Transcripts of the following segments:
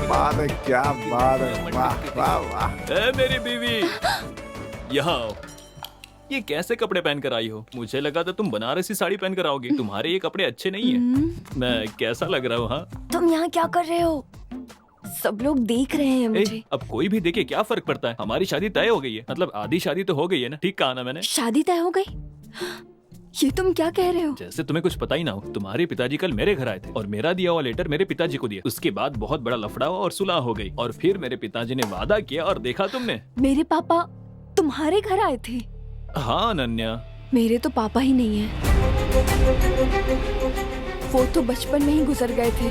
बात है, क्या बात है, वाह वाह वाह। ए मेरी बीवी, यहाँ आओ। ये कैसे कपड़े पहन कर आई हो? मुझे लगा था तुम बनारसी साड़ी पहन कर आओगी। तुम्हारे ये कपड़े अच्छे नहीं है। मैं कैसा लग रहा हूँ? हाँ, तुम यहाँ क्या कर रहे हो? सब लोग देख रहे हैं मुझे। अब कोई भी देखे क्या फर्क पड़ता है? हमारी शादी तय हो गई है, मतलब आधी शादी तो हो गई है ना। ठीक कहा ना मैंने? शादी तय हो गई? ये तुम क्या कह रहे हो? जैसे तुम्हें कुछ पता ही ना हो। तुम्हारे पिताजी कल मेरे घर आए थे और मेरा दिया हुआ लेटर मेरे पिताजी को दिया। उसके बाद बहुत बड़ा लफड़ा हुआ और सुलह हो गई। और फिर मेरे पिताजी ने वादा किया और देखा तुमने। मेरे पापा तुम्हारे घर आए थे? हाँ अनन्या। मेरे तो पापा ही नहीं है। वो तो बचपन में ही गुजर गए थे।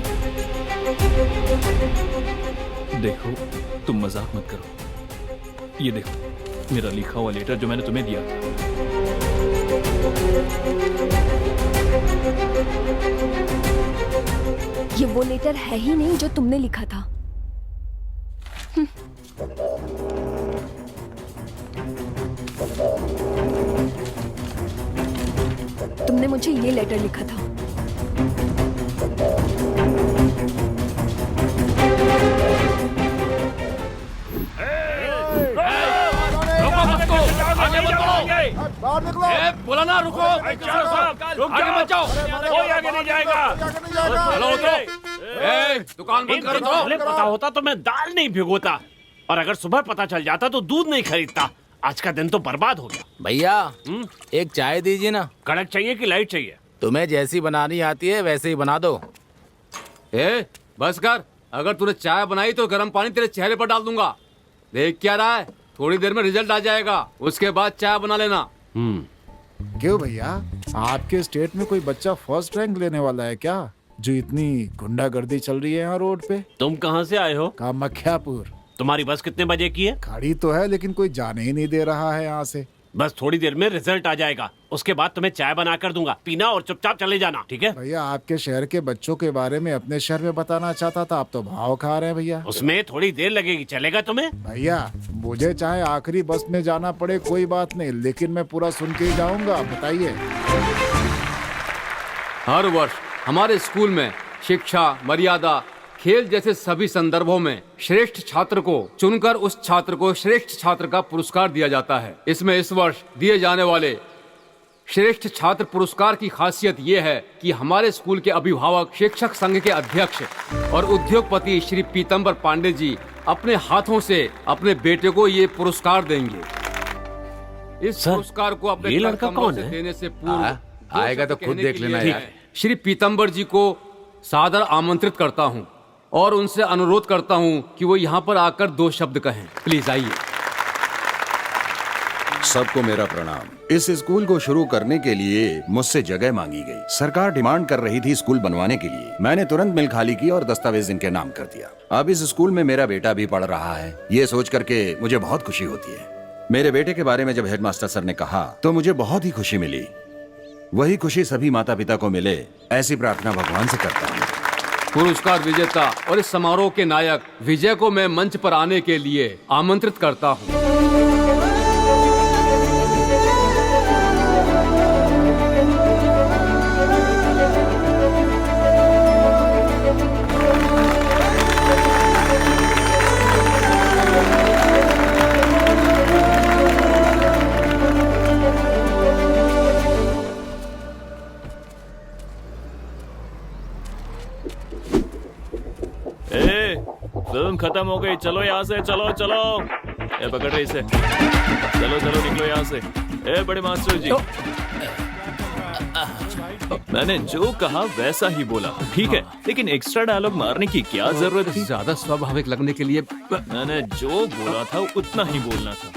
देखो, तुम मजाक मत करो। ये देखो मेरा लिखा हुआ लेटर जो मैंने तुम्हें दिया था। ये वो लेटर है ही नहीं जो तुमने लिखा था। तुमने मुझे ये लेटर लिखा था। बाहर निकलो। बोला ना रुको, आगे मत जाओ, कोई आगे नहीं जाएगा। चलो उतरो, दुकान बंद करो। पहले पता होता तो मैं दाल नहीं भिगोता, और अगर सुबह पता चल जाता तो दूध नहीं खरीदता। आज का दिन तो बर्बाद हो गया। भैया एक चाय दीजिए ना। कड़क चाहिए कि लाइट चाहिए? तुम्हें जैसी बनानी आती है वैसे ही बना दो। बस कर, अगर तूने चाय बनाई तो गर्म पानी तेरे चेहरे पर डाल दूंगा। देख क्या रहा है, थोड़ी देर में रिजल्ट आ जाएगा, उसके बाद चाय बना लेना। क्यों भैया, आपके स्टेट में कोई बच्चा फर्स्ट रैंक लेने वाला है क्या? जो इतनी गुंडागर्दी चल रही है यहाँ रोड पे। तुम कहाँ से आए हो? कामाख्यापुर। तुम्हारी बस कितने बजे की है? खड़ी तो है लेकिन कोई जाने ही नहीं दे रहा है यहाँ से। बस थोड़ी देर में रिजल्ट आ जाएगा, उसके बाद तुम्हें चाय बना कर दूंगा, पीना और चुपचाप चले जाना, ठीक है? भैया आपके शहर के बच्चों के बारे में अपने शहर में बताना चाहता था, आप तो भाव खा रहे हैं भैया। उसमें थोड़ी देर लगेगी, चलेगा तुम्हें? भैया मुझे चाहे आखिरी बस में जाना पड़े कोई बात नहीं, लेकिन मैं पूरा सुन के ही जाऊंगा। बताइए। हर वर्ष हमारे स्कूल में शिक्षा, मर्यादा, खेल जैसे सभी संदर्भों में श्रेष्ठ छात्र को चुनकर उस छात्र को श्रेष्ठ छात्र का पुरस्कार दिया जाता है। इसमें इस वर्ष दिए जाने वाले श्रेष्ठ छात्र पुरस्कार की खासियत ये है कि हमारे स्कूल के अभिभावक, शिक्षक संघ के अध्यक्ष और उद्योगपति श्री पीतम्बर पांडे जी अपने हाथों से अपने बेटे को ये पुरस्कार देंगे। इस पुरस्कार को अपने ये लड़का कौन है? देने से पूर्व आएगा तो खुद देख लेना यार। श्री पीतम्बर जी को सादर आमंत्रित करता हूँ और उनसे अनुरोध करता हूँ कि वो यहाँ पर आकर 2 शब्द कहें। प्लीज आइए। सबको मेरा प्रणाम। इस स्कूल को शुरू करने के लिए मुझसे जगह मांगी गई। सरकार डिमांड कर रही थी स्कूल बनवाने के लिए। मैंने तुरंत मिल खाली की और दस्तावेज इनके नाम कर दिया। अब इस स्कूल में मेरा बेटा भी पढ़ रहा है। ये सोच करके मुझे बहुत खुशी होती है। मेरे बेटे के बारे में जब हेडमास्टर सर ने कहा तो मुझे बहुत ही खुशी मिली। वही खुशी सभी माता पिता को मिले, ऐसी प्रार्थना भगवान से करता हूँ। पुरस्कार विजेता और इस समारोह के नायक विजय को मैं मंच पर आने के लिए आमंत्रित करता हूँ। फिल्म खत्म हो गई, चलो यहाँ से, चलो चलो। ए पकड़ रहे इसे, चलो चलो निकलो यहाँ से। ए बड़े मास्टर जी, मैंने जो कहा वैसा ही बोला, ठीक है? लेकिन एक्स्ट्रा डायलॉग मारने की क्या जरूरत थी? ज्यादा स्वाभाविक लगने के लिए मैंने जो बोला था उतना ही बोलना था।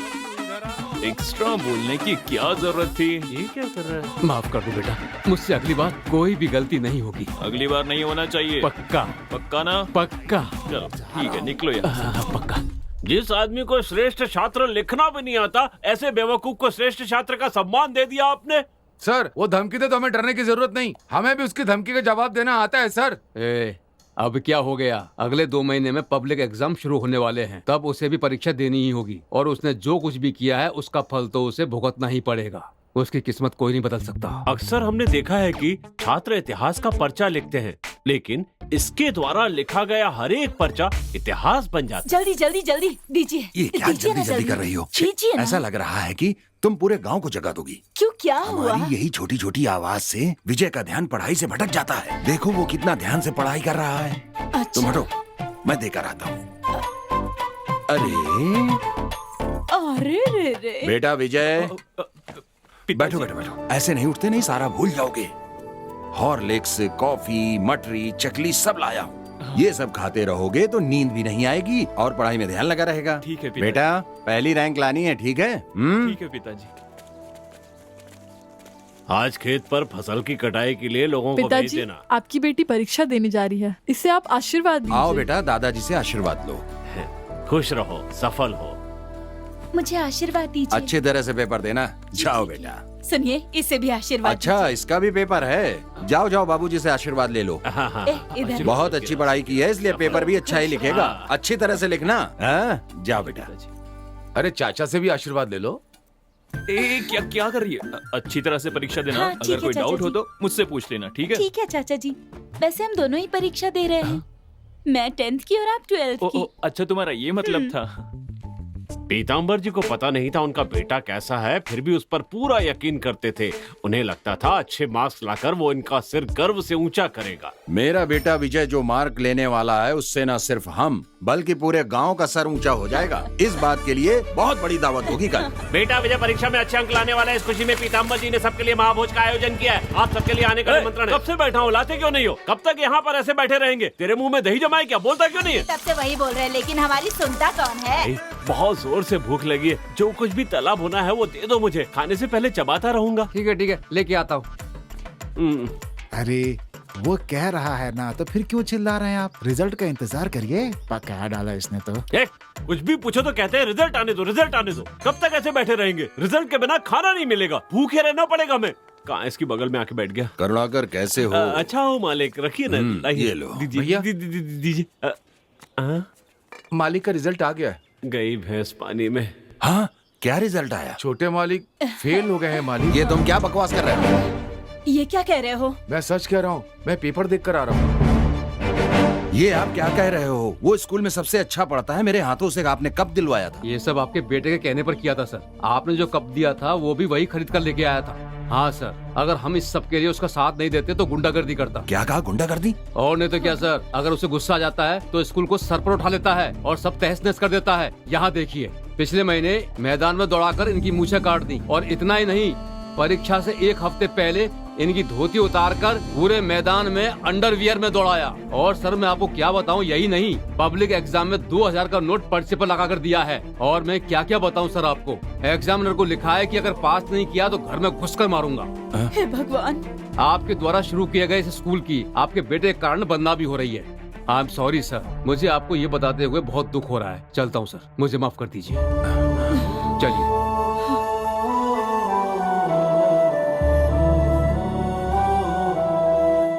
एक्स्ट्रा बोलने की क्या जरूरत थी? ये क्या कर रहा है? माफ कर दो बेटा, मुझसे अगली बार कोई भी गलती नहीं होगी। अगली बार नहीं होना चाहिए। पक्का? पक्का ना? पक्का। चलो ठीक है, निकलो यहाँ। पक्का। जिस आदमी को श्रेष्ठ छात्र लिखना भी नहीं आता, ऐसे बेवकूफ को श्रेष्ठ छात्र का सम्मान दे दिया आपने। सर वो धमकी दे तो हमें डरने की जरूरत नहीं, हमें भी उसकी धमकी का जवाब देना आता है सर। अब क्या हो गया, अगले 2 महीने में पब्लिक एग्जाम शुरू होने वाले हैं, तब उसे भी परीक्षा देनी ही होगी, और उसने जो कुछ भी किया है उसका फल तो उसे भुगतना ही पड़ेगा। उसकी किस्मत कोई नहीं बदल सकता। अक्सर हमने देखा है कि छात्र इतिहास का पर्चा लिखते हैं, लेकिन इसके द्वारा लिखा गया हर एक पर्चा इतिहास बन जाता। जल्दी जल्दी जल्दी दीजिए। ये क्या दीजिए ना जल्दी जल्दी कर रही हो? दीजिए ना। ऐसा लग रहा है कि तुम पूरे गांव को जगा दोगी। क्यों, क्या हुआ? हमारी यही छोटी छोटी आवाज से विजय का ध्यान पढ़ाई से भटक जाता है। देखो वो कितना ध्यान से पढ़ाई कर रहा है। अच्छा। तुम हटो, मैं देकर आता हूँ। अरे अरे रे रे। बेटा विजय, पिताजी। बैठो बैठो बैठो। ऐसे नहीं उठते, नहीं सारा भूल जाओगे। हॉर्लिक्स, कॉफी, मटरी, चकली सब लाया हूँ। ये सब खाते रहोगे तो नींद भी नहीं आएगी और पढ़ाई में ध्यान लगा रहेगा। ठीक है पिताजी। बेटा, पहली रैंक लानी है, ठीक है? ठीक है पिताजी। आज खेत पर फसल की कटाई के लिए लोगों को भेज पिताजी, देना। आपकी बेटी परीक्षा देने जा रही है, इससे आप आशीर्वाद दीजिए। आओ बेटा, दादाजी से आशीर्वाद लो। खुश रहो, सफल हो। मुझे आशीर्वाद दीजिए। अच्छी तरह से पेपर देना। जाओ बेटा। सुनिए, इसे भी आशीर्वाद अच्छा, इसका भी पेपर है? जाओ जाओ, बाबूजी से आशीर्वाद ले लो। हाँ, हाँ, दीजिए। इधर। बहुत अच्छी पढ़ाई की है, इसलिए पेपर भी अच्छा ही लिखेगा। हाँ। अच्छी तरह से लिखना। हाँ? जाओ बेटा। अरे चाचा से भी आशीर्वाद ले लो। क्या क्या कर रही है? अच्छी तरह से परीक्षा देना। हाँ, ठीक अगर है, कोई चाचा डाउट हो जी। तो मुझसे पूछ लेना, ठीक है? ठीक है चाचा जी। वैसे हम दोनों ही परीक्षा दे रहे हैं। मैं 10th की और आप 12th ओ, की। अच्छा तुम्हारा ये मतलब था। पीताम्बर जी को पता नहीं था उनका बेटा कैसा है, फिर भी उस पर पूरा यकीन करते थे। उन्हें लगता था अच्छे मार्क्स लाकर वो इनका सिर गर्व से ऊंचा करेगा। मेरा बेटा विजय जो मार्क लेने वाला है, उससे न सिर्फ हम बल्कि पूरे गांव का सर ऊंचा हो जाएगा। इस बात के लिए बहुत बड़ी दावत होगी कल। बेटा विजय परीक्षा में अच्छे अंक लाने वाला है। इस खुशी में पीताम्बर जी ने सबके लिए महाभोज का आयोजन किया है। आप सबके लिए आने का निमंत्रण है। कब से बैठा हूँ, लाते क्यों नहीं हो? कब तक यहाँ पर ऐसे बैठे रहेंगे? तेरे मुंह में दही जमाए क्या? बोलता क्यों नहीं है? तब से वही बोल रहे हैं, लेकिन हमारी सुनता कौन है? बहुत जोर से भूख लगी है। जो कुछ भी तला भुना है वो दे दो मुझे। खाने से पहले चबाता रहूंगा। ठीक है, लेके आता हूँ। अरे वो कह रहा है ना, तो फिर क्यों चिल्ला रहे हैं आप? रिजल्ट का इंतजार करिए, पका डाला इसने तो। कुछ भी पूछो तो कहते हैं रिजल्ट आने दो, रिजल्ट आने दो। कब तक ऐसे बैठे रहेंगे? रिजल्ट के बिना खाना नहीं मिलेगा, भूखे रहना पड़ेगा। मैं कहाँ इसकी बगल में आके बैठ गया। करुणाकर कैसे हो? अच्छा हो मालिक, रखिए ना। लाइए। ये लो। दीजिए, भैया। दीजिए। मालिक का रिजल्ट आ गया है। गई भैंस पानी में। हाँ, क्या रिजल्ट आया? छोटे मालिक फेल हो गए हैं मालिक। ये तुम क्या बकवास कर रहे हो? ये क्या कह रहे हो? मैं सच कह रहा हूँ, मैं पेपर देख कर आ रहा हूँ। ये आप क्या कह रहे हो? वो स्कूल में सबसे अच्छा पढ़ता है, मेरे हाथों से आपने कप दिलवाया था। ये सब आपके बेटे के कहने पर किया था सर। आपने जो कप दिया था वो भी वही खरीद कर लेके आया था। हाँ सर, अगर हम इस सब के लिए उसका साथ नहीं देते तो गुंडागर्दी करता। क्या कहा? गुंडागर्दी? और नहीं तो क्या सर, अगर उसे गुस्सा आ जाता है तो स्कूल को सर पर उठा लेता है और सब तहस नहस कर देता है। यहाँ देखिए, पिछले महीने मैदान में दौड़ाकर इनकी मूछें काट दी। और इतना ही नहीं, परीक्षा से एक हफ्ते पहले इनकी धोती उतारकर पूरे मैदान में अंडरवियर में दौड़ाया। और सर मैं आपको क्या बताऊं, यही नहीं, पब्लिक एग्जाम में 2000 का नोट पर्चे पर लगाकर दिया है। और मैं क्या क्या बताऊं सर आपको, एग्जामिनर को लिखा है कि अगर पास नहीं किया तो घर में घुसकर मारूंगा। हे भगवान। आपके द्वारा शुरू किए गए इस स्कूल की आपके बेटे के कारण बदनामी हो रही है। आई एम सॉरी सर, मुझे आपको ये बताते हुए बहुत दुख हो रहा है। चलता हूँ सर, मुझे माफ कर दीजिए। चलिए।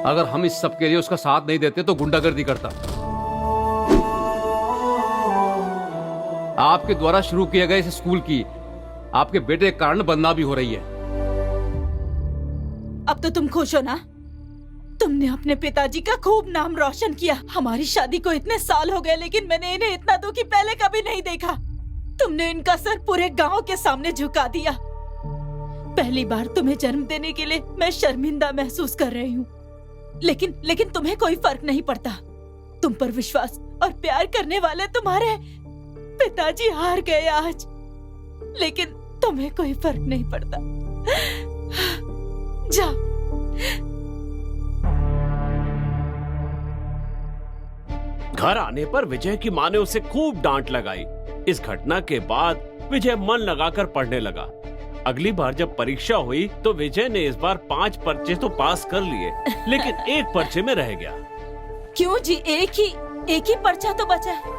अगर हम इस सब के लिए उसका साथ नहीं देते तो गुंडागर्दी करता। आपके द्वारा शुरू किए गए इस स्कूल की आपके बेटे के कारण बदनामी हो रही है। अब तो तुम खुश हो ना? तुमने अपने पिताजी का खूब नाम रोशन किया। हमारी शादी को इतने साल हो गए, लेकिन मैंने इन्हें इतना दुखी पहले कभी नहीं देखा। तुमने इनका सर पूरे गांव के सामने झुका दिया। पहली बार तुम्हें जन्म देने के लिए मैं शर्मिंदा महसूस कर रही हूँ, लेकिन तुम्हें कोई फर्क नहीं पड़ता। तुम पर विश्वास और प्यार करने वाले तुम्हारे पिताजी हार गए आज, लेकिन तुम्हें कोई फर्क नहीं पड़ता। जा। घर आने पर विजय की माँ ने उसे खूब डांट लगाई। इस घटना के बाद विजय मन लगाकर पढ़ने लगा। अगली बार जब परीक्षा हुई तो विजय ने इस बार 5 पर्चे तो पास कर लिए, लेकिन एक पर्चे में रह गया। क्यों जी? एक ही पर्चा तो बचा है।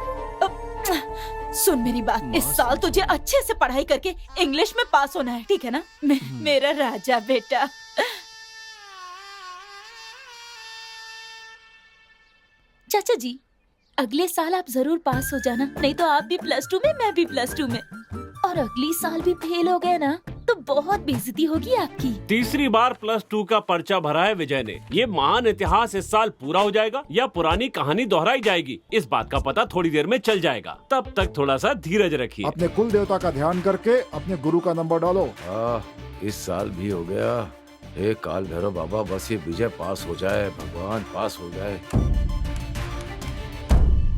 सुन मेरी बात, इस साल तुझे अच्छे से पढ़ाई करके इंग्लिश में पास होना है, ठीक है ना? मेरा राजा बेटा। चाचा जी, अगले साल आप जरूर पास हो जाना, नहीं तो आप भी +2 में, मैं भी +2 में। और अगली साल भी फेल हो गए ना तो बहुत बेइज्जती होगी आपकी। तीसरी बार +2 का पर्चा भरा है विजय ने। ये महान इतिहास इस साल पूरा हो जाएगा या पुरानी कहानी दोहराई जाएगी, इस बात का पता थोड़ी देर में चल जाएगा। तब तक थोड़ा सा धीरज रखिए। अपने कुल देवता का ध्यान करके अपने गुरु का नंबर डालो। इस साल भी हो गया। हे काल भैरव बाबा, बस ये विजय पास हो जाए, भगवान पास हो जाए।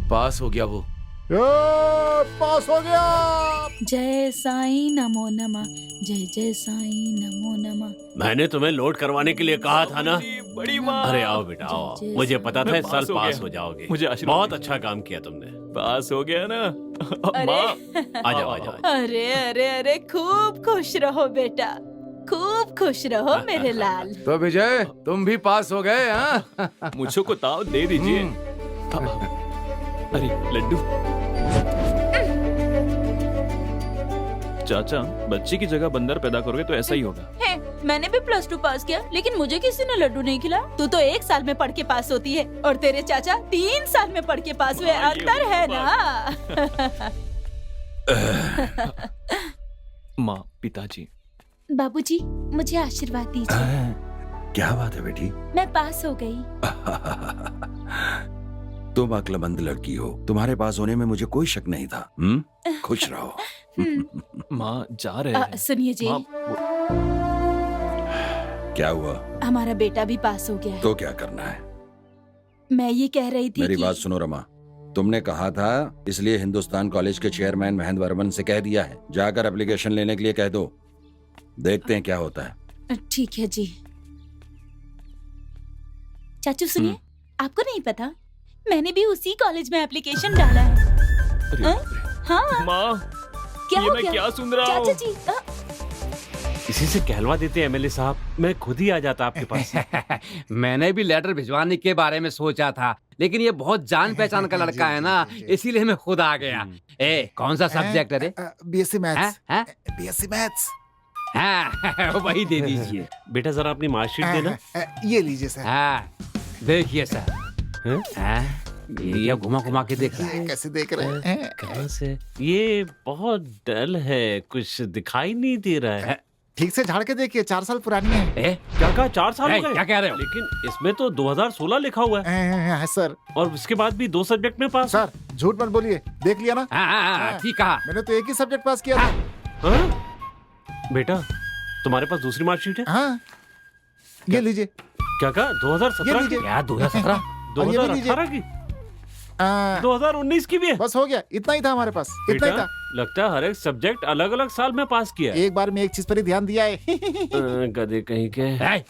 पास हो गया वो। पास हो गया। जय साईं नमो नमः, जय जय साईं नमो नमः। मैंने तुम्हें लोड करवाने के लिए कहा था ना। बड़ी माँ। अरे आओ बेटा आओ, मुझे पता था मैं इस साल पास हो पास गया। हो जाओगे। मुझे आशीर्वाद बहुत दीजिए। अच्छा काम किया तुमने। पास हो गया ना। अरे। माँ आ जाओ आ जाओ। अरे अरे अरे, खूब खुश रहो बेटा, खूब खुश रहो मेरे लाल। तो विजय, तुम भी पास हो गए। हाँ, मुझको को ताव दे दीजिए। अरे लड्डू। चाचा, बच्चे की जगह बंदर पैदा करोगे तो ऐसा ही होगा। है, मैंने भी +2 पास किया, लेकिन मुझे किसी ने लड्डू नहीं खिला। तू तो 1 साल में पढ़ के पास होती है और तेरे चाचा 3 साल में पढ़ के पास हुए। हाँ, ये अंतर है वो ना। माँ, पिताजी। बाबूजी, मुझे आशीर्वाद दीजिए। क्या बात है बेटी? मैं पास हो गई। तुम अक्लमंद लड़की हो, तुम्हारे पास होने में मुझे कोई शक नहीं था। खुश रहो। माँ जा रहे हैं। सुनिए जी, माँ, क्या हुआ? हमारा बेटा भी पास हो गया है। तो क्या करना है? मैं ये कह रही थी मेरी कि बात सुनो रमा, तुमने कहा था, इसलिए हिंदुस्तान कॉलेज के चेयरमैन महेंद्र वर्मन से कह दिया है। जाकर एप्लीकेशन लेने के लिए कह दो, देखते हैं क्या होता है। ठीक है जी। चाचू सुनिए, आपको नहीं पता, मैंने भी उसी कॉलेज में एप्लीकेशन डाला है। अरे हाँ? बाप रे। हाँ, माँ, क्या ये हो मैं गया? क्या सुन रहा चाचा हूँ? जी, इसी से कहलवा देते एमएलए साहब, मैं खुद ही आ जाता आपके पास। मैंने भी लेटर भिजवाने के बारे में सोचा था, लेकिन ये बहुत जान पहचान का लड़का है ना, इसीलिए मैं खुद आ गया। ए, कौन सा सब्जेक्ट है रे? BSc maths. हैं? BSc maths. हाँ, वही दे दीजिए। बेटा जरा अपनी मार्कशीट देना। ये लीजिए सर। हाँ, देखिए सर। हैं? हाँ, ये घुमा घुमा के देख रहा है। ये कैसे देख रहे हैं? कहाँ से? ये बहुत डल है, कुछ दिखाई नहीं दे रहा है। ठीक से झाड़ के देखिए, 4 साल पुरानी है। ए, क्या कहा, 4 साल ए, हो गए? क्या कह रहे हो? लेकिन इसमें तो 2016 लिखा हुआ है सर। और उसके बाद भी 2 सब्जेक्ट में पास। सर झूठ मत बोलिए, देख लिया ना, हाँ, ठीक कहा। मैंने तो एक ही सब्जेक्ट पास किया था। हाँ? बेटा तुम्हारे पास दूसरी मार्कशीट है? हाँ, ये लीजिए। क्या कहा, 2017 ये की? लीजिए। क्या 2017? 2018 की? 2019 की भी है? बस हो गया, इतना ही था हमारे पास, इतना ही बेटा था। लगता है हर एक सब्जेक्ट अलग अलग साल में पास किया है। एक बार में एक चीज पर ही ध्यान दिया है। गधे कहीं के। ए,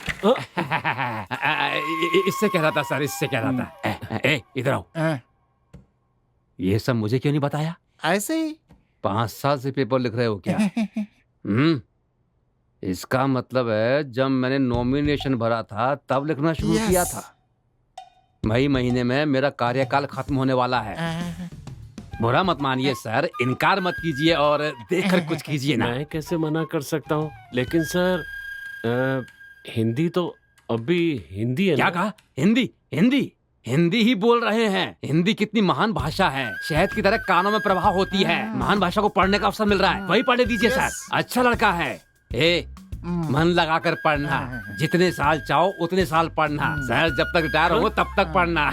इससे कह रहा था सर, इससे कह रहा था। ए, इधर आओ। ये सब मुझे क्यों नहीं बताया? ऐसे ही। 5 साल से पेपर लिख रहे हो क्या? इसका मतलब है जब मैंने नॉमिनेशन भरा था तब लिखना शुरू Yes. किया था। मई महीने में मेरा कार्यकाल खत्म होने वाला है। बुरा मत मानिए सर, इनकार मत कीजिए और देखकर कुछ कीजिए ना। मैं कैसे मना कर सकता हूँ? लेकिन सर हिंदी तो अभी हिंदी है क्या ना? कहा? हिंदी? हिंदी हिंदी ही बोल रहे हैं। हिंदी कितनी महान भाषा है, शहद की तरह कानों में प्रवाह होती है। महान भाषा को पढ़ने का अवसर मिल रहा है, वही पढ़ने दीजिए सर। अच्छा लड़का है। ए, मन लगाकर पढ़ना, जितने साल चाहो उतने साल पढ़ना। सर जब तक रिटायर हो तब तक पढ़ना।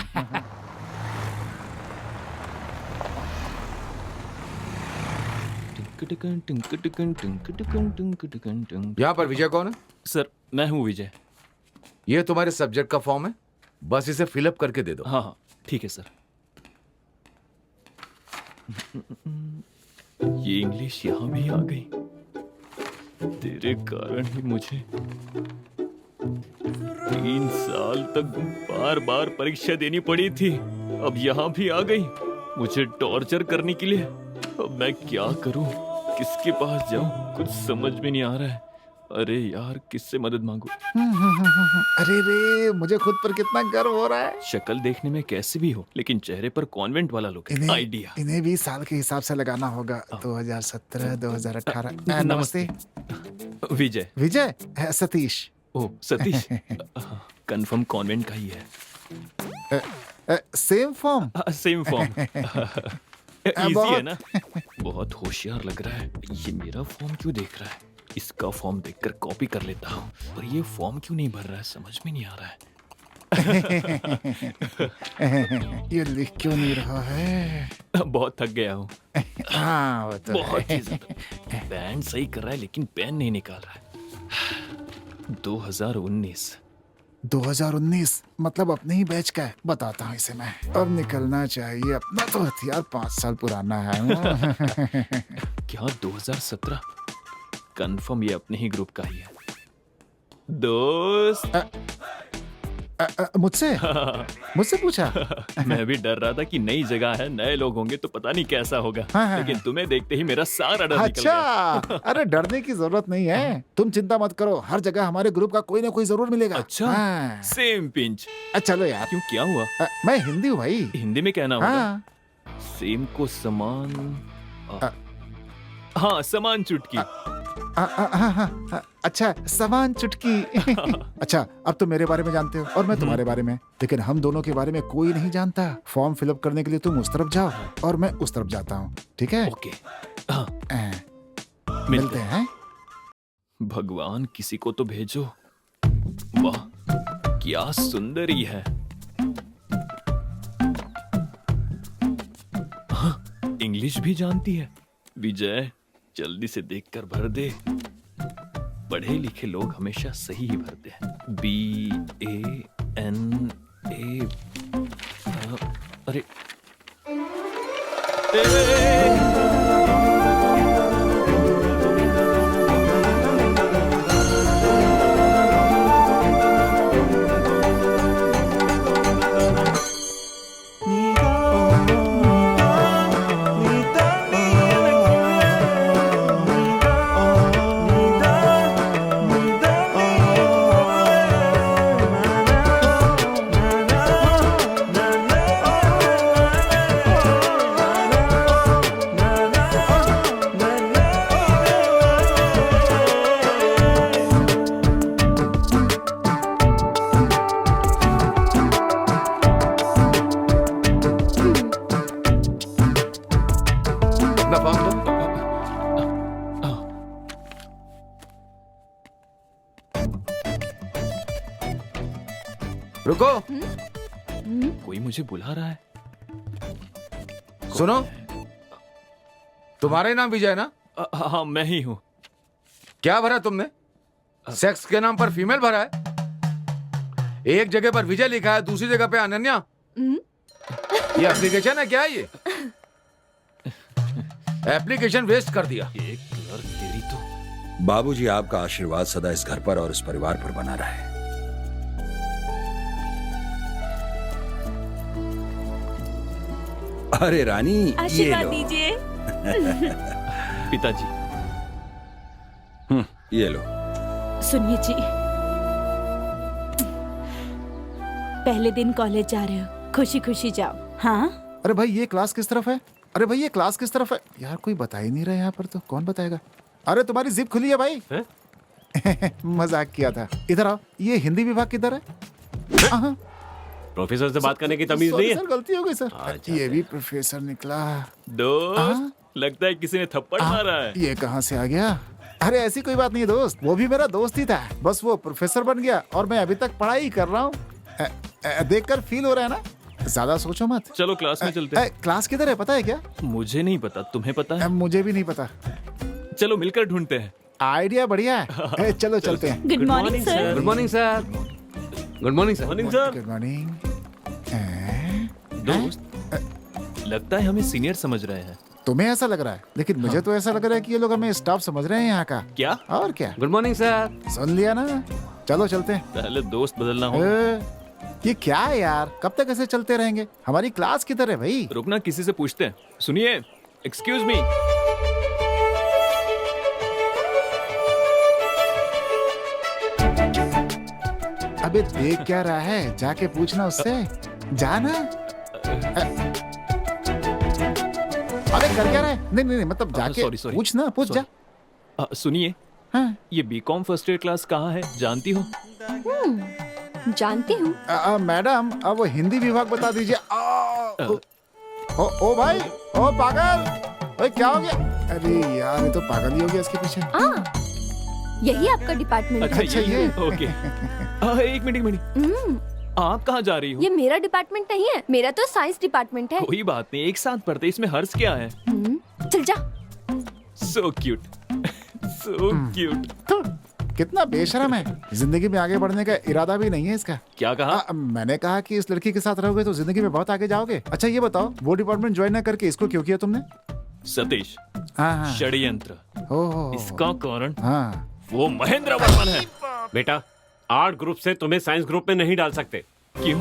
यहाँ पर विजय कौन है? सर मैं हूँ विजय। ये तुम्हारे सब्जेक्ट का फॉर्म है, बस इसे फिलअप करके दे दो। हाँ हाँ ठीक है सर। ये इंग्लिश यहाँ भी आ गई, तेरे कारण ही मुझे 3 साल तक बार बार परीक्षा देनी पड़ी थी। अब यहाँ भी आ गई मुझे टॉर्चर करने के लिए। अब मैं क्या करूं, किसके पास जाऊं, कुछ समझ में नहीं आ रहा है। अरे यार किससे मदद मांगू? अरे रे, मुझे खुद पर कितना गर्व हो रहा है। शक्ल देखने में कैसे भी हो, लेकिन चेहरे पर कॉन्वेंट वाला लुक है। आइडिया। इन्हें भी साल के हिसाब से लगाना होगा। 2017, 2018। नमस्ते विजय। विजय, सतीश। ओ सतीश। कंफर्म कॉन्वेंट का ही है। Same form. Same form. Easy है ना? बहुत होशियार लग रहा है। ये मेरा फॉर्म क्यों देख रहा है? इसका फॉर्म देखकर कॉपी कर लेता हूँ। और ये फॉर्म क्यों नहीं भर रहा है, समझ में नहीं आ रहा है। ये लिख क्यों नहीं रहा है? बहुत थक गया हूँ। हाँ वो तो बहुत है। ही ज्यादा। बैंड सही कर रहा है लेकिन पेन नहीं निकाल रहा है। 2019 2019 मतलब अपने ही बैच का है। बताता हूँ इसे मैं। अब निकलना चाहिए। अपना तो हथियार 5 साल पुराना है। क्या 2017? कंफर्म ये अपने ही ग्रुप का ही है। दोस्त मुझसे पूछा? मैं भी डर रहा था कि नई जगह है, नए लोग होंगे तो पता नहीं कैसा होगा। हाँ। लेकिन तुम्हें देखते ही मेरा सारा डर निकल गया। अच्छा, अरे डरने की जरूरत नहीं है। तुम चिंता मत करो, हर जगह हमारे ग्रुप का कोई ना कोई जरूर मिलेगा। अच्छा, हाँ। Same pinch. चलो यार। क्यों, क्या हुआ? मैं हिंदी हूँ भाई। हिंदी में कहना होगा। हाँ। सेम को समान। हाँ, समान चुटकी। हाँ। अच्छा, समान चुटकी। अच्छा, अब तुम मेरे बारे में जानते हो और मैं तुम्हारे बारे में, लेकिन हम दोनों के बारे में कोई नहीं जानता। फॉर्म फिलअप करने के लिए तुम उस तरफ जाओ और मैं उस तरफ जाता हूँ, ठीक है? ओके। हाँ, मिलते हैं। भगवान किसी को तो भेजो। वाह, क्या सुंदरी है। हाँ, इंग्लिश भी जानती है। विजय, जल्दी से देखकर भर दे। पढ़े लिखे लोग हमेशा सही ही भरते हैं। BANA। अरे अपना फॉर्म दो। रुको, कोई मुझे बुला रहा है। सुनो, तुम्हारा ही नाम विजय ना? हाँ, मैं ही हूँ। क्या भरा तुमने? सेक्स के नाम पर फीमेल भरा है। एक जगह पर विजय लिखा है, दूसरी जगह पे अनन्या। ये एप्लीकेशन है क्या? ये एप्लीकेशन वेस्ट कर दिया। एक क्लर्क तेरी तो। बाबूजी, आपका आशीर्वाद सदा इस घर पर और इस परिवार पर बना रहे। अरे रानी, ये आशीर्वाद लो। दीजिए। पिताजी। ये लो। सुनिए जी, पहले दिन कॉलेज जा रहे हो, खुशी खुशी जाओ। हाँ, अरे भाई ये क्लास किस तरफ है? अरे भाई ये क्लास किस तरफ है? यार कोई बता ही नहीं रहा यहाँ पर, तो कौन बताएगा? अरे तुम्हारी जिप खुली है भाई। मजाक किया था। इधर आओ। ये हिंदी विभाग किधर है? हाँ। प्रोफेसर से बात करने की तमीज नहीं है। सर, गलती हो गई सर। ये भी प्रोफेसर निकला। दोस्त, लगता है किसी ने थप्पड़ मारा है। ये कहाँ से आ गया? अरे ऐसी कोई बात नहीं है दोस्त, वो भी मेरा दोस्त ही था। बस वो प्रोफेसर बन गया और मैं अभी तक पढ़ाई कर रहा हूँ। देखकर फील हो रहा है ना? ज्यादा सोचो मत। चलो क्लास में चलते हैं। क्लास किधर है पता है क्या? मुझे नहीं पता, तुम्हें पता है? मुझे भी नहीं पता। चलो मिलकर ढूंढते हैं। आइडिया बढ़िया है। चलो चलते हैं। Good morning sir. Good morning sir. Good morning sir. Morning sir. Good morning. दोस्त, लगता है हमें सीनियर समझ रहे हैं। तुम्हें ऐसा लग रहा है, लेकिन मुझे तो ऐसा लग रहा है कि ये लोग हमें स्टाफ समझ रहे हैं यहाँ का। क्या? और क्या? Good morning sir. सुन लिया ना? चलो चलते हैं। पहले दोस्त बदलना होगा। ये क्या है यार, कब तक ऐसे चलते रहेंगे? हमारी क्लास किधर है भाई? रुकना, किसी से पूछते हैं। सुनिए, एक्सक्यूज मी। अबे देख क्या रहा है? जाके पूछना उससे। जाना। अरे कर क्या रहा है? नहीं नहीं मतलब जाके sorry. पूछना, पूछ जा। सुनिए, हाँ। ये बीकॉम फर्स्ट ईयर क्लास कहाँ है, जानती हो? जानती हूँ। मैडम, अब वो हिंदी विभाग बता दीजिए। ओ भाई, ओ पागल, ओए क्या हो गया? अरे यार ये तो पागल ही हो गया इसके पीछे। यही आपका डिपार्टमेंट है। अच्छा, ये। ओके। एक मिनट आप कहाँ जा रही हो? ये मेरा डिपार्टमेंट नहीं है, मेरा तो साइंस डिपार्टमेंट है। कोई बात नहीं, एक साथ पढ़ते, इसमें हर्ष क्या है? चल जा। So cute, so cute. तो कितना बेशरम है, जिंदगी में आगे बढ़ने का इरादा भी नहीं है इसका। क्या कहा? मैंने कहा कि इस लड़की के साथ रहोगे तो जिंदगी में बहुत आगे जाओगे। अच्छा ये बताओ, वो डिपार्टमेंट ज्वाइन न करके इसको क्यों किया तुमने? सतीश, हाँ। षड्यंत्र। ओह। इसका कारण हाँ। वो महेंद्र वर्मन है। बेटा, आर्ट ग्रुप से तुम्हें साइंस ग्रुप में नहीं डाल सकते। क्यों?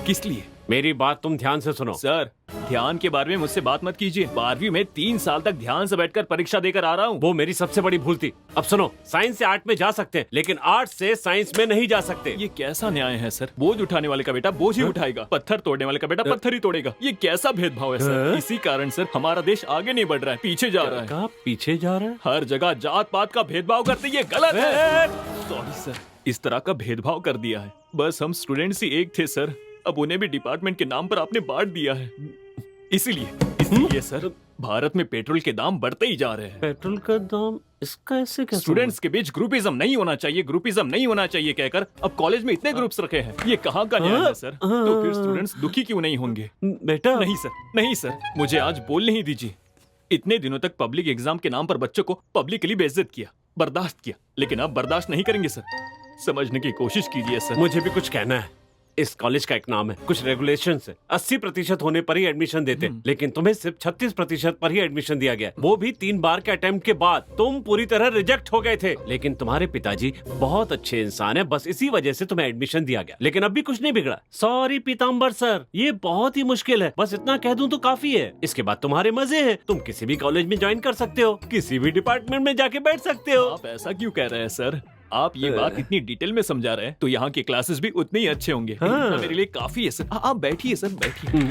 किस लिए? मेरी बात तुम ध्यान से सुनो। सर, ध्यान के बारे में मुझसे बात मत कीजिए। 12वीं में 3 साल तक ध्यान से बैठकर परीक्षा देकर आ रहा हूँ। वो मेरी सबसे बड़ी भूल थी। अब सुनो, साइंस से आर्ट में जा सकते हैं, लेकिन आर्ट से साइंस में नहीं जा सकते। ये कैसा न्याय है सर? बोझ उठाने वाले का बेटा बोझ ही उठाएगा, पत्थर तोड़ने वाले का बेटा पत्थर ही तोड़ेगा। ये कैसा भेदभाव है सर? इसी कारण सर हमारा देश आगे नहीं बढ़ रहा है, पीछे जा रहा है। कहाँ पीछे जा रहा है? हर जगह जात पात का भेदभाव करते, ये गलत है। सॉरी सर, इस तरह का भेदभाव कर दिया है। बस हम स्टूडेंट्स ही एक थे सर, अब उन्हें भी डिपार्टमेंट के नाम पर आपने बांट दिया है। इसीलिए सर भारत में पेट्रोल के दाम बढ़ते ही जा रहे हैं। पेट्रोल का दाम इसका ऐसे कैसे? स्टूडेंट्स के बीच ग्रुपिज्म नहीं होना चाहिए, ग्रुपिज्म नहीं होना चाहिए कहकर अब कॉलेज में इतने ग्रुप्स रखे हैं। ये कहाँ का न्याय है सर? तो फिर स्टूडेंट्स दुखी क्यों नहीं होंगे? बेटा नहीं सर, नहीं सर, मुझे आज बोलने ही दीजिए। इतने दिनों तक पब्लिक एग्जाम के नाम पर बच्चों को पब्लिकली बेइज्जत किया, बर्दाश्त किया, लेकिन अब बर्दाश्त नहीं करेंगे सर। समझने की कोशिश कीजिए सर। मुझे भी कुछ कहना है। इस कॉलेज का एक नाम है, कुछ रेगुलेशन है। 80% होने पर ही एडमिशन देते, लेकिन तुम्हें सिर्फ 36% पर ही एडमिशन दिया गया, वो भी 3 बार के अटेम्प्ट के बाद। तुम पूरी तरह रिजेक्ट हो गए थे, लेकिन तुम्हारे पिताजी बहुत अच्छे इंसान है, बस इसी वजह से तुम्हें एडमिशन दिया गया। लेकिन अब भी कुछ नहीं बिगड़ा। सॉरी पीताम्बर सर, ये बहुत ही मुश्किल है, बस इतना कह दूं तो काफी है। इसके बाद तुम्हारे मजे हैं, तुम किसी भी कॉलेज में ज्वाइन कर सकते हो, किसी भी डिपार्टमेंट में जाके बैठ सकते हो। आप ऐसा क्यों कह रहे हैं सर? आप ये बात इतनी डिटेल में समझा रहे हैं तो यहाँ के क्लासेस भी उतने ही अच्छे होंगे। इतना मेरे लिए काफी है सर। आप बैठिए सर, बैठिए।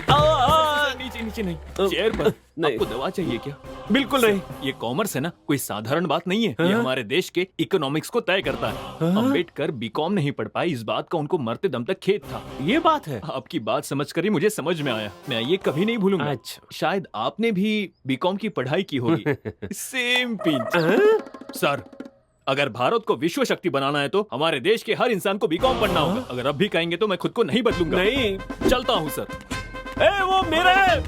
नीचे नीचे नहीं, चेयर पर। आपको दवा चाहिए क्या? बिल्कुल नहीं। ये कॉमर्स है ना, कोई साधारण बात नहीं है। ये हमारे देश के इकोनॉमिक्स को तय करता है। अम्बेडकर बीकॉम नहीं पढ़ पाए, इस बात का उनको मरते दम तक खेद था। ये बात है। आपकी बात समझकर ही मुझे समझ में आया, मैं ये कभी नहीं भूलूंगा। अच्छा। शायद आपने भी बीकॉम की पढ़ाई की होगी। Same pinch. सर, अगर भारत को विश्व शक्ति बनाना है तो हमारे देश के हर इंसान को बीकॉम पढ़ना होगा। अगर अब भी कहेंगे तो मैं खुद को नहीं बदलूंगा। नहीं, चलता हूँ सर। वो मेरा है।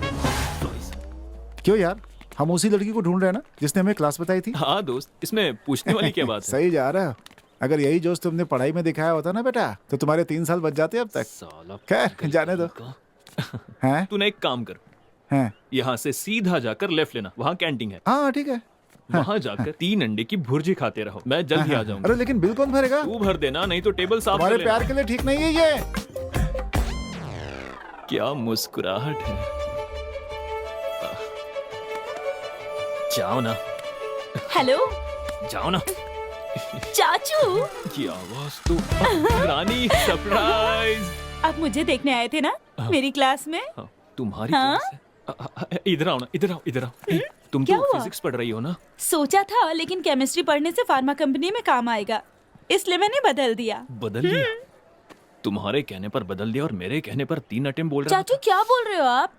क्यों यार, हम उसी लड़की को ढूंढ रहे हैं ना जिसने हमें क्लास बताई थी। हाँ दोस्त, इसमें पूछने वाली क्या बात है? सही जा रहा है। अगर यही जोश तुमने पढ़ाई में दिखाया होता ना बेटा, तो तुम्हारे 3 साल बच जाते अब तक। साला खैर जाने दो। हैं? तूने एक काम कर, हैं? यहाँ से सीधा जाकर लेफ्ट लेना, वहाँ कैंटीन है। हाँ ठीक है। वहाँ जाकर 3 अंडे की भुर्जी खाते रहो, मैं जल्द ही आ जाऊंगा। अरे लेकिन बिल कौन भरेगा? तू भर देना, नहीं तो टेबल साफ कर हमारे लेना। प्यार के लिए ठीक नहीं है ये। क्या मुस्कुराहट है। जाओ ना, हेलो जाओ ना। चाचू, ये आवाज तो रानी, सरप्राइज। आप मुझे देखने आए थे ना मेरी क्लास में? हाँ, तुम्हारी हाँ? क्लास है। इधर आओ ना, इधर आओ, इधर आओ। तुम क्या तो हुआ? फिजिक्स पढ़ रही हो ना? सोचा था, लेकिन केमिस्ट्री पढ़ने से फार्मा कंपनी में काम आएगा, इसलिए मैंने बदल दिया। बदल दिया? तुम्हारे कहने पर बदल दिया और मेरे कहने पर 3 अटेम्प्ट बोल रहा चाचू क्या बोल रहे हो आप?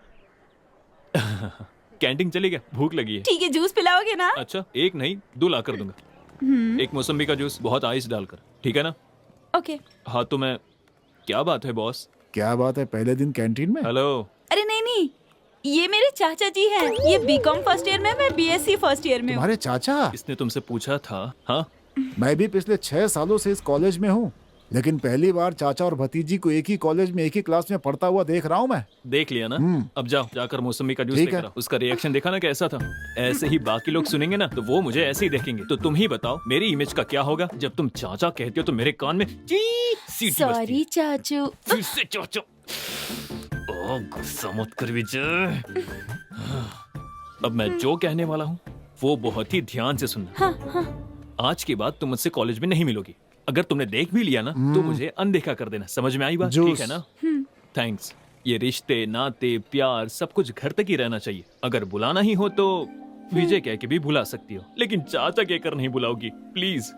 था। कैंटीन चली गया, भूख लगी है। ठीक है, जूस पिलाओगे ना? अच्छा, 1 नहीं 2 ला कर दूंगा। 1 मौसम्बी का जूस, बहुत आइस डालकर, ठीक है ना? ओके। हाँ तो मैं, क्या बात है बॉस? क्या बात है, पहले दिन कैंटीन में? हेलो। अरे नहीं नहीं, ये मेरे चाचा जी हैं। ये बीकॉम फर्स्ट ईयर में, मैं बीएससी फर्स्ट ईयर में हूँ। तुम्हारे चाचा? इसने तुमसे पूछा था? हाँ, मैं भी पिछले 6 सालों से इस कॉलेज में हूँ, लेकिन पहली बार चाचा और भतीजी को एक ही कॉलेज में एक ही क्लास में पढ़ता हुआ देख रहा हूँ मैं। देख लिया ना? अब जाओ, जाकर मौसमी का जूस ठीक लेकर है। आओ। उसका रिएक्शन देखा ना कैसा था? ऐसे ही बाकी लोग सुनेंगे ना तो वो मुझे ऐसे ही देखेंगे। तो तुम ही बताओ मेरी इमेज का क्या होगा जब तुम चाचा कहते हो तो मेरे कान में ची सीटी बजती है। सॉरी चाचू। फिर से चाचा। ओह, गुस्सा मत कर विजय। अब मैं जो कहने वाला हूँ वो बहुत ही ध्यान से सुनना। हाँ हाँ। आज के बाद तुम मुझसे कॉलेज में नहीं मिलोगी। अगर तुमने देख भी लिया ना तो मुझे अनदेखा कर देना। समझ में आई बात? जूस। ठीक है ना? थैंक्स। ये रिश्ते नाते प्यार सब कुछ घर तक ही रहना चाहिए। अगर बुलाना ही हो तो विजय कह के भी बुला सकती हो, लेकिन चाचा कहकर नहीं बुलाओगी प्लीज।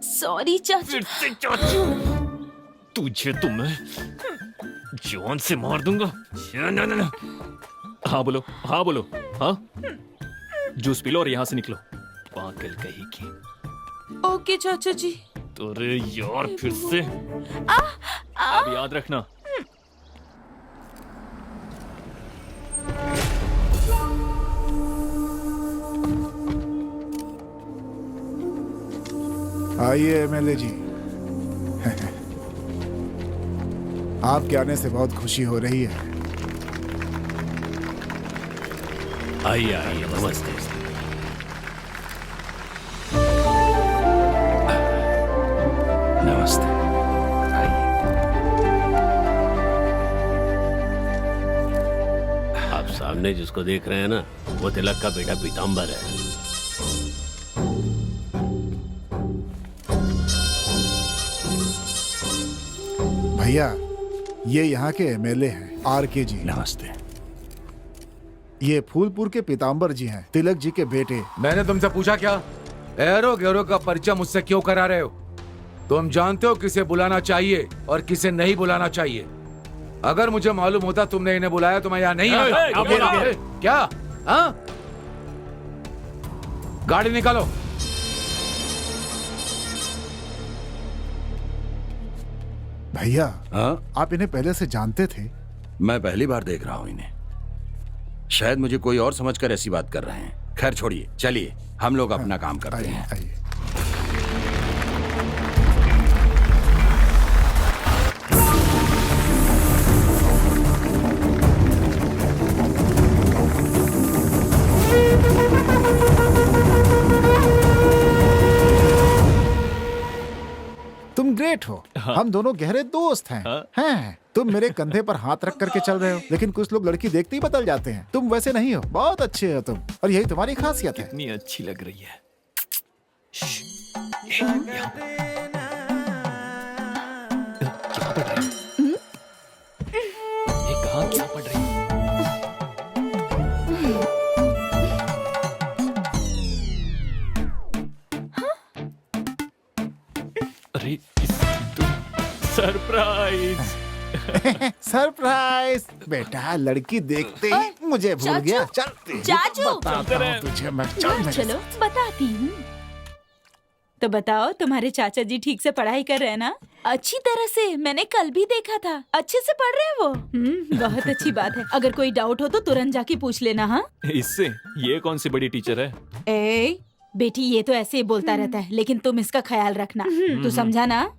सॉरी चाचू। फिर से चाचू। तुझे तो मैं जान से मार दूंगा। ना, ना, ना। हाँ बोलो, हाँ बोलो। हाँ, जूस पी लो और यहाँ से निकलो, पागल कहीं की। ओके चाचा जी। अरे यार फिर से। अब याद रखना। आइए एमएलए जी। आपके आने से बहुत खुशी हो रही है। आइए आइए, नमस्ते। नमस्ते। आप सामने जिसको देख रहे हैं ना, वो तिलक का बेटा पीताम्बर है। भैया, ये यहाँ के एमएलए हैं, आरके जी। नमस्ते। ये फूलपुर के पीताम्बर जी हैं, तिलक जी के बेटे। मैंने तुमसे पूछा क्या? एरो गैरो का परिचय मुझसे क्यों करा रहे हो? तुम जानते हो किसे बुलाना चाहिए और किसे नहीं बुलाना चाहिए। अगर मुझे मालूम होता तुमने इन्हें बुलाया तो मैं यहाँ नहीं आता। क्या? हाँ? गाड़ी निकालो। भैया, हाँ? आप इन्हें पहले से जानते थे? मैं पहली बार देख रहा हूँ इन्हें। शायद मुझे कोई और समझकर ऐसी बात कर रहे हैं। खैर छोड़िए, चलिए हम लोग अपना काम करते आइए, हैं। आइए। तुम ग्रेट हो। हम दोनों गहरे दोस्त हैं। हैं। तुम मेरे कंधे पर हाथ रख करके चल रहे हो, लेकिन कुछ लोग लड़की देखते ही बदल जाते हैं। तुम वैसे नहीं हो, बहुत अच्छे हो तुम, और यही तुम्हारी खासियत है। कितनी अच्छी लग रही है। क्या पढ़ रही है? ये कहाँ क्या पढ़ रही है? अरे इसकी तो सरप्राइज। सरप्राइज। बेटा, लड़की देखते ही मुझे भूल गया। चल चाचू, बताता हूँ तुझे मैं। चल मेरे चलो बताती हूँ। तो बताओ, तुम्हारे चाचा जी ठीक से पढ़ाई कर रहे हैं ना? अच्छी तरह से, मैंने कल भी देखा था। अच्छे से पढ़ रहे हैं वो। बहुत अच्छी बात है। अगर कोई डाउट हो तो तुरंत जाके पूछ लेना। हाँ, इससे ये कौन सी बड़ी टीचर है? ए बेटी, ये तो ऐसे ही बोलता रहता है, लेकिन तुम इसका ख्याल रखना। तू समझा ना?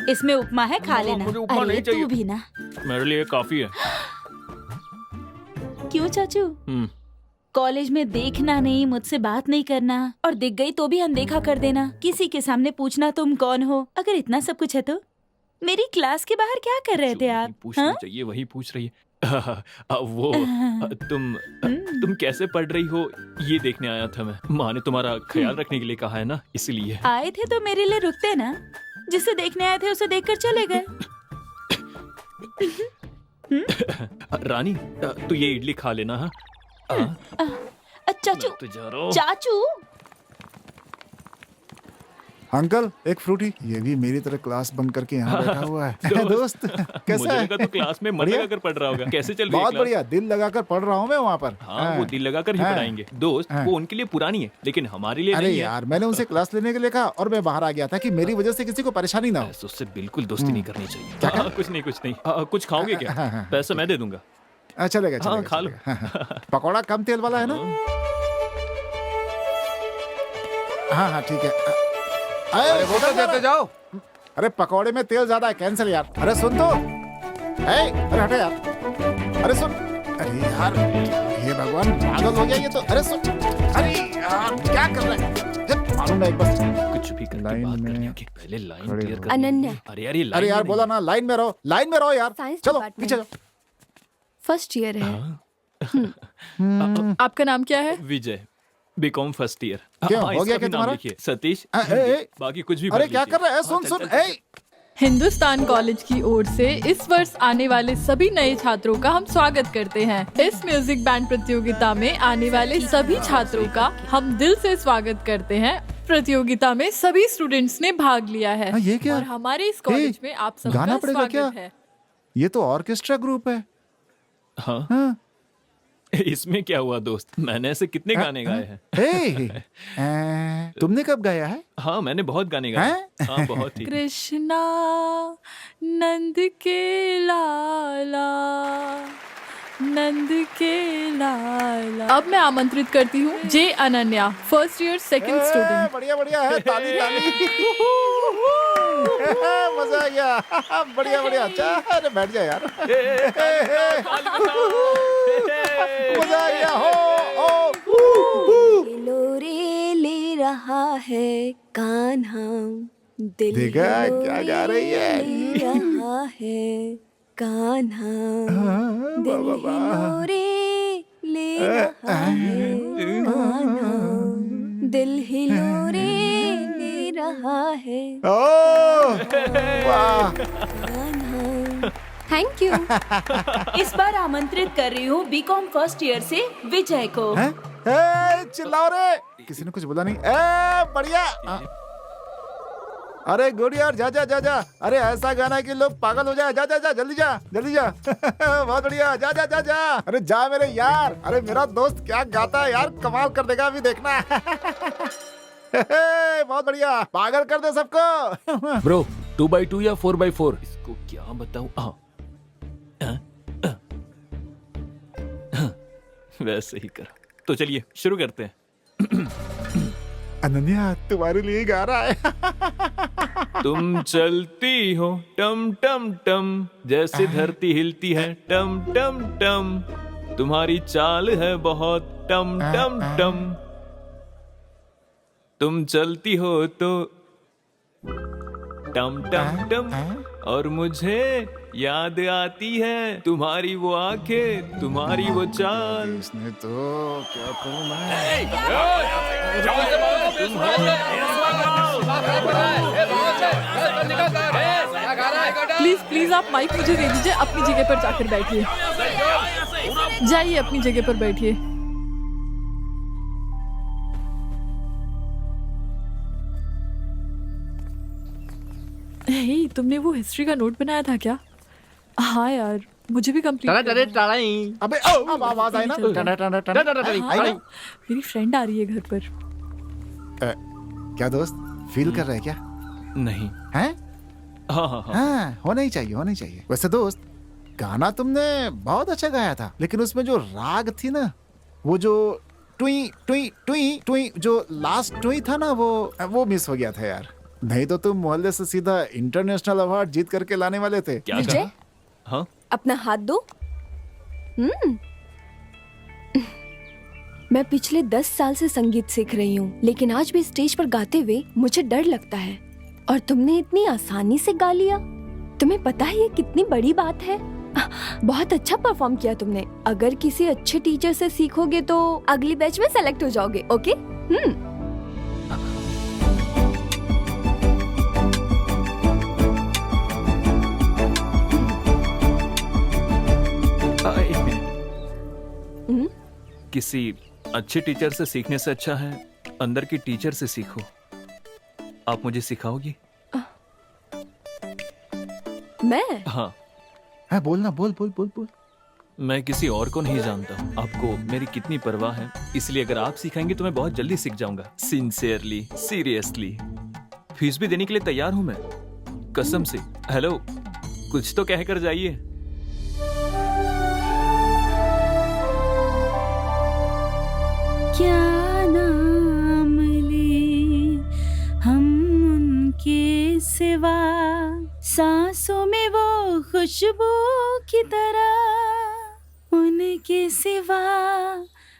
इसमें उपमा है, खा लेना। मुझे उपमा अरे नहीं चाहिए। तू भी ना। मेरे लिए काफी है। क्यों चाचू? कॉलेज में देखना नहीं, मुझसे बात नहीं करना, और दिख गई तो भी अनदेखा कर देना, किसी के सामने पूछना तुम कौन हो। अगर इतना सब कुछ है तो मेरी क्लास के बाहर क्या कर रहे थे आप? पूछना चाहिए, वही पूछ रही है। वो तुम कैसे पढ़ रही हो ये देखने आया था मैं। माँ ने तुम्हारा ख्याल रखने के लिए कहा है ना, इसलिए। आए थे तो मेरे लिए रुकते ना। जिसे देखने आए थे उसे देखकर चले गए। रानी, तू ये इडली खा लेना। हाँ, चाचू, तो जा रहा हूँ। चाचू। अंकल, एक फ्रूटी। ये भी मेरी तरह क्लास बंक करके यहाँ बैठा हुआ है। दोस्त, कैसा मुझे लगा है? तो क्लास में मन बढ़िया? लगाकर पढ़ रहा होगा। कैसे चल रही है बहुत क्लास? बढ़िया, दिल लगाकर पढ़ रहा हूँ मैं वहाँ पर। हाँ, वो दिल लगाकर ही पढ़ाएंगे। दोस्त, वो उनके लिए पुरानी है, लेकिन हमारे लिए अरे नहीं है। यार, मैंने उनसे क्लास लेने के लिए कहा और मैं बाहर आ गया था कि मेरी वजह से किसी को परेशानी ना हो। ऐसे उससे बिल्कुल दोस्ती नहीं करनी चाहिए। कुछ नहीं, कुछ नहीं। कुछ खाओगे क्या? पैसा मैं दे दूंगा। चलेगा, हाँ, चलेगा, खा लो। चलेगा। पकौड़ा कम तेल वाला है ना? हाँ हाँ, ठीक है। अरे वो तो देते जाओ। अरे पकौड़े में तेल ज्यादा है, कैंसिल यार। अरे सुन तो। अरे हटे यार। अरे सुन। अरे यार, ये भगवान, पागल हो गया ये तो। अरे सुन। अरे यार, क्या कर रहा है? मालूम ना, एक बार कुछ भी करके लाइन बात में करनी होगी। पहले लाइन खड़े क्लियर हो। कर। अनन्या। अरे यार, ये लाइन अरे यार, में बोला ना, लाइन में रहो, लाइन में रहो यार। साइंस चलो डिपार्टमेंट। पीछे जाओ। फर्स्ट ईयर है। आपका नाम क्या है? नहीं। विजय, बीकॉम फर्स्ट ईयर। क्या हो गया क्या तुम्हारा? सतीश। बाकी कुछ भी अरे भर क्या लीजिए। कर रहा है? सुन चल, सुन। चल, चल। हिंदुस्तान कॉलेज की ओर से इस वर्ष आने वाले सभी नए छात्रों का हम स्वागत करते हैं। इस म्यूजिक बैंड प्रतियोगिता में आने वाले सभी छात्रों का हम दिल से स्वागत करते हैं। प्रतियोगिता में सभी स्टूडेंट्स ने भाग लिया है। हाँ, ये क्या? और हमारे इस कॉलेज में आप सबका गाना पड़ेगा स्वागत क्या? है। ये तो ऑर्केस्ट्रा ग्रुप है। हाँ, हाँ। इसमें क्या हुआ दोस्त, मैंने ऐसे कितने गाने गाए हैं। तुमने कब गाया है? हाँ मैंने बहुत गाने गाए हैं। हाँ बहुत ही। कृष्णा नंद के लाला, नंद के लाला। अब मैं आमंत्रित करती हूँ J Ananya, first year second student. बढ़िया बढ़िया है, ताली ताली। मजा आ गया। बढ़िया बढ़िया। अच्छा अरे बैठ जा यार। मजा आ गया। हो लोरे ले रहा है कान्हा, दिल देखा क्या गा रही है। ले रहा है कान्हा, दिल लोरे ले रहा है कान्हा, दिल ही लोरे ले रहा है वाह। कान्हा। Thank you. इस बार आमंत्रित कर रही हूँ बीकॉम फर्स्ट ईयर से विजय को। हैं? चिल्लाओ रे, किसी ने कुछ बोला नहीं। बढ़िया। अरे गुड यार, जा जा जा जा। अरे ऐसा गाना कि लोग पागल हो जाए। जा जा जा, जल्दी जा जल्दी जा। बहुत बढ़िया, जा जा जा जा। अरे जा मेरे यार। अरे मेरा दोस्त क्या गाता है यार, कमाल कर देगा, अभी देखना। बहुत बढ़िया, पागल कर दे सबको। ब्रो 2x2 या 4x4? इसको क्या बताऊं। वैसे ही कर। तो चलिए शुरू करते हैं। अनन्या तुम्हारे लिए गा रहा है। तुम चलती हो टम टम टम, जैसे धरती हिलती है टम टम टम, तुम्हारी चाल है बहुत टम टम टम, तुम चलती हो तो टम टम टम, और मुझे याद आती है तुम्हारी वो आंखें, तुम्हारी वो चाल। इसने तो क्या कहूँ मैं। प्लीज प्लीज आप माइक मुझे दे दीजिए, अपनी जगह पर जाकर बैठिए। जाइए अपनी जगह पर बैठिए। हे, तुमने वो हिस्ट्री का नोट बनाया था क्या? हाँ यार, मुझे भी कंप्लीट। अबे अब आवाज आई ना। मेरी फ्रेंड आ रही है घर पर। क्या दोस्त, फील कर रहे हैं क्या? नहीं। हैं? हाँ हाँ हाँ। हाँ, होना ही चाहिए, होना ही चाहिए। वैसे दोस्त, गाना तुमने बहुत अच्छा गाया था, लेकिन उसमें जो राग थी ना, वो जो टुई टुई टुई टुई, जो लास्ट टुई था ना, वो मिस हो गया था यार। नहीं तो तुम मोहल्ले से सीधा इंटरनेशनल अवार्ड जीत करके लाने वाले थे। क्या विजय? कहा? हाँ अपना हाथ दो। मैं पिछले 10 साल से संगीत सीख रही हूँ, लेकिन आज भी स्टेज पर गाते हुए मुझे डर लगता है, और तुमने इतनी आसानी से गा लिया। तुम्हें पता है ये कितनी बड़ी बात है? बहुत अच्छा परफॉर्म किया तुमने। अगर किसी अच्छे टीचर से सीखोगे तो अगली बैच में सेलेक्ट हो जाओगे। ओके? किसी अच्छे टीचर से सीखने से अच्छा है अंदर की टीचर से सीखो। आप मुझे सिखाओगी? मैं? हाँ। हाँ बोलना, बोल बोल बोल बोल। मैं किसी और को नहीं जानता हूँ, आपको मेरी कितनी परवाह है, इसलिए अगर आप सिखाएंगे तो मैं बहुत जल्दी सीख जाऊंगा। Sincerely, seriously. फीस भी देने के लिए तैयार हूँ मैं, कसम से। हेलो, कुछ तो कहकर जाइए। क्या नाम ले हम उनके सिवा, सांसों में वो खुशबू की तरह, उनके सिवा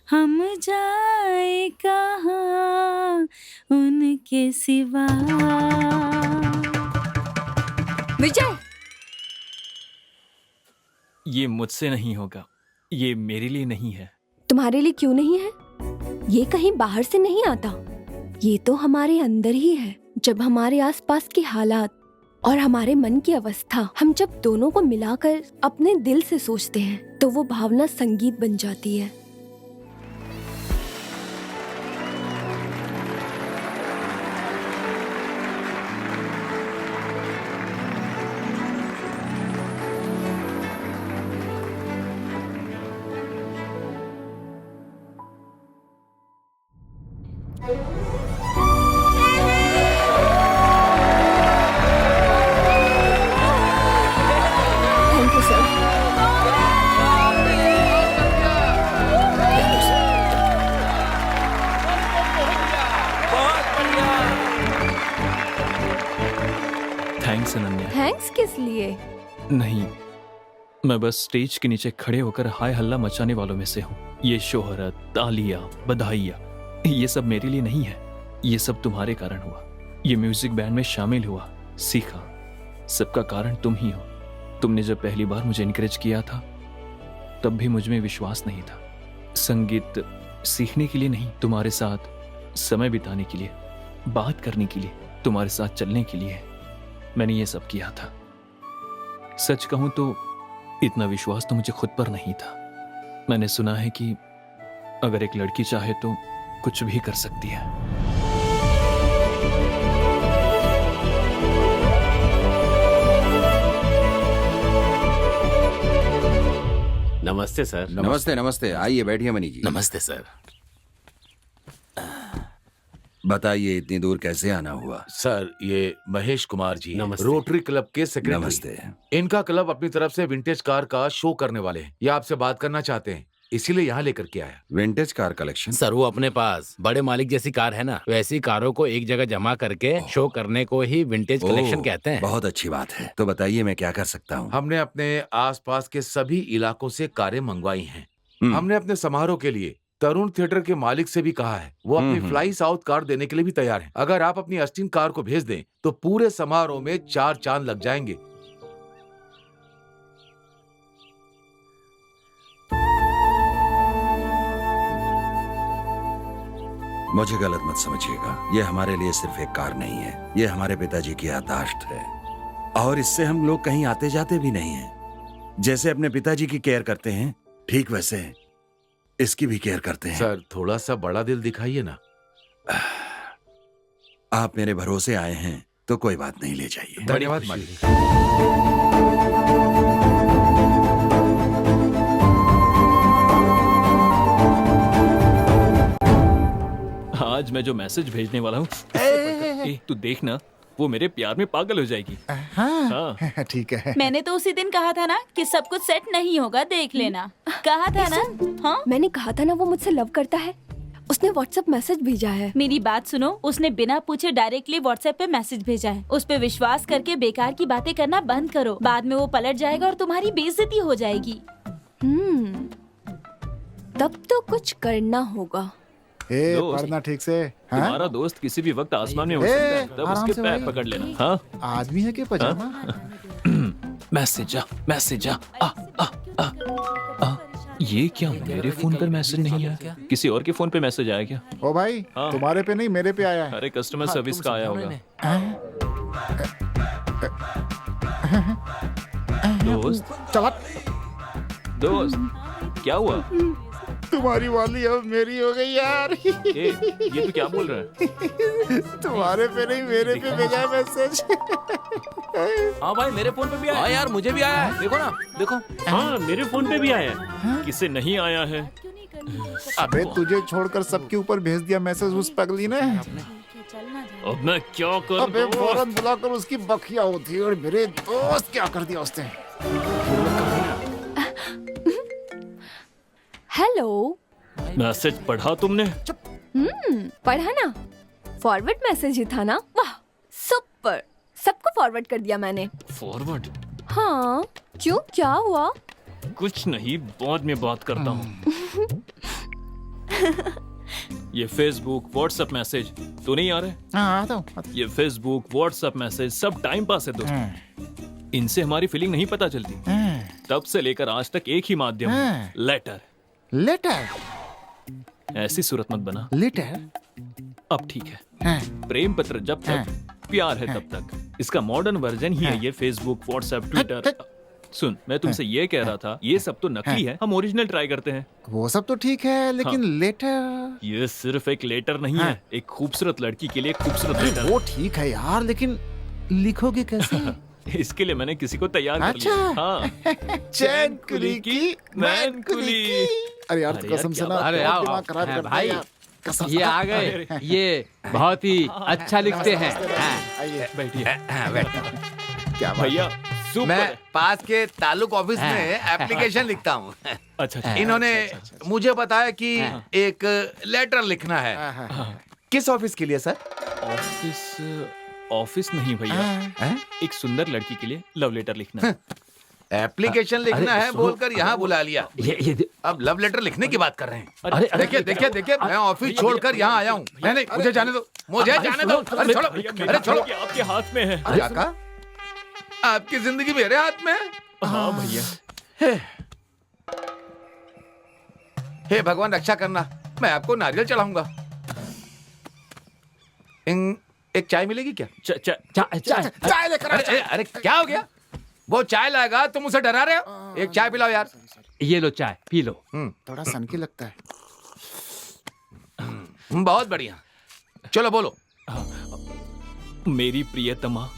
हम जाए कहाँ, उनके सिवा। विजय, ये मुझसे नहीं होगा, ये मेरे लिए नहीं है। तुम्हारे लिए क्यों नहीं है? ये कहीं बाहर से नहीं आता, ये तो हमारे अंदर ही है। जब हमारे आसपास के हालात और हमारे मन की अवस्था, हम जब दोनों को मिलाकर अपने दिल से सोचते हैं, तो वो भावना संगीत बन जाती है। Thank you sir. Thanks Ananya. Thanks किस लिए? नहीं, मैं बस स्टेज के नीचे खड़े होकर हाय हल्ला मचाने वालों में से हूँ। ये शोहरत, तालियां, बधाइयाँ, ये सब मेरे लिए नहीं है। ये सब तुम्हारे कारण हुआ। ये म्यूजिक बैंड में शामिल हुआ, सीखा, सबका कारण तुम ही हो। तुमने जब पहली बार मुझे इनकरेज किया था तब भी मुझ में विश्वास नहीं था। संगीत सीखने के लिए नहीं, तुम्हारे साथ समय बिताने के लिए, बात करने के लिए, तुम्हारे साथ चलने के लिए मैंने ये सब किया था। सच कहूं तो इतना विश्वास तो मुझे खुद पर नहीं था। मैंने सुना है कि अगर एक लड़की चाहे तो कुछ भी कर सकती है। नमस्ते सर। नमस्ते नमस्ते, आइए बैठिए मनी जी। नमस्ते सर। बताइए इतनी दूर कैसे आना हुआ? सर, ये महेश कुमार जी, नमस्ते। रोटरी क्लब के सेक्रेटरी। नमस्ते। इनका क्लब अपनी तरफ से विंटेज कार का शो करने वाले हैं। ये आपसे बात करना चाहते हैं, इसीलिए यहाँ लेकर के आया। Vintage car collection? सर, वो अपने पास बड़े मालिक जैसी कार है ना, वैसी कारों को एक जगह जमा करके शो करने को ही विंटेज कलेक्शन कहते हैं। बहुत अच्छी बात है। तो बताइए मैं क्या कर सकता हूँ? हमने अपने आसपास के सभी इलाकों से कारें मंगवाई हैं। हमने अपने समारोह के लिए तरुण थिएटर के मालिक से भी कहा है, वो अपनी फ्लाई साउथ कार देने के लिए भी तैयार है। अगर आप अपनी अस्टिन कार को भेज दें तो पूरे समारोह में 4 चांद लग जाएंगे। मुझे गलत मत समझिएगा, ये हमारे लिए सिर्फ एक कार नहीं है, ये हमारे पिताजी की याददाश्त है। और इससे हम लोग कहीं आते जाते भी नहीं हैं। जैसे अपने पिताजी की केयर करते हैं, ठीक वैसे इसकी भी केयर करते हैं। सर, थोड़ा सा बड़ा दिल दिखाइए ना। आप मेरे भरोसे आए हैं तो कोई बात नहीं, ले जाइए। धन्यवाद मालिक। आज मैं जो मैसेज भेजने वाला हूँ, तू देखना, वो मेरे प्यार में पागल हो जाएगी। हाँ ठीक है। मैंने तो उसी दिन कहा था ना कि सब कुछ सेट नहीं होगा, देख लेना। कहा था ना? हाँ, मैंने कहा था ना वो मुझसे लव करता है। उसने व्हाट्सएप मैसेज भेजा है। मेरी बात सुनो, उसने बिना पूछे डायरेक्टली व्हाट्सएप पे मैसेज भेजा है। उस पे विश्वास करके बेकार की बातें करना बंद करो, बाद में वो पलट जाएगा और तुम्हारी बेइज्जती हो जाएगी। तब तो कुछ करना होगा। दोस्त, पढ़ना ठीक से। हाँ? तुम्हारा दोस्त किसी भी वक्त आसमान में उड़ सकता है, तब आराम उसके से पैर भाई। पकड़ लेना। हाँ, आदमी है कि पजामा? मैसेज आ। ये क्या मेरे फोन पर मैसेज नहीं आया? किसी और के फोन पे मैसेज आया क्या? ओ भाई, हाँ। तुम्हारे पे नहीं मेरे पे आया है। अरे कस्टमर सर्विस का आया होगा। दोस्त, चला, दोस्त, क्या हुआ? तुम्हारी वाली अब मेरी हो गई यार। ये तू क्या बोल रहा है? तुम्हारे पे नहीं मेरे पे भेजा है मैसेज। हाँ भाई, मेरे फोन पे भी आया। हाँ यार, मुझे भी आया है, देखो ना, देखो। हाँ, मेरे फोन पे भी आया है। किसे नहीं आया है? अबे तुझे छोड़कर सबके ऊपर भेज दिया मैसेज उस पगली ने। अब मैं क्या करूं? अबे फौरन बुलाकर उसकी बखिया होती है। और मेरे दोस्त क्या कर दिया उसने? हेलो। मैसेज पढ़ा तुमने? पढ़ा ना, फॉरवर्ड मैसेज ही था ना। वाह, सुपर, सबको फॉरवर्ड कर दिया मैंने। फॉरवर्ड? हाँ, क्यों, क्या हुआ? कुछ नहीं, बाद में बात करता हूँ। ये फेसबुक व्हाट्सएप मैसेज तो नहीं आ रहे? हाँ, आता हूँ। ये फेसबुक व्हाट्सएप मैसेज सब टाइम पास है दोस्त। इनसे हमारी फीलिंग नहीं पता चलती। तब से लेकर आज तक एक ही माध्यम है, लेटर। लेटर? ऐसी सूरत मत बना। लेटर? अब ठीक है। प्रेम पत्र जब तक, प्यार है तब तक। इसका मॉडर्न वर्जन ही है ये फेसबुक, व्हाट्सएप, ट्विटर। सुन, मैं तुमसे ये कह रहा था, ये सब तो नकली है, हम ओरिजिनल ट्राई करते हैं। वो सब तो ठीक है, लेकिन लेटर? ये सिर्फ एक लेटर नहीं है, एक खूबसूरत लड़की के लिए एक खूबसूरत लेटर। वो ठीक है यार, लेकिन लिखोगे कैसे? इसके लिए मैंने किसी को तैयार कर अच्छा। लिया। हाँ। चैन कुली की मैन कुली की। अरे यार, अरे कसम यार, से ना, अरे बहुत आओ, दिमाग खराब आओ, करता है भाई। यार। ये आ गए। ये बहुत ही अच्छा लिखते हैं। आइए बैठिए क्या बात भैया। सुपर मैं है। पास के तालुक ऑफिस में एप्लीकेशन लिखता हूँ। अच्छा इन्होंने मुझे बताया कि एक लेटर लिखना है। किस ऑफिस के लिए सर? ऑफिस नहीं भैया, एक सुंदर लड़की के लिए लव लेटर लिखना है। एप्लीकेशन लिखना है बोलकर यहाँ बुला लिया। अब लव लेटर लिखने की बात कर रहे हैं। अरे देखिए देखिए देखिए, मैं ऑफिस छोड़कर यहाँ आया हूँ। नहीं नहीं, मुझे जाने दो, मुझे जाने दो। अरे छोड़ो, अरे छोड़ो। आपके हाथ में है। क्या कहा? आपकी जिंदगी मेरे हाथ में है? हाँ भैया। हे भगवान रक्षा करना, मैं आपको नारियल चढ़ाऊंगा। एक चाय मिलेगी क्या? चाय लेकर आ, अरे अरे क्या हो गया? वो चाय लाएगा, तुम उसे डरा रहे हो? एक चाय पिलाओ यार। ये लो चाय पी लो। थोड़ा सनकी लगता है। बहुत बढ़िया, चलो बोलो। मेरी प्रियतमा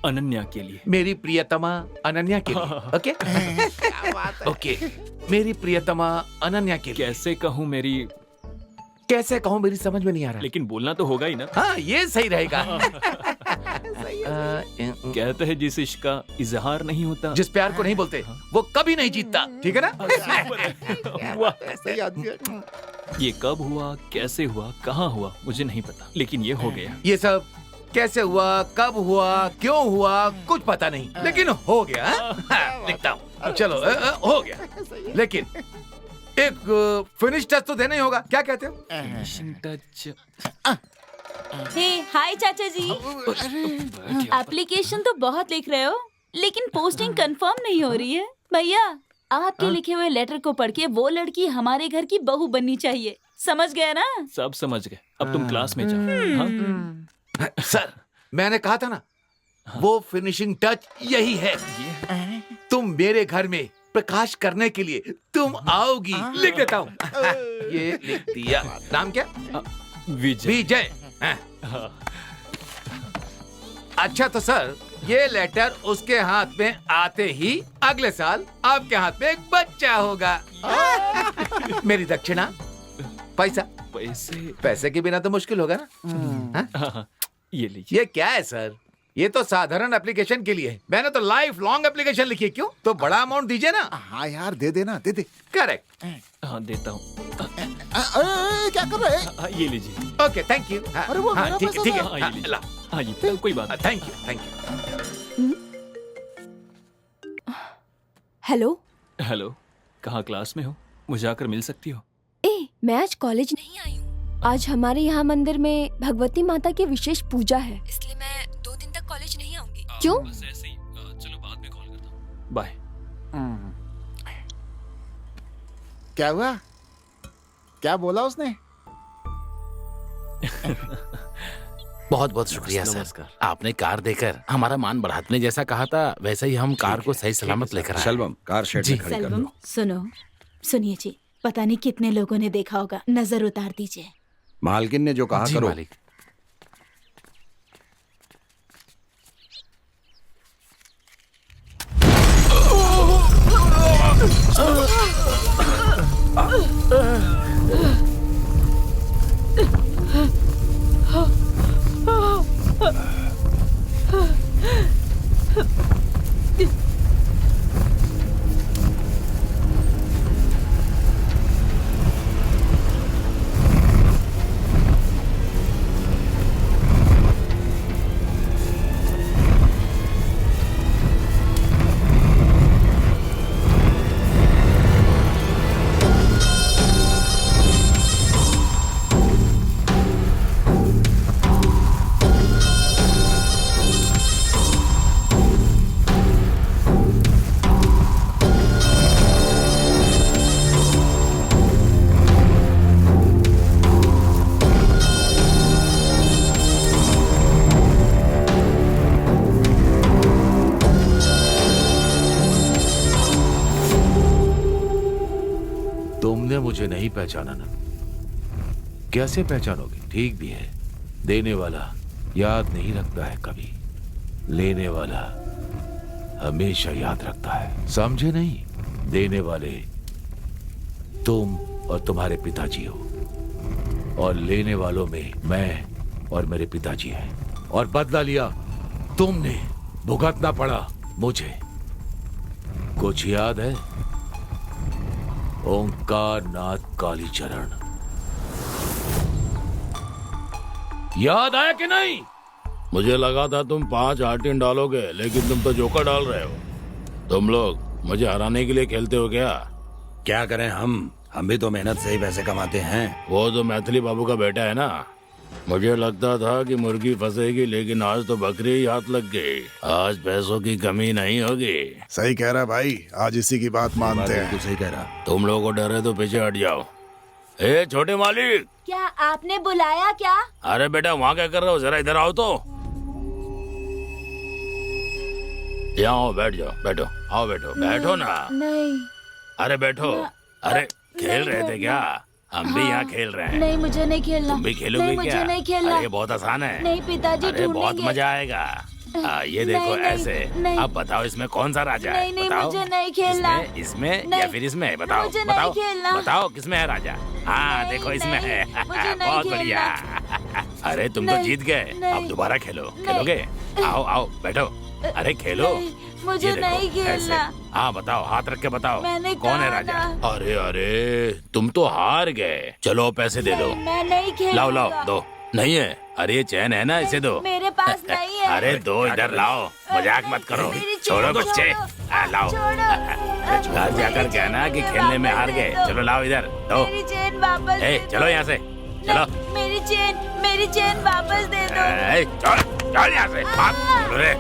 अनन्या के लिए। मेरी प्रियतमा अनन्या के लिए। ओके ओके, मेरी प्रियतमा अनन्या के लिए। कैसे कहूँ मेरी समझ में नहीं आ रहा, लेकिन बोलना तो होगा ही ना। हाँ ये सही रहेगा। कहते हैं जिस इश्क का इजहार नहीं होता, जिस प्यार को नहीं बोलते वो कभी नहीं जीतता। ठीक है ना? वाह, सही आदमी है। ये कब हुआ, कैसे हुआ, कहाँ हुआ, मुझे नहीं पता, लेकिन ये हो गया। ये सब कैसे हुआ, कब हुआ, क्यों हुआ, कुछ पता नहीं, लेकिन हो गया। लिखता हूँ, चलो हो गया। लेकिन एक फिनिश टच तो देना ही होगा। क्या कहते हो? टच। हे हाय चाचा जी, एप्लीकेशन तो बहुत लिख रहे हो, लेकिन पोस्टिंग कंफर्म नहीं हो रही है। भैया, आपके लिखे हुए लेटर को पढ़ के वो लड़की हमारे घर की बहू बननी चाहिए। समझ गया ना? सब समझ गए। अब तुम क्लास में जाओ। हाँ? सर, मैंने कहा था ना, वो फिनिशिंग टच यही है। तुम मेरे घर में प्रकाश करने के लिए तुम आओगी। लिख देता हूँ। ये लिख दिया। नाम क्या? विजय। विजय। अच्छा तो सर, ये लेटर उसके हाथ में आते ही अगले साल आपके हाथ में एक बच्चा होगा। मेरी दक्षिणा, पैसा। पैसे के बिना तो मुश्किल होगा ना। हाँ, ये लीजिए। ये क्या है सर? ये तो साधारण एप्लीकेशन के लिए है। मैंने तो लाइफ लॉन्ग एप्लीकेशन लिखी है। क्यों? तो बड़ा अमाउंट दीजिए ना। हाँ यार, दे देना, दे दे। करेक्ट। हाँ देता हूँ। क्या कर रहे हैं? हाँ, ये लीजिए। Okay thank you. अरे वो मेरा पैसा ठीक है। था। हाँ, ये लीजिए। ला। हाँ ये कोई बात नहीं। Thank you thank you. Hello. Hello, कहाँ क्लास में हो? मुझे आकर मिल सकती हो? मैं आज कॉलेज नहीं आई हूँ। आज हमारे यहाँ मंदिर में भगवती माता की विशेष पूजा है, इसलिए मैं 2 दिन तक कॉलेज नहीं आऊंगी। क्यों? बस ऐसे ही। चलो बाद में कॉल करता हूँ। बाय। क्या हुआ? क्या बोला उसने? बहुत बहुत शुक्रिया सर। आपने कार देकर हमारा मान बढ़ा। आपने जैसा कहा था वैसे ही हम कार को सही सलामत लेकर आए। शलवम, कार शेड में खड़ी कर सेल्वम, दो। सुनिए जी, पता नहीं कितने लोगों ने देखा होगा, नजर उतार दीजिए। मालकिन ने जो कहा जी करो। मालिक। तुमने मुझे नहीं पहचाना ना? कैसे पहचानोगे? ठीक भी है। देने वाला याद नहीं रखता है कभी, लेने वाला हमेशा याद रखता है। समझे नहीं? देने वाले तुम और तुम्हारे पिताजी हो। और लेने वालों में मैं और मेरे पिताजी हैं। और बदला लिया तुमने, भुगतना पड़ा मुझे। कुछ याद है? ओंकार नाथ कालीचरण, याद आया कि नहीं? मुझे लगा था तुम 5 आर्टिन डालोगे, लेकिन तुम तो जोकर डाल रहे हो। तुम लोग मुझे हराने के लिए खेलते हो क्या? क्या करें, हम भी तो मेहनत से ही पैसे कमाते हैं। वो तो मैथिली बाबू का बेटा है ना। मुझे लगता था कि मुर्गी फंसेगी, लेकिन आज तो बकरी ही हाथ लग गई। आज पैसों की कमी नहीं होगी। सही कह रहा भाई, आज इसी की बात मानते हैं। बिल्कुल सही कह रहा। तुम लोगों को डर है तो पीछे हट जाओ। ए छोटे मालिक, क्या आपने बुलाया क्या? अरे बेटा वहाँ क्या कर रहे हो, जरा इधर आओ तो। यहाँ आओ, बैठ जाओ, बैठो, आओ बैठो, बैठो ना। नहीं अरे बैठो। अरे खेल रहे थे क्या? हम भी यहाँ खेल रहे हैं। नहीं, मुझे नहीं खेलना। तुम भी खेलोगे नहीं, क्या? मुझे नहीं खेलना। अरे ये बहुत आसान है। नहीं पिताजी, अरे बहुत ढूंढेंगे। मजा आएगा। ये देखो नहीं, नहीं, ऐसे। नहीं। अब बताओ इसमें कौन सा राजा है? नहीं, नहीं, बताओ। मुझे नहीं खेलना। इसमें नहीं, या फिर इसमें? बताओ मुझे नहीं बताओ खेलना। बताओ किसमें है राजा? हाँ नहीं, देखो इसमें नहीं, है। मुझे नहीं बहुत बढ़िया। अरे तुम तो नहीं, जीत गए। नहीं, अब दोबारा खेलो। नहीं। खेलोगे? आओ आओ बैठो। अरे खेलो। नहीं, मुझे ये देखो, नहीं खेलना। ऐसे। हाँ बताओ, हाथ रख के बताओ। मैंने कौन है कहा राजा? ना। अरे अरे तुम तो हार गए। चलो पैसे दे दो। मैं नहीं खेलूंगा। लाओ लाओ दो। नहीं है? अरे ये चैन है ना, इसे दो। मेरे पास नहीं है। अरे दो, इधर लाओ। मजाक मत करो। मेरी चैन छोड़ो छोड़ो। बच्चे। लाओ। छोड़ो। घर जाकर क्या ना कि खेलने में हार गए। चलो लाओ इधर दो। मेरी चेन वापस ए दे दो। चलो यहाँ से। चलो। नहीं, मेरी चेन वापस दे दो। ए, चल यहाँ से। भाग। चलो रे।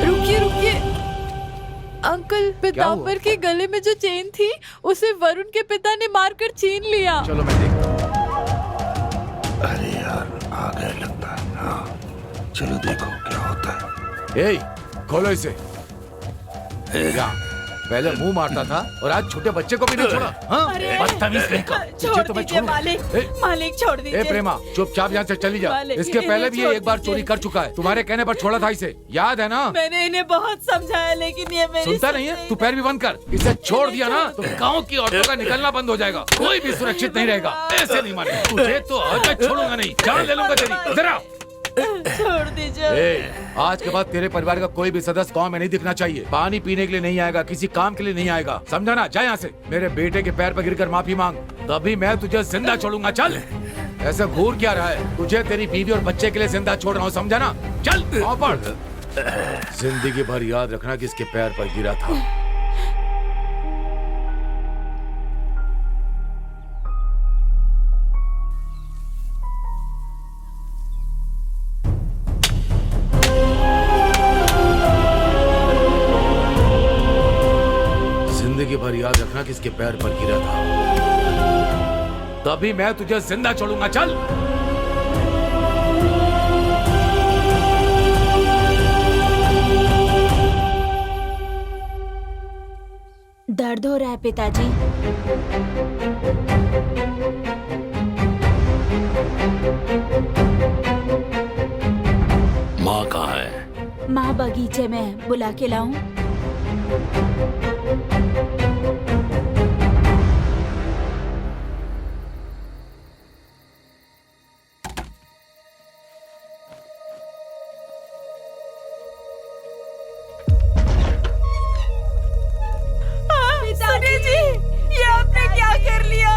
रुकिए रुकिए अंकल, पिताम्बर के गले में जो चेन थी उसे वरुण के पिता ने मारकर छीन लिया। चलो मैं देखता हूँ। अरे यार, आ गए लगता है। हाँ चलो देखो क्या होता है। ए, खोलो इसे। यहाँ पहले मुंह मारता था और आज छोटे बच्चे को भी नहीं छोड़ा। हाँ? अरे, बदतमीज कहीं का। छोड़ तुझे तो मैं दीजिए छोड़ूंगा। मालिक। ए, मालिक छोड़ दीजिए। ए प्रेमा, चुपचाप यहाँ से चली जा। मालिक, इसके पहले भी ये छोड़ एक बार दीजिए। चोरी कर चुका है। तुम्हारे कहने पर छोड़ा था इसे, याद है ना? मैंने इन्हें बहुत समझाया, लेकिन ये मेरी सुनता नहीं है? तू पैर भी बंद कर। इसे छोड़ दिया ना तो गांव की औरतों का निकलना बंद हो जाएगा। कोई भी सुरक्षित नहीं रहेगा। ऐसे नहीं माने तुझे तो आज तक छोड़ूंगा नहीं। जान ले लूंगा तेरी। जरा छोड़ दीजिए। आज के बाद तेरे परिवार का कोई भी सदस्य गांव में नहीं दिखना चाहिए। पानी पीने के लिए नहीं आएगा, किसी काम के लिए नहीं आएगा, समझा ना? जा यहाँ से। मेरे बेटे के पैर पर गिरकर माफी मांग, तभी मैं तुझे जिंदा छोड़ूंगा। चल। ऐसे घूर क्या रहा है? तुझे तेरी बीवी और बच्चे के लिए जिंदा छोड़ रहा हूँ, समझा ना? चल पाँव पड़। जिंदगी भर याद रखना कि इसके पैर पर गिरा था। जिंदगी भर याद रखना कि इसके पैर पर गिरा था, तभी मैं तुझे जिंदा छोड़ूंगा। चल। दर्द हो रहा है पिताजी? माँ कहाँ है? माँ बगीचे में है, बुला के लाऊं? सुनिए जी, ये आपने क्या कर लिया?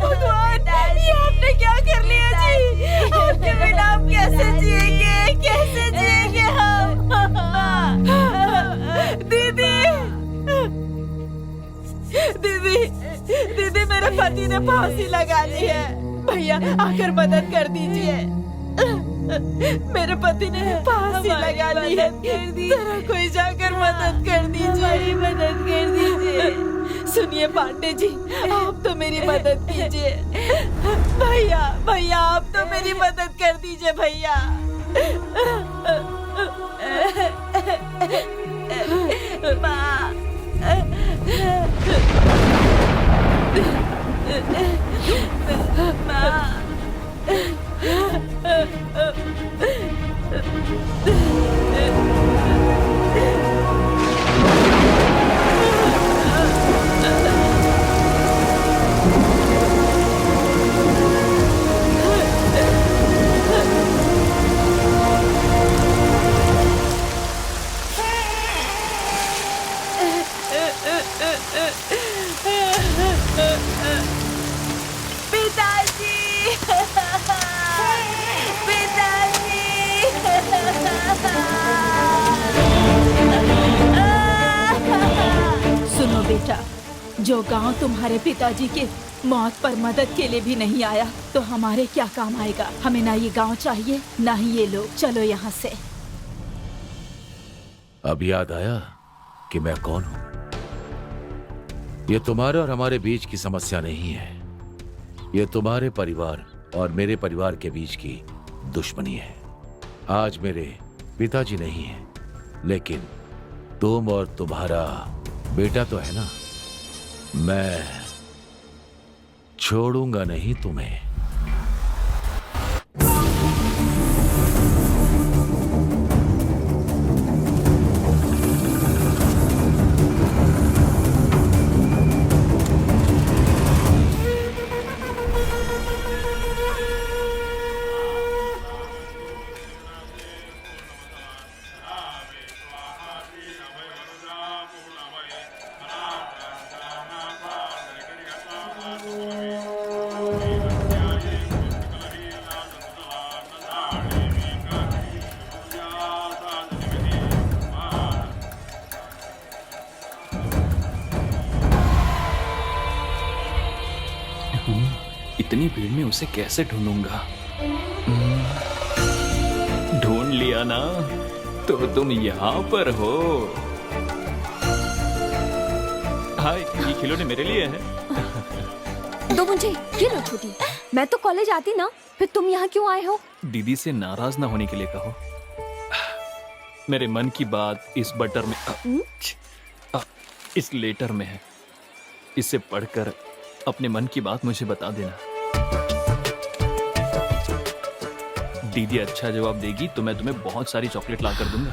भगवान, ये आपने क्या कर लिया जी? आपके बिना हम कैसे जिएंगे? कैसे जिएंगे हम? दीदी, दीदी, दीदी, मेरे पति ने फांसी लगा ली है। भैया आकर मदद कर दीजिए। मेरे पति ने फांसी लगा ली है। जरा कोई जाकर मदद कर दीजिए। मदद कर दीजिए। सुनिए पांडे जी, आप तो मेरी मदद कीजिए। भैया, भैया, आप तो मेरी मदद कर दीजिए भैया। पिताजी पिताजी। सुनो बेटा, जो गांव तुम्हारे पिताजी के मौत पर मदद के लिए भी नहीं आया तो हमारे क्या काम आएगा। हमें ना ये गांव चाहिए ना ही ये लोग। चलो यहाँ से। अब याद आया कि मैं कौन हूं। ये तुम्हारे और हमारे बीच की समस्या नहीं है, ये तुम्हारे परिवार और मेरे परिवार के बीच की दुश्मनी है। आज मेरे पिताजी नहीं है, लेकिन तुम और तुम्हारा बेटा तो है ना। मैं छोड़ूंगा नहीं तुम्हें। इतनी भीड़ में उसे कैसे ढूंढूंगा? ढूंढ लिया ना, तो तुम यहाँ पर हो। हाय, ये खिलौने मेरे लिए हैं। दो मुझे। ये लो छोटी, मैं तो कॉलेज आती ना, फिर तुम यहाँ क्यों आए हो? दीदी से नाराज ना होने के लिए कहो। मेरे मन की बात इस बटर में इस लेटर में है। इसे पढ़कर अपने मन की बात मुझे बता देना। दीदी अच्छा जवाब देगी तो मैं तुम्हें बहुत सारी चॉकलेट ला कर दूंगा।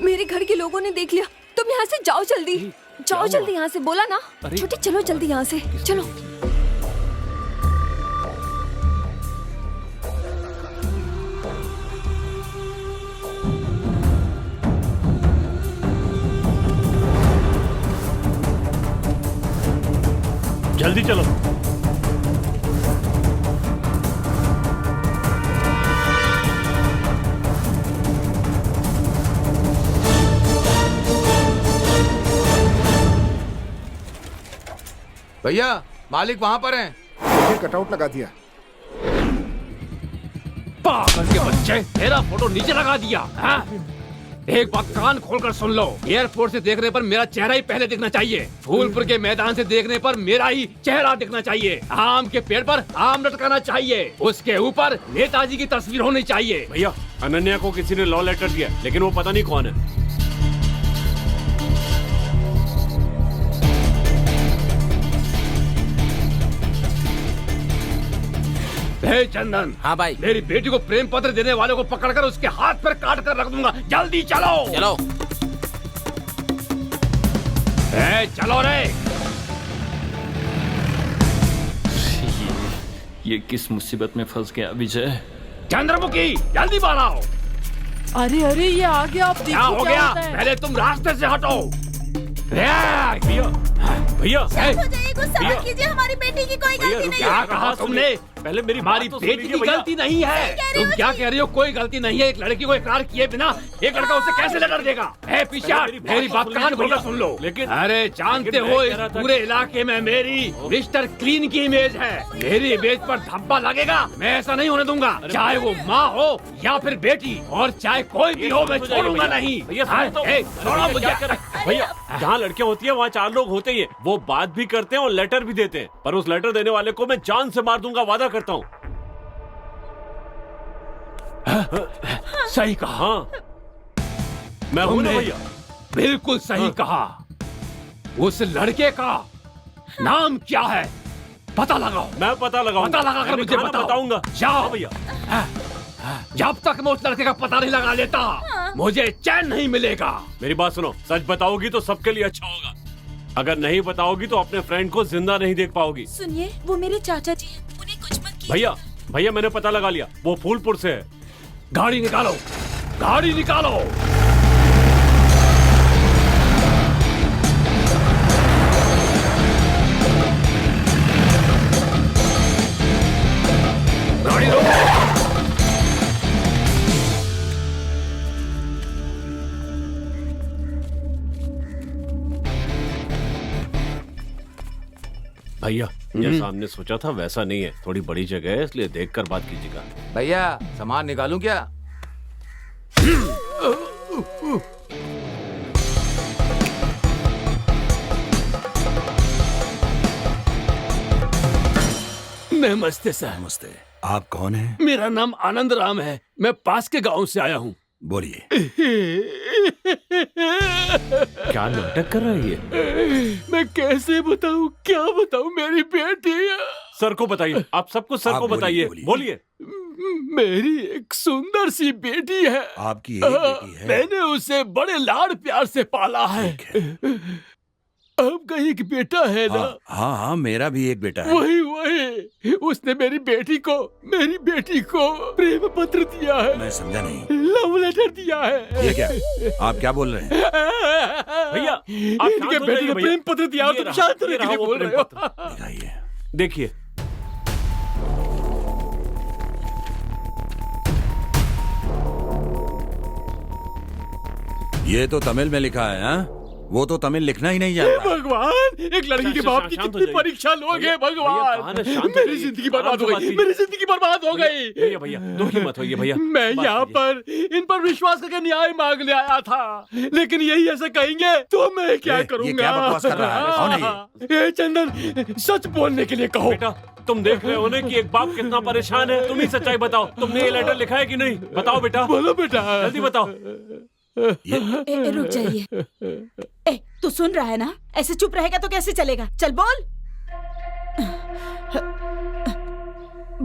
मेरे घर के लोगों ने देख लिया। तुम यहाँ से जाओ जल्दी, जाओ जल्दी यहाँ से। बोला ना छोटी, चलो जल्दी यहाँ से चलो। जल्दी चलो। भैया, मालिक वहां पर हैं। देखिए, कटआउट लगा दिया। पागल के बच्चे, मेरा फोटो नीचे लगा दिया। हाँ? एक बात कान खोलकर सुन लो। एयरपोर्ट से देखने पर मेरा चेहरा ही पहले दिखना चाहिए। फूलपुर के मैदान से देखने पर मेरा ही चेहरा दिखना चाहिए। आम के पेड़ पर आम लटकाना चाहिए। उसके ऊपर नेताजी की तस्वीर होनी चाहिए। भैया, अनन्या को किसी ने लॉ लेटर दिया, लेकिन वो पता नहीं कौन है। हे चंदन। हाँ भाई। मेरी बेटी को प्रेम पत्र देने वाले को पकड़कर उसके हाथ पर काट कर रख दूंगा। जल्दी चलो चलो। चलो रे। ये किस मुसीबत में फंस गया विजय? चंद्रमुखी, जल्दी बाहर आओ। अरे अरे, ये आ गया। आप क्या देखो हो क्या गया? होता है। पहले तुम रास्ते से हटो। भैया, भैया, गुस्सा मत कीजिए, हमारी बेटी की कोई गलती नहीं क्या है। कहा तुमने? पहले मेरी हमारी बात तो बेटी सुन की लीजिए भैया। गलती नहीं है। तुम क्या कह रही हो? कोई गलती नहीं है। एक लड़की को इकरार किए बिना एक लड़का उसे कैसे लेटर देगा? ए पीछा, मेरी बात कान खोलकर सुन लो। लेकिन अरे जानते हो, इस पूरे इलाके में मेरी मिस्टर क्लीन की इमेज है। मेरी इमेज पर धब्बा लगेगा, मैं ऐसा नहीं होने दूंगा। चाहे वो माँ हो या फिर बेटी, और चाहे कोई भी हो, मैं छोड़ूंगा नहीं। छोड़ो मुझे। भैया, जहाँ लड़कियाँ होती है वहाँ 4 लोग होते ही हैं। वो बात भी करते हैं और लेटर भी देते हैं, पर उस लेटर देने वाले को मैं जान से मार दूंगा, वादा करता हूँ। सही कहा। हाँ, मैं हूं ना भैया। बिल्कुल सही कहा। उस लड़के का नाम क्या है? पता लगाओ। मैं पता लगाऊंगा। पता लगाकर मुझे बताऊंगा। जाओ भैया। जब तक मैं उस लड़के का पता नहीं लगा लेता, मुझे चैन नहीं मिलेगा। मेरी बात सुनो, सच बताओगी तो सबके लिए अच्छा होगा। अगर नहीं बताओगी तो अपने फ्रेंड को जिंदा नहीं देख पाओगी। सुनिए, वो मेरे चाचा जी हैं, उन्हें कुछ मत कीजिए। भैया, भैया मैंने पता लगा लिया, वो फूलपुर से है। गाड़ी निकालो, गाड़ी निकालो। भैया जैसा हमने सोचा था वैसा नहीं है, थोड़ी बड़ी जगह है इसलिए देखकर बात कीजिएगा। भैया सामान निकालूं क्या? नमस्ते सर। नमस्ते। आप कौन हैं? मेरा नाम आनंद राम है, मैं पास के गांव से आया हूँ। बोलिए। क्या नाटक कर रही है? मैं कैसे बताऊँ, क्या बताऊँ? मेरी बेटी सर को बताइए, आप सबको सर आप को बताइए। बोलिए। बोलिए। मेरी एक सुंदर सी बेटी है। आपकी एक बेटी है? मैंने उसे बड़े लाड़ प्यार से पाला है। आपका एक बेटा है ना? हाँ हाँ, मेरा भी एक बेटा है। वही उसने मेरी बेटी को प्रेम पत्र दिया है। मैं समझा नहीं। लव लेटर दिया है। ये क्या? आप क्या बोल रहे हैं? भैया इनके बेटे ने प्रेम पत्र दिया, तुम शांत रहने के लिए बोल रहे हो। दिखाइए। देखिए। ये तो तमिल में लिखा है। हाँ, वो तो तमिल लिखना ही नहीं जानता। भगवान, एक लड़की के बाप की कितनी परीक्षा लोगे भगवान। मेरी जिंदगी बर्बाद हो गई, मेरी जिंदगी बर्बाद हो गई। भैया भैया दुखी मत होइए भैया। मैं यहाँ पर इन पर विश्वास करके न्याय मांगने आया था, लेकिन यही ऐसे कहेंगे तो मैं क्या करूँगा? ये क्या बकवास कर रहा है? कौन है ये? ये चंदन, सच बोलने के लिए कहो। बेटा तुम देख रहे हो ना कि एक बाप कितना परेशान है। तुम ही सच्चाई बताओ, तुमने ये लेटर लिखा है कि नहीं? बताओ बेटा। बोलो बेटा, जल्दी बताओ। रुक जाइए। तू सुन रहा है ना? ऐसे चुप रहेगा तो कैसे चलेगा? चल बोल।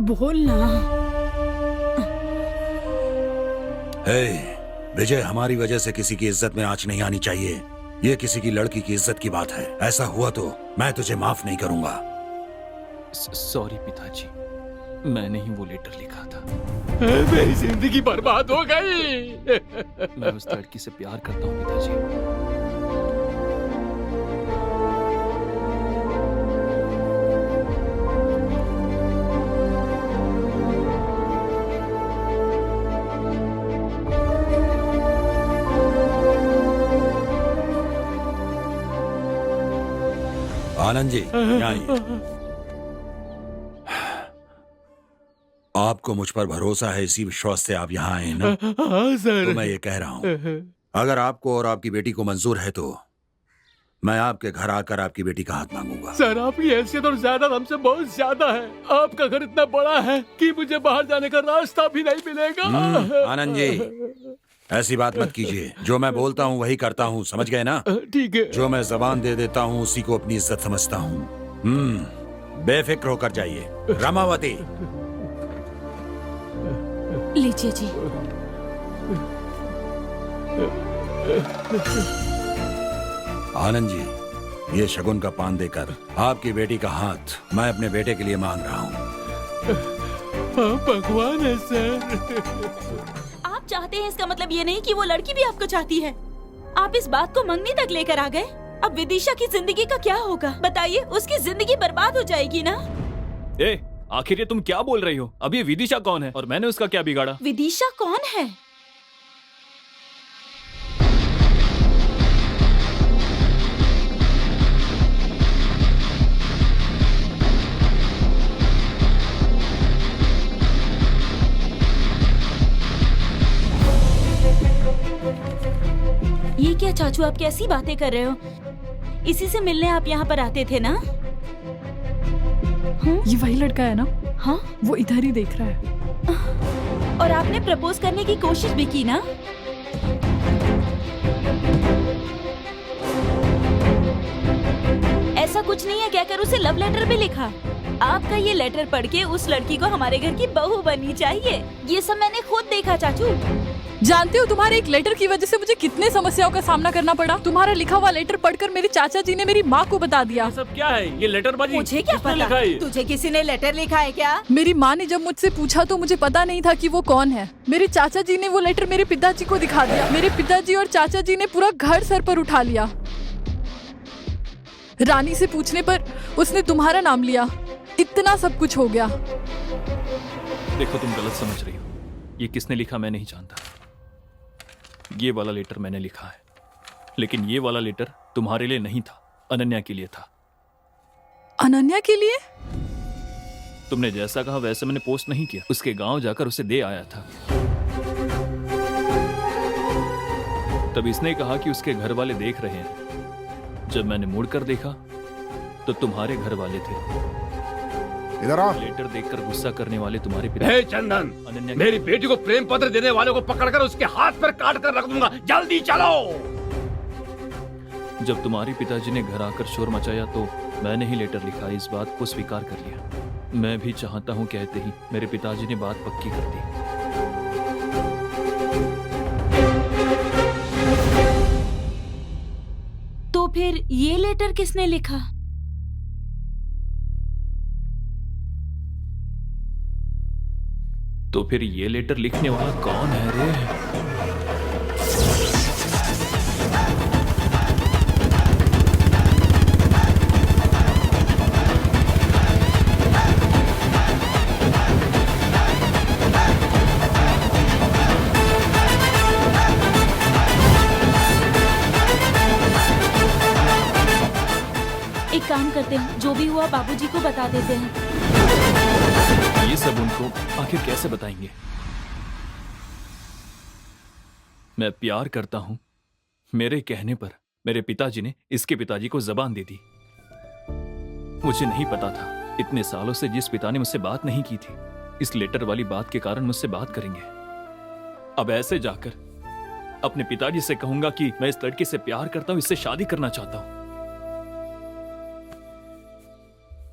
बोल ना। विजय, हमारी वजह से किसी की इज्जत में आंच नहीं आनी चाहिए। ये किसी की लड़की की इज्जत की बात है। ऐसा हुआ तो मैं तुझे माफ नहीं करूंगा। सॉरी पिताजी, मैंने ही वो लेटर लिखा था। मेरी जिंदगी बर्बाद हो गई। मैं उस लड़की से प्यार करता हूँ पिताजी। आनंद जी, यहाँ आइए। आपको मुझ पर भरोसा है, इसी विश्वास से आप यहाँ आए हैं ना? हाँ सर। तो मैं ये कह रहा हूँ, अगर आपको और आपकी बेटी को मंजूर है तो मैं आपके घर आकर आपकी बेटी का हाथ मांगूंगा। सर आपकी हैसियत और जायदाद हमसे बहुत ज्यादा है। आपका घर इतना बड़ा है कि मुझे बाहर जाने का रास्ता भी नहीं मिलेगा। आनंद जी, ऐसी बात मत कीजिए। जो मैं बोलता हूँ वही करता हूँ, समझ गए ना? ठीक है। जो मैं जबान दे देता हूँ उसी को अपनी इज्जत समझता हूँ। बेफिक्र होकर जाइए। रामावती, लीजिए जी। आनंद जी, ये शगुन का पान देकर आपकी बेटी का हाथ मैं अपने बेटे के लिए मांग रहा हूँ। भगवान है सर। आप चाहते हैं इसका मतलब ये नहीं कि वो लड़की भी आपको चाहती है। आप इस बात को मंगनी तक लेकर आ गए। अब विदिशा की जिंदगी का क्या होगा बताइए? उसकी जिंदगी बर्बाद हो जाएगी ना? आखिर ये तुम क्या बोल रही हो? अब ये विदिशा कौन है और मैंने उसका क्या बिगाड़ा? विदिशा कौन है? ये क्या चाचू, आप कैसी बातें कर रहे हो? इसी से मिलने आप यहाँ पर आते थे ना? ये वही लड़का है ना? हाँ, वो इधर ही देख रहा है। और आपने प्रपोज करने की कोशिश भी की ना? ऐसा कुछ नहीं है, कहकर उसे लव लेटर भी लिखा। आपका ये लेटर पढ़ के उस लड़की को हमारे घर की बहू बननी चाहिए। ये सब मैंने खुद देखा चाचू। जानते हो तुम्हारे एक लेटर की वजह से मुझे कितने समस्याओं का सामना करना पड़ा। तुम्हारा लिखा हुआ लेटर पढ़कर मेरे चाचा जी ने मेरी माँ को बता दिया। सब क्या है ये लेटर बाजी? मुझे क्या पता? तुझे किसी ने लेटर लिखा है क्या? मेरी माँ ने जब मुझसे पूछा तो मुझे पता नहीं था कि वो कौन है। मेरे चाचा जी ने वो लेटर मेरे पिताजी को दिखा दिया। मेरे पिताजी और चाचा जी ने पूरा घर सर पर उठा लिया। रानी से पूछने पर उसने तुम्हारा नाम लिया। इतना सब कुछ हो गया। देखो तुम गलत समझ रही हो। ये किसने लिखा मैं नहीं जानता। ये वाला लेटर मैंने लिखा है, लेकिन ये वाला लेटर तुम्हारे लिए नहीं था, अनन्या के लिए था। अनन्या के लिए? तुमने जैसा कहा वैसे मैंने पोस्ट नहीं किया, उसके गांव जाकर उसे दे आया था। तब इसने कहा कि उसके घर वाले देख रहे हैं। जब मैंने मुड़कर देखा तो तुम्हारे घर वाले थे। इधर आओ। लेटर देखकर गुस्सा करने वाले तुम्हारे पिता। हे चंदन, अनन्या मेरी बेटी को प्रेम पत्र देने वाले को पकड़कर उसके हाथ पर काट कर रख दूंगा। जल्दी चलो। जब तुम्हारे पिताजी ने घर आकर शोर मचाया तो मैंने ही लेटर लिखा, इस बात को स्वीकार कर लिया। मैं भी चाहता हूँ कहते ही मेरे पिताजी ने बात पक्की कर दी। तो फिर ये लेटर किसने लिखा? तो फिर ये लेटर लिखने वाला कौन है रे? एक काम करते हैं, जो भी हुआ बाबूजी को बता देते हैं। ये सब उनको आखिर कैसे बताएंगे? मैं प्यार करता हूं, मेरे कहने पर मेरे पिताजी ने इसके पिताजी को जबान दे दी। मुझे नहीं पता था इतने सालों से जिस पिता ने मुझसे बात नहीं की थी, इस लेटर वाली बात के कारण मुझसे बात करेंगे। अब ऐसे जाकर अपने पिताजी से कहूंगा कि मैं इस लड़की से प्यार करता हूं, इससे शादी करना चाहता हूं।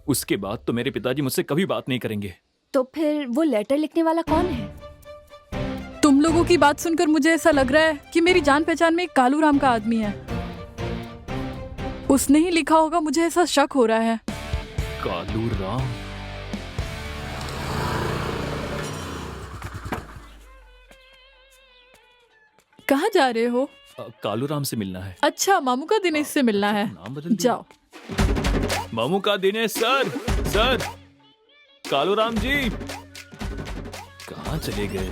उसके बाद तो मेरे पिताजी मुझसे कभी बात नहीं करेंगे। तो फिर वो लेटर लिखने वाला कौन है? तुम लोगों की बात सुनकर मुझे ऐसा लग रहा है कि मेरी जान पहचान में एक कालू राम का आदमी है। उसने ही लिखा होगा, मुझे ऐसा शक हो रहा है। कालू राम? कहाँ जा रहे हो? कालू राम से मिलना है। अच्छा, मामू का दिनेश से मिलना है। नाम बदल दिया। जाओ। मामू का दिनेश सर। सर, कालू राम जी कहाँ चले गए?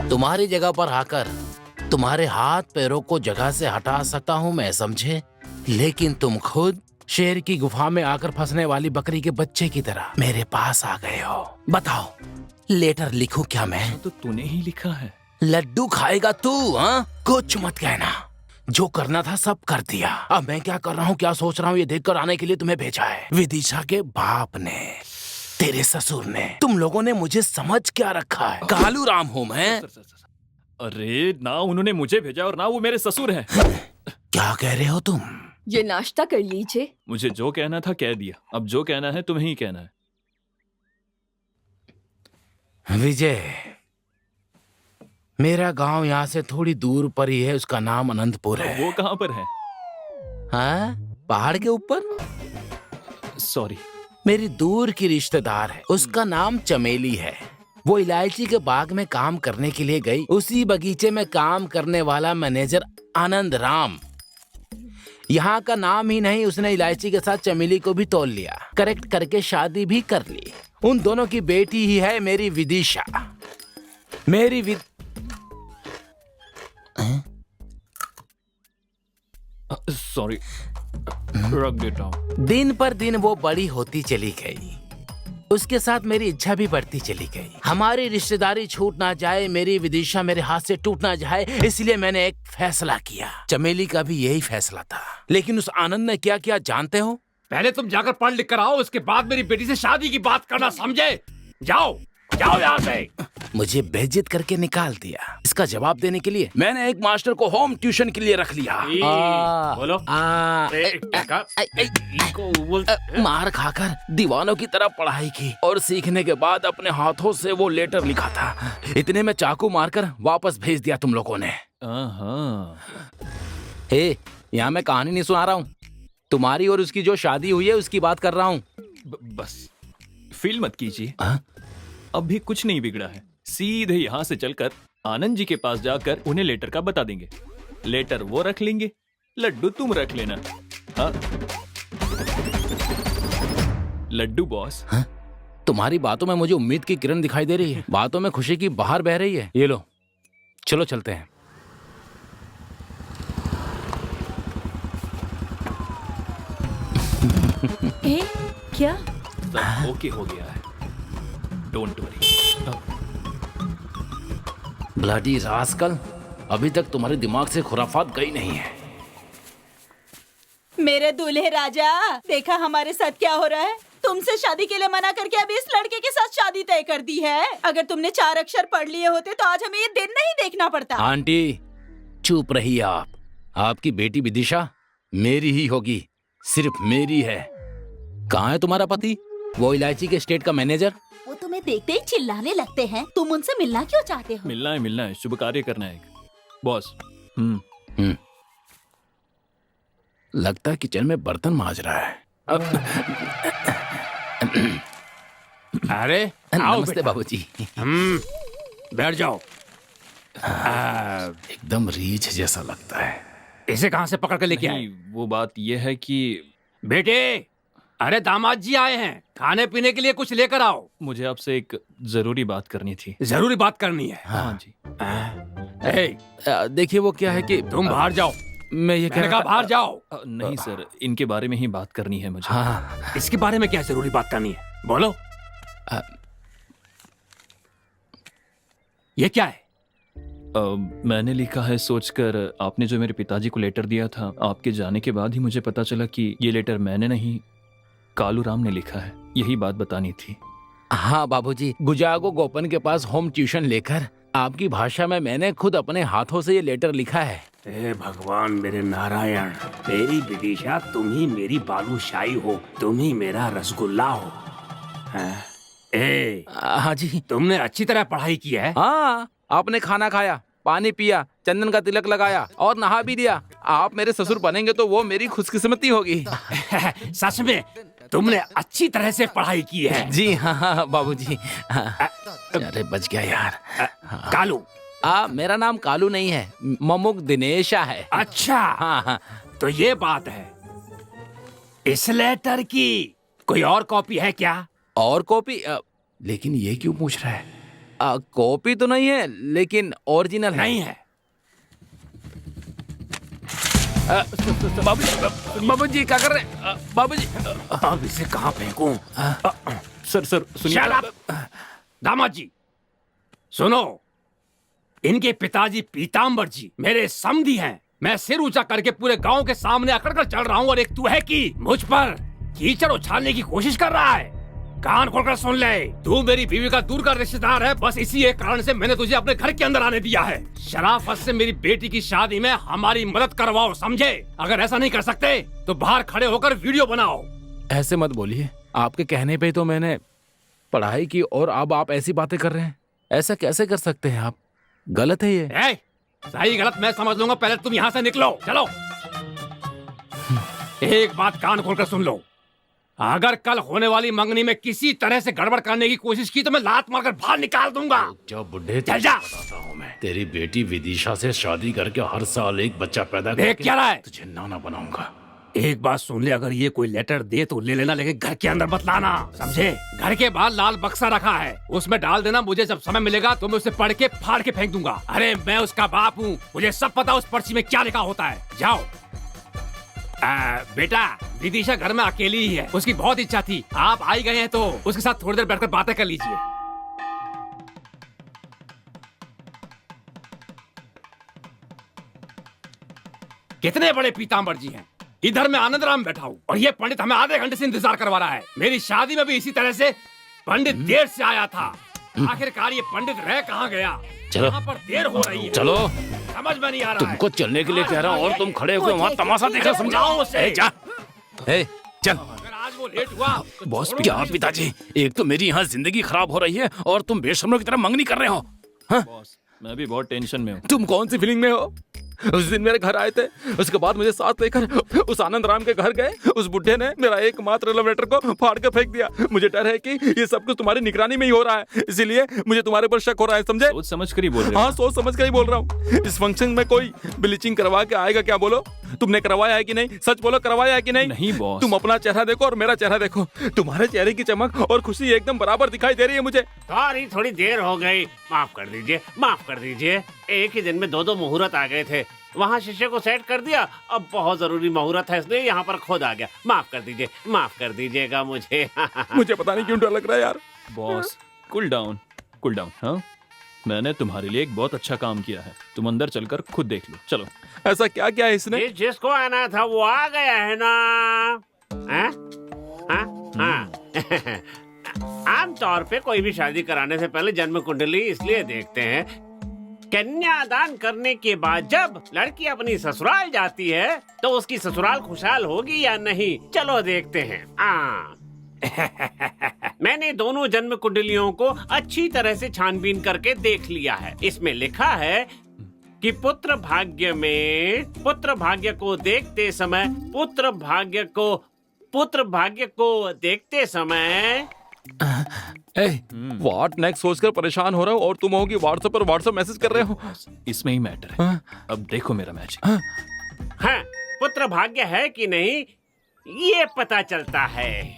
तुम्हारी जगह पर आकर तुम्हारे हाथ पैरों को जगह से हटा सकता हूँ मैं, समझे? लेकिन तुम खुद शेर की गुफा में आकर फंसने वाली बकरी के बच्चे की तरह मेरे पास आ गए हो। बताओ, लेटर लिखूं क्या मैं? तो तूने ही लिखा है। लड्डू खाएगा तू? हाँ, कुछ मत कहना। जो करना था सब कर दिया। अब मैं क्या कर रहा हूँ, क्या सोच रहा हूँ, ये देखकर आने के लिए तुम्हें भेजा है। विदिशा के बाप ने, तेरे ससुर ने, तुम लोगों ने मुझे समझ क्या रखा है? कालू राम हूँ मैं। अरे ना, उन्होंने मुझे भेजा और ना वो मेरे ससुर हैं। क्या कह रहे हो तुम? ये नाश्ता कर लीजिए। मुझे जो कहना था कह दिया, अब जो कहना है तुम्हें ही कहना है। विजय, मेरा गांव यहाँ से थोड़ी दूर पर ही है, उसका नाम अनंतपुर है। वो कहाँ पर है? हाँ, पहाड़ के ऊपर। सॉरी। मेरी दूर की रिश्तेदार है, उसका नाम चमेली है। वो इलायची के बाग में काम करने के लिए गई। उसी बगीचे में काम करने वाला मैनेजर आनंद राम, यहाँ का नाम ही नहीं, उसने इलायची के साथ चमेली को भी तोल लिया, करेक्ट करके शादी भी कर ली। उन दोनों की बेटी ही है मेरी विदिशा। मेरी सॉरी, रख देता हूँ। दिन पर दिन वो बड़ी होती चली गई, उसके साथ मेरी इच्छा भी बढ़ती चली गई। हमारी रिश्तेदारी छूट ना जाए, मेरी विदिशा मेरे हाथ से टूट ना जाए, इसलिए मैंने एक फैसला किया। चमेली का भी यही फैसला था, लेकिन उस आनंद ने क्या किया जानते हो? पहले तुम जाकर पढ़ लिख कर आओ, उसके बाद मेरी बेटी से शादी की बात करना, समझे? जाओ जाओ यहाँ से। मुझे बेइज्जत करके निकाल दिया। इसका जवाब देने के लिए मैंने एक मास्टर को होम ट्यूशन के लिए रख लिया। बोलो। मार खाकर दीवानों की तरह पढ़ाई की और सीखने के बाद अपने हाथों से वो लेटर लिखा था। इतने में चाकू मारकर वापस भेज दिया तुम लोगों ने। यहाँ मैं कहानी नहीं सुना रहा हूँ, तुम्हारी और उसकी जो शादी हुई है उसकी बात कर रहा हूँ। बस फील मत कीजिए, अब भी कुछ नहीं बिगड़ा है। सीधे यहाँ से चलकर आनंद जी के पास जाकर उन्हें लेटर का बता देंगे। लेटर वो रख लेंगे, लड्डू तुम रख लेना। हाँ लड्डू बॉस। तुम्हारी बातों में मुझे उम्मीद की किरण दिखाई दे रही है, बातों में खुशी की बहार बह रही है। ये लो, चलो चलते हैं। ए, क्या? सब ओके हो गया है, डोंट वरी। ब्लडी रास्कल, अभी तक तुम्हारे दिमाग से खुराफात गई नहीं है। मेरे दूल्हे राजा, देखा हमारे साथ क्या हो रहा है? तुमसे शादी के लिए मना करके अभी इस लड़के के साथ शादी तय कर दी है। अगर तुमने 4 अक्षर पढ़ लिए होते तो आज हमें ये दिन नहीं देखना पड़ता। आंटी चुप रहिए आप। आपकी बेटी विदिशा मेरी ही होगी, सिर्फ मेरी है। कहाँ है तुम्हारा पति, वो इलायची के स्टेट का मैनेजर? वो तुम्हें देखते ही चिल्लाने लगते हैं। तुम उनसे मिलना क्यों चाहते हो? मिलना है, शुभ कार्य करना है बॉस। लगता है किचन में बर्तन मांज रहा है। अरे नमस्ते बाबूजी। बैठ जाओ। एकदम रीछ जैसा लगता है। इसे कहाँ से पकड़ कर लेके आए? नहीं, वो बात ये है कि बेटे, अरे दामाद जी आए हैं, खाने पीने के लिए कुछ लेकर आओ। मुझे आपसे एक जरूरी बात करनी थी। जरूरी बात करनी है? हाँ जी। देखिए वो क्या है कि तुम बाहर जाओ। मैं ये मैंने कहा बाहर जाओ। नहीं सर, इनके बारे में ही बात करनी है मुझे। हाँ, इसके बारे में क्या जरूरी बात करनी है? बोलो। ये क्या है? मैंने लिखा है सोचकर, आपने जो मेरे पिताजी को लेटर दिया था, आपके जाने के बाद ही मुझे पता चला कि ये लेटर मैंने नहीं, कालू राम ने लिखा है। यही बात बतानी थी। हाँ बाबूजी, गुजागो गोपन के पास होम ट्यूशन लेकर आपकी भाषा में मैंने खुद अपने हाथों से ये लेटर लिखा है। हे भगवान मेरे नारायण, मेरी विदिशा, तुम ही मेरी बालूशाही हो, तुम ही मेरा रसगुल्ला हो। हाँ जी। तुमने अच्छी तरह पढ़ाई की है? हाँ, आपने खाना खाया, पानी पिया, चंदन का तिलक लगाया और नहा भी दिया। आप मेरे ससुर बनेंगे तो वो मेरी खुशकिस्मती होगी। सच में तुमने अच्छी तरह से पढ़ाई की है? जी हाँ बाबूजी। अरे बच गया यार। कालू? मेरा नाम कालू नहीं है, ममुक दिनेशा है। अच्छा, हाँ। तो ये बात है। इस लेटर की कोई और कॉपी है क्या? और कॉपी? लेकिन ये क्यों पूछ रहा है? कॉपी तो नहीं है, लेकिन ओरिजिनल नहीं है। बाबूजी क्या कर रहे हैं? बाबूजी अब इसे कहाँ फेंकूं? सर सुनिए। Shut up! दामाद जी सुनो, इनके पिताजी पीताम्बर जी मेरे समधी हैं। मैं सिर ऊंचा करके पूरे गांव के सामने अकड़ कर चल रहा हूँ और एक तू है कि मुझ पर कीचड़ उछालने की कोशिश कर रहा है। कान खोलकर सुन ले, तू मेरी बीवी का दूर का रिश्तेदार है। बस इसी एक कारण से मैंने तुझे अपने घर के अंदर आने दिया है। शराफत से मेरी बेटी की शादी में हमारी मदद करवाओ, समझे? अगर ऐसा नहीं कर सकते तो बाहर खड़े होकर वीडियो बनाओ। ऐसे मत बोलिए, आपके कहने पे तो मैंने पढ़ाई की और अब आप ऐसी बातें कर रहे हैं। ऐसा कैसे कर सकते हैं आप? गलत है ये। सही गलत मैं समझ लूंगा, पहले तुम यहाँ से निकलो। चलो। एक बात कान खोलकर सुन लो, अगर कल होने वाली मंगनी में किसी तरह से गड़बड़ करने की कोशिश की तो मैं लात मारकर बाहर निकाल दूंगा। जो बुढ़े चल जा। तेरी बेटी विदिशा से शादी करके हर साल एक बच्चा पैदा देख क्या रहा है? तुझे नाना बनाऊंगा। एक बात सुन ले, अगर ये कोई लेटर दे तो ले लेना, लेकिन घर के अंदर मत लाना, समझे? घर के बाहर लाल बक्सा रखा है, उसमें डाल देना। मुझे जब समय मिलेगा तो मैं उसे पढ़ के फाड़ के फेंक दूंगा। अरे मैं उसका बाप हूँ, मुझे सब पता उस पर्ची में क्या लिखा होता है। जाओ। बेटा, विदिशा घर में अकेली ही है, उसकी बहुत इच्छा थी। आप आई गए हैं तो उसके साथ थोड़ी देर बैठकर बातें कर लीजिए। कितने बड़े पीताम्बर जी हैं। इधर मैं आनंद राम बैठा हूँ और ये पंडित हमें आधे घंटे से इंतजार करवा रहा है। मेरी शादी में भी इसी तरह से पंडित देर से आया था। आखिरकार ये पंडित रह कहाँ गया? चलो, यहाँ पर देर हो रही है। चलो, समझ में नहीं आ रहा तुमको चलने के लिए कह रहा हूँ और तुम खड़े होकर वहाँ तमाशा देखा, समझाओ उसे। जा, चल। अगर आज वो लेट हुआ तो बॉस, क्या पिताजी, एक तो मेरी यहाँ जिंदगी खराब हो रही है और तुम बेशर्मों की तरह मंगनी कर रहे हो। हाँ? बॉस, मैं भी बहुत टेंशन में हूँ। तुम कौन सी फीलिंग में हो? उस दिन मेरे घर आए थे, उसके बाद मुझे साथ लेकर उस आनंद राम के घर गए। उस बुढ़े ने मेरा एकमात्र लव लेटर को फाड़ कर फेंक दिया। मुझे डर है कि ये सब कुछ तुम्हारी निगरानी में ही हो रहा है, इसीलिए मुझे तुम्हारे ऊपर शक हो रहा है, समझे? सोच समझ कर ही बोल रहे हो। हाँ, सोच समझ कर ही बोल रहा हूँ। इस फंक्शन में कोई ब्लीचिंग करवा के आएगा क्या? बोलो, तुमने करवाया है कि नहीं? सच बोलो, करवाया है कि नहीं? नहीं बॉस। तुम अपना चेहरा देखो और मेरा चेहरा देखो, तुम्हारे चेहरे की चमक और खुशी एकदम बराबर दिखाई दे रही है मुझे। सॉरी, थोड़ी देर हो गई, माफ कर दीजिए, माफ कर दीजिए। एक ही दिन में दो मुहूर्त आ गए थे, वहाँ शीशे को सेट कर दिया, अब बहुत जरूरी मुहूर्त है इसलिए यहाँ पर खुद आ गया। माफ कर दीजिए, माफ कर दीजिएगा मुझे। मुझे पता नहीं क्यों डर लग रहा है यार। Boss cool down, cool down. हाँ, मैंने तुम्हारे लिए एक बहुत अच्छा काम किया है, तुम अंदर चलकर खुद देख लो। चलो। ऐसा क्या क्या है इसने? जिसको आना था वो आ गया है ना? हाँ? हाँ? आमतौर पे कोई भी शादी कराने से पहले जन्म कुंडली इसलिए देखते हैं, कन्यादान करने के बाद जब लड़की अपनी ससुराल जाती है तो उसकी ससुराल खुशहाल होगी या नहीं, चलो देखते हैं। मैंने दोनों जन्म कुंडलियों को अच्छी तरह से छानबीन करके देख लिया है। इसमें लिखा है कि पुत्र भाग्य को देखते समय देखते समय व्हाट नेक्स्ट सोचकर परेशान हो रहा हूँ और तुम होगी व्हाट्सएप मैसेज कर रहे हो। इसमें ही मैटर है। अब देखो मेरा मैच। हाँ, पुत्र भाग्य है कि नहीं ये पता चलता है।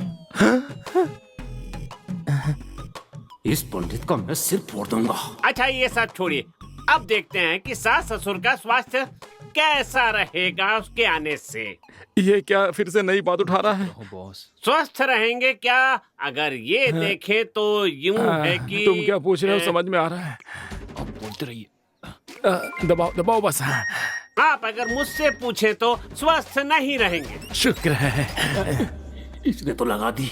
इस पंडित का मैं सिर फोड़ दूंगा। अच्छा, ये सब छोड़िए, अब देखते हैं कि सास ससुर का स्वास्थ्य कैसा रहेगा उसके आने से। ये क्या फिर से नई बात उठा रहा है? बॉस स्वस्थ रहेंगे क्या? अगर ये देखें तो यूं है कि तुम क्या पूछ रहे हो समझ में आ रहा है। अब बोलते रहिए। दबाओ दबाओ बस। आप अगर मुझसे पूछे तो स्वस्थ नहीं रहेंगे। शुक्र है इसने तो लगा दी।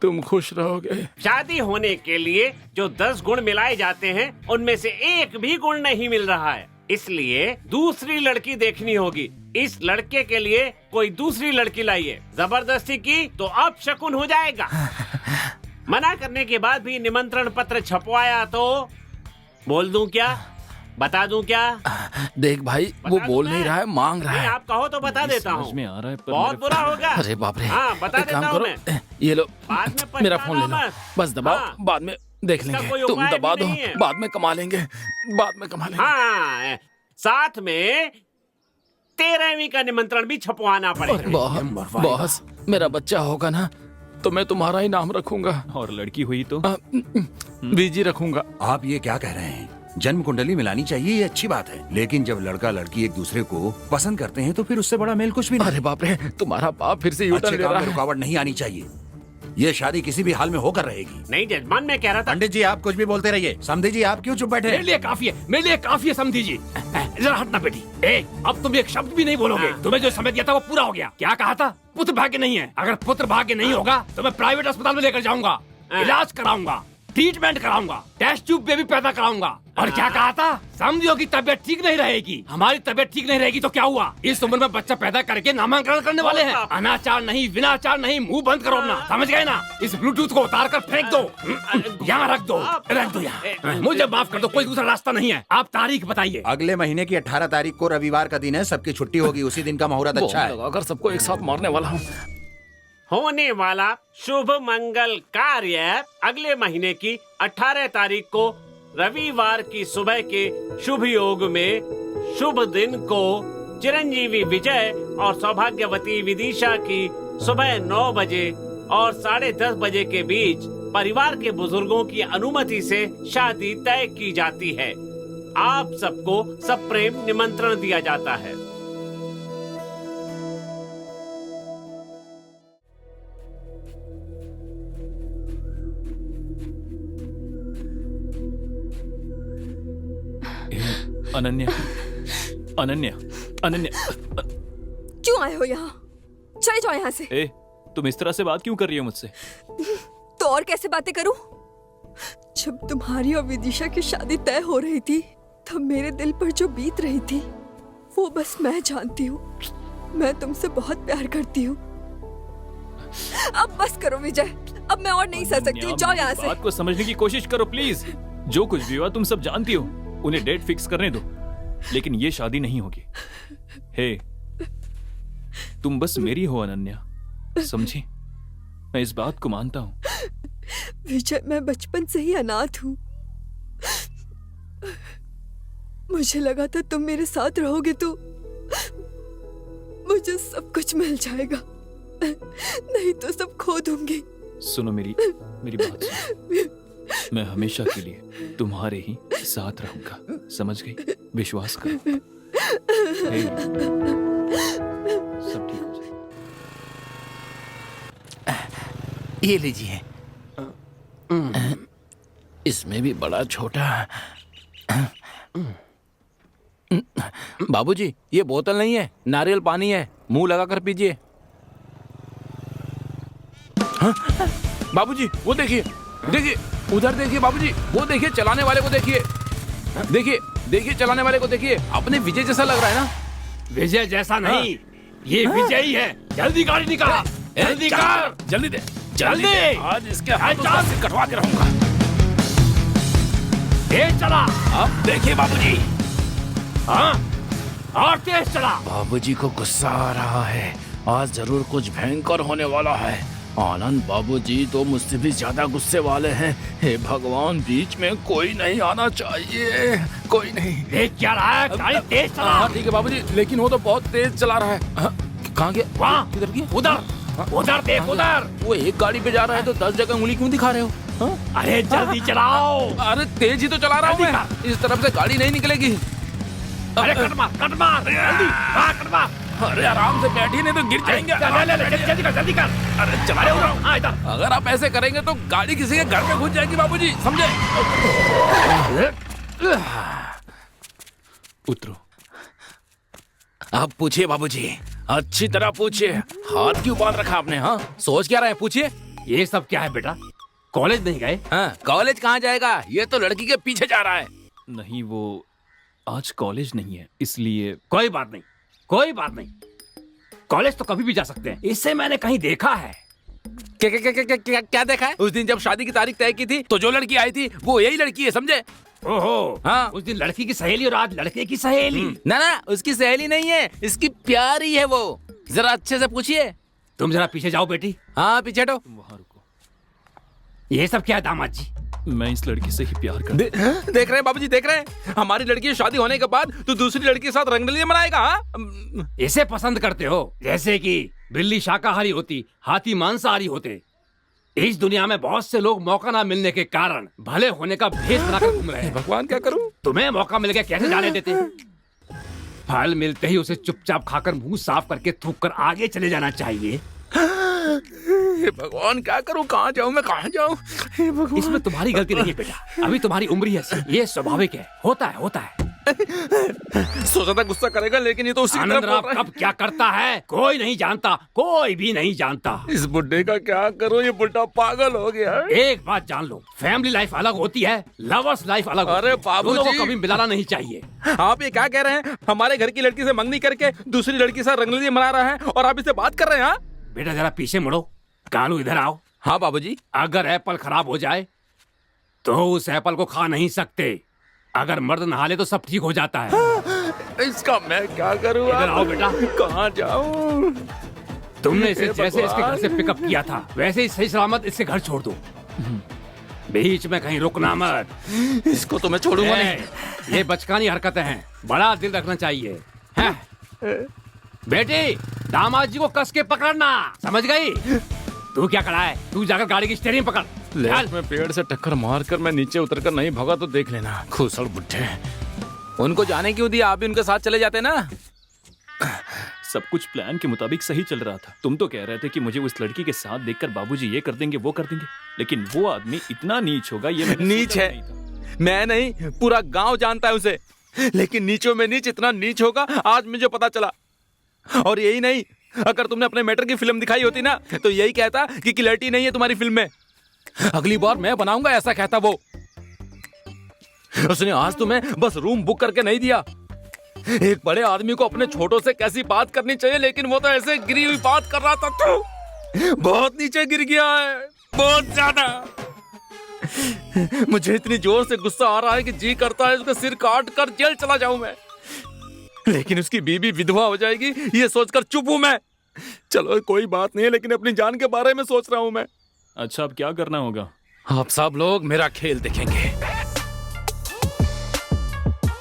तुम खुश रहोगे। शादी होने के लिए जो 10 गुण मिलाए जाते हैं उनमें से एक भी गुण नहीं मिल रहा है, इसलिए दूसरी लड़की देखनी होगी। इस लड़के के लिए कोई दूसरी लड़की लाइए। जबरदस्ती की तो अब शकुन हो जाएगा। मना करने के बाद भी निमंत्रण पत्र छपवाया तो बोल दूं क्या, बता दूं क्या? देख भाई, वो बोल नहीं रहा है, मांग रहा है। आप कहो तो बता देता हूँ। समझ में आ रहा है पर बहुत बुरा होगा। अरे बाप रे। हाँ, बता एक काम देता हूँ करो, मैं। ये लो बाद में मेरा फोन ले लो, पछताना मत। बस दबाओ। हाँ। बाद में देख इसका लेंगे। कोई तुम उपाय दबा भी दो, नहीं है। बाद में कमा लेंगे, बाद में कमा लेंगे। हाँ, साथ में 13वीं का निमंत्रण भी छपवाना पड़ेगा। बॉस, मेरा बच्चा होगा ना तो मैं तुम्हारा ही नाम रखूंगा। और लड़की हुई तो बीजी रखूंगा। आप ये क्या कह रहे हैं? जन्म कुंडली मिलानी चाहिए, ये अच्छी बात है, लेकिन जब लड़का लड़की एक दूसरे को पसंद करते हैं तो फिर उससे बड़ा मेल कुछ भी नहीं। अरे बाप रे, तुम्हारा बाप फिर से यूटर्न अच्छे ले काम रहा में है। रुकावट नहीं आनी चाहिए। ये शादी किसी भी हाल में होकर रहेगी। नहीं जजमान, मैं कह रहा था। पंडित जी आप कुछ भी बोलते रहिए। समधी जी आप क्यों चुप बैठे? मेरे लिए काफी है, मेरे लिए काफी है समझी जी। जरा हटना बेटी। अब तुम एक शब्द भी नहीं बोलोगे। तुम्हें जो समय दिया था वो पूरा हो गया। क्या कहा था? पुत्र भाग्य नहीं है। अगर पुत्र भाग्य नहीं होगा तो मैं प्राइवेट अस्पताल में लेकर जाऊंगा, इलाज कराऊंगा, ट्रीटमेंट कराऊंगा, टेस्ट ट्यूब बेबी पैदा कराऊंगा। और क्या कहा था? समझियो की तबीयत ठीक नहीं रहेगी। हमारी तबीयत ठीक नहीं रहेगी तो क्या हुआ? इस उम्र में बच्चा पैदा करके नामांकन करने वाले हैं। अनाचार नहीं, विनाचार नहीं, मुंह बंद करो अपना, समझ गए ना? इस ब्लूटूथ को उतार कर फेंक दो, यहाँ रख दो यहाँ। मुझे माफ कर दो, कोई दूसरा रास्ता नहीं है। आप तारीख बताइए। अगले महीने की 18 तारीख को रविवार का दिन है, सबकी छुट्टी होगी, उसी दिन का मुहूर्त अच्छा है। अगर सबको एक साथ मारने वाला हूँ। होने वाला शुभ मंगल कार्य अगले महीने की 18 तारीख को रविवार की सुबह के शुभ योग में शुभ दिन को चिरंजीवी विजय और सौभाग्यवती विदिशा की सुबह 9 बजे और 10:30 बजे के बीच परिवार के बुजुर्गों की अनुमति से शादी तय की जाती है। आप सबको सप्रेम निमंत्रण दिया जाता है। अनन्या, अनन्या, अनन्या। क्यों आए हो यहाँ? चले जाओ यहाँ से। ए, तुम इस तरह से बात क्यों कर रही हो मुझसे? तो और कैसे बातें करूं? जब तुम्हारी और विदिशा की शादी तय हो रही थी तब मेरे दिल पर जो बीत रही थी वो बस मैं जानती हूँ। मैं तुमसे बहुत प्यार करती हूँ। अब बस करो विजय, अब मैं और नहीं सह सकती हूँ। जाओ यहाँ से। बात को समझने की कोशिश करो प्लीज। जो कुछ भी हुआ तुम सब जानती हो। उन्हें डेट फिक्स करने दो। लेकिन ये शादी नहीं होगी। हे, तुम बस मेरी हो अनन्या, समझी? मैं इस बात को मानता हूँ। विजय, मैं बचपन से ही अनाथ हूँ। मुझे लगा था तुम मेरे साथ रहोगे तो मुझे सब कुछ मिल जाएगा, नहीं तो सब खो दूंगी। सुनो मेरी बात सुनो। मैं हमेशा के लिए तुम्हारे ही साथ रहूंगा, समझ गई? विश्वास करो। हे, सब ठीक हो जाएगा। ये लीजिए। इसमें भी बड़ा छोटा। बाबूजी, ये बोतल नहीं है, नारियल पानी है, मुंह लगाकर पीजिए। हाँ? बाबूजी, वो देखिए, देखिए, उधर देखिए बाबूजी, वो देखिए, चलाने वाले को देखिए, देखिए, देखिए, चलाने वाले को देखिए। अपने विजय जैसा लग रहा है ना? विजय जैसा नहीं, ये विजय ही है। जल्दी गाड़ी निकाल, जल्दी कर, जल्दी दे, जल्दी। आज इसके हाथों से कटवा के रहूंगा। तेज चला। अब देखिए बाबूजी। हाँ, और तेज चला। बाबूजी को गुस्सा आ रहा है, आज जरूर कुछ भयंकर होने वाला है। आनंद बाबूजी तो मुझसे भी ज्यादा गुस्से वाले हैं। हे भगवान, बीच में कोई नहीं आना चाहिए, कोई नहीं। देख क्या रहा है? गाड़ी तेज चला। हाँ ठीक है बाबूजी, लेकिन वो तो बहुत तेज चला रहा है। कहाँ गया? वहाँ, किधर गया? उधर, उधर देख, उधर। वो एक गाड़ी पे जा रहा है तो 10 जगह उंगली क्यों दिखा रहे हो? अरे जल्दी चलाओ। अरे तेज ही तो चला रहा हूँ मैं, इस तरफ से गाड़ी नहीं निकलेगी। अरे कट मार, जल्दी, हाँ कट मार। अरे आराम से बैठिए, नहीं तो गिर जाएंगे। जल्दी कर। अरे चला रहे हो इधर। अगर आप ऐसे करेंगे तो गाड़ी किसी के घर में घुस जाएगी बाबूजी, समझे? उतरो। आप पूछिए बाबूजी, अच्छी तरह पूछिए। हाथ क्यों बांध रखा आपने? हाँ, सोच क्या रहे हैं? पूछिए। ये सब क्या है बेटा? कॉलेज नहीं गए? हाँ, कॉलेज कहाँ जाएगा? ये तो लड़की के पीछे जा रहा है। नहीं, वो आज कॉलेज नहीं है, इसलिए। कोई बात नहीं, कोई बात नहीं। कॉलेज तो कभी भी जा सकते हैं, इससे मैंने कहीं देखा है। क्या देखा है? उस दिन जब शादी की तारीख तय की थी तो जो लड़की आई थी वो यही लड़की है, समझे? ओहो, हाँ। उस दिन लड़की की सहेली और आज लड़के की सहेली। ना ना, उसकी सहेली नहीं है, इसकी प्यारी है वो। जरा अच्छे से पूछिए। तुम जरा पीछे जाओ बेटी। हाँ, पीछे हटो। वहाँ रुको। ये सब क्या है दामाद जी? मैं इस लड़की से ही प्यार करता देख रहे हैं बाबूजी, देख रहे हैं? हमारी लड़की की शादी होने के बाद तो दूसरी लड़की के साथ रंगरलियां मनाएगा। हाँ? इसे पसंद करते हो? जैसे कि बिल्ली शाकाहारी होती, हाथी मांसाहारी होते। इस दुनिया में बहुत से लोग मौका ना मिलने के कारण भले होने का भेष बनाकर घूम रहे हैं। भगवान, क्या करूं? तुम्हें मौका मिल गया, कैसे जाने देते? फल मिलते ही उसे चुपचाप खाकर मुंह साफ करके थूक कर आगे चले जाना चाहिए। हे भगवान, क्या करूं? कहाँ जाऊं मैं, कहाँ जाऊं? हे भगवान। इसमें तुम्हारी गलती नहीं है बेटा, अभी तुम्हारी उम्र ही ऐसी। ये स्वाभाविक है, होता है, होता है। सोचा था गुस्सा करेगा, लेकिन ये तो उसी की आनंद तरफ राव बोल रहा कब क्या करता है कोई नहीं जानता, कोई भी नहीं जानता। है। इस बुड्ढे का क्या करूं? ये बुड्ढा पागल हो गया है। एक बात जान लो, फैमिली लाइफ अलग होती है, लवर्स लाइफ अलग होती अरे है। बाबूजी। दोनों को कभी मिलाना नहीं चाहिए। आप ये क्या कह रहे हैं? हमारे घर की लड़की से मंगनी करके दूसरी लड़की से रंगरलियां मना रहा है और आप इससे बात कर रहे हैं? हाँ? बेटा जरा पीछे मुड़ो, कालू इधर आओ। हाँ बाबूजी। अगर एप्पल खराब हो जाए तो उस एप्पल को खा नहीं सकते। अगर मर्द नहा ले तो सब ठीक हो जाता है। इसका मैं क्या करूं? इधर आओ बेटा। कहाँ जाऊं? तुमने इसे हे जैसे इसके घर से भगवान। पिकअप किया था वैसे ही सही सलामत इससे घर छोड़ दो। बीच में कहीं रुकना मत। इसको तो मैं छोड़ूंगा नहीं। ये बचकानी हरकतें हैं, बड़ा दिल रखना चाहिए। हैं? बेटी, दामाद जी को कस के पकड़ना, समझ गई? तू क्या खड़ा है? तू जाकर गाड़ी की स्टीयरिंग पकड़। लेफ्ट में पेड़ से टक्कर मारकर मैं नीचे उतरकर नहीं भागा तो देख लेना। खुसड़ बुड्ढे। उनको जाने क्यों दिया? आप भी उनके साथ चले जाते ना। सब कुछ प्लान के मुताबिक सही चल रहा था। तुम तो कह रहे थे कि मुझे उस लड़की के साथ देखकर बाबूजी ये कर देंगे, वो कर देंगे, लेकिन वो आदमी इतना नीच होगा ये मैंने नीच सोचा है। नहीं था। मैं नहीं, पूरा गांव जानता है उसे। लेकिन नीचों में नीच इतना नीच होगा आज मुझे पता चला। और यही नहीं, अगर तुमने अपने मैटर की फिल्म दिखाई होती ना तो यही कहता कि क्लैरिटी नहीं है तुम्हारी फिल्म में। अगली बार मैं बनाऊंगा, ऐसा कहता वो। उसने आज तुम्हें बस रूम बुक करके नहीं दिया। एक बड़े आदमी को अपने छोटों से कैसी बात करनी चाहिए, लेकिन वो तो ऐसे गिरी हुई बात कर रहा था। तो बहुत नीचे गिर गया है, बहुत ज्यादा। मुझे इतनी जोर से गुस्सा आ रहा है कि जी करता है उसका सिर काट कर जेल चला जाऊं मैं। लेकिन उसकी बीवी विधवा हो जाएगी ये सोचकर चुप हूं मैं। चलो कोई बात नहीं है, लेकिन अपनी जान के बारे में सोच रहा हूं मैं। अच्छा अब क्या करना होगा? आप सब लोग मेरा खेल देखेंगे।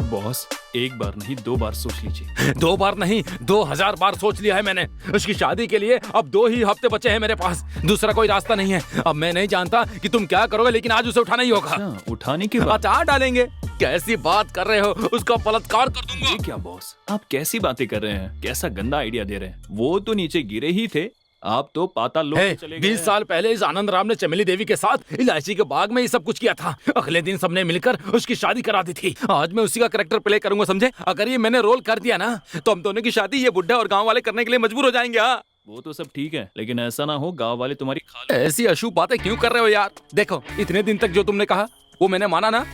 बॉस, एक बार नहीं 2 बार सोच लीजिए। 2 बार नहीं 2000 बार सोच लिया है मैंने। उसकी शादी के लिए अब 2 ही हफ्ते बचे हैं मेरे पास, दूसरा कोई रास्ता नहीं है। अब मैं नहीं जानता कि तुम क्या करोगे, लेकिन आज उसे उठाना ही होगा। अच्छा, उठाने की बात? अचार डालेंगे। कैसी बात कर रहे हो, उसका बलात्कार कर दूंगा। ये क्या बॉस, आप कैसी बातें कर रहे हैं? कैसा गंदा आइडिया दे रहे हैं? वो तो नीचे गिरे ही थे, आप तो पाताल लोक में चले गए। 20 साल पहले इस आनंद राम ने चमेली देवी के साथ इलायची के बाग में ये सब कुछ किया था। अगले दिन सबने मिलकर उसकी शादी करा दी थी। आज मैं उसी का कैरेक्टर प्ले करूंगा, समझे? अगर ये मैंने रोल कर दिया ना तो हम दोनों की शादी ये बुढ़ा और गांव वाले करने के लिए मजबूर हो जाएंगे। हाँ वो तो सब ठीक है, लेकिन ऐसा ना हो गांव वाले तुम्हारी खाल। ऐसी अशुभ बातें क्यों कर रहे हो यार? देखो इतने दिन तक जो तुमने कहा वो मैंने माना ना,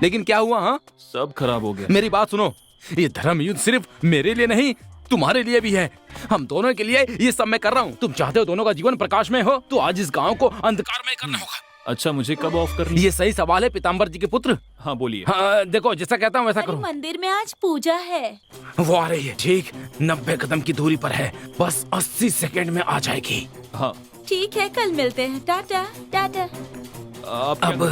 लेकिन क्या हुआ? हाँ सब खराब हो गया। मेरी बात सुनो, ये धर्म युद्ध सिर्फ मेरे लिए नहीं तुम्हारे लिए भी है। हम दोनों के लिए ये सब मैं कर रहा हूँ। तुम चाहते हो दोनों का जीवन प्रकाश में हो, तो आज इस गांव को अंधकार में करना होगा। अच्छा मुझे कब ऑफ करनी? ये सही सवाल है पीताम्बर जी के पुत्र। हाँ बोलिए। हाँ देखो जैसा कहता हूँ वैसा करो। मंदिर में आज पूजा है। वो आ रही है, ठीक 90 कदम की दूरी पर है, बस 80 सेकंड में आ जाएगी। हाँ ठीक है, कल मिलते हैं। टाटा टाटा। अब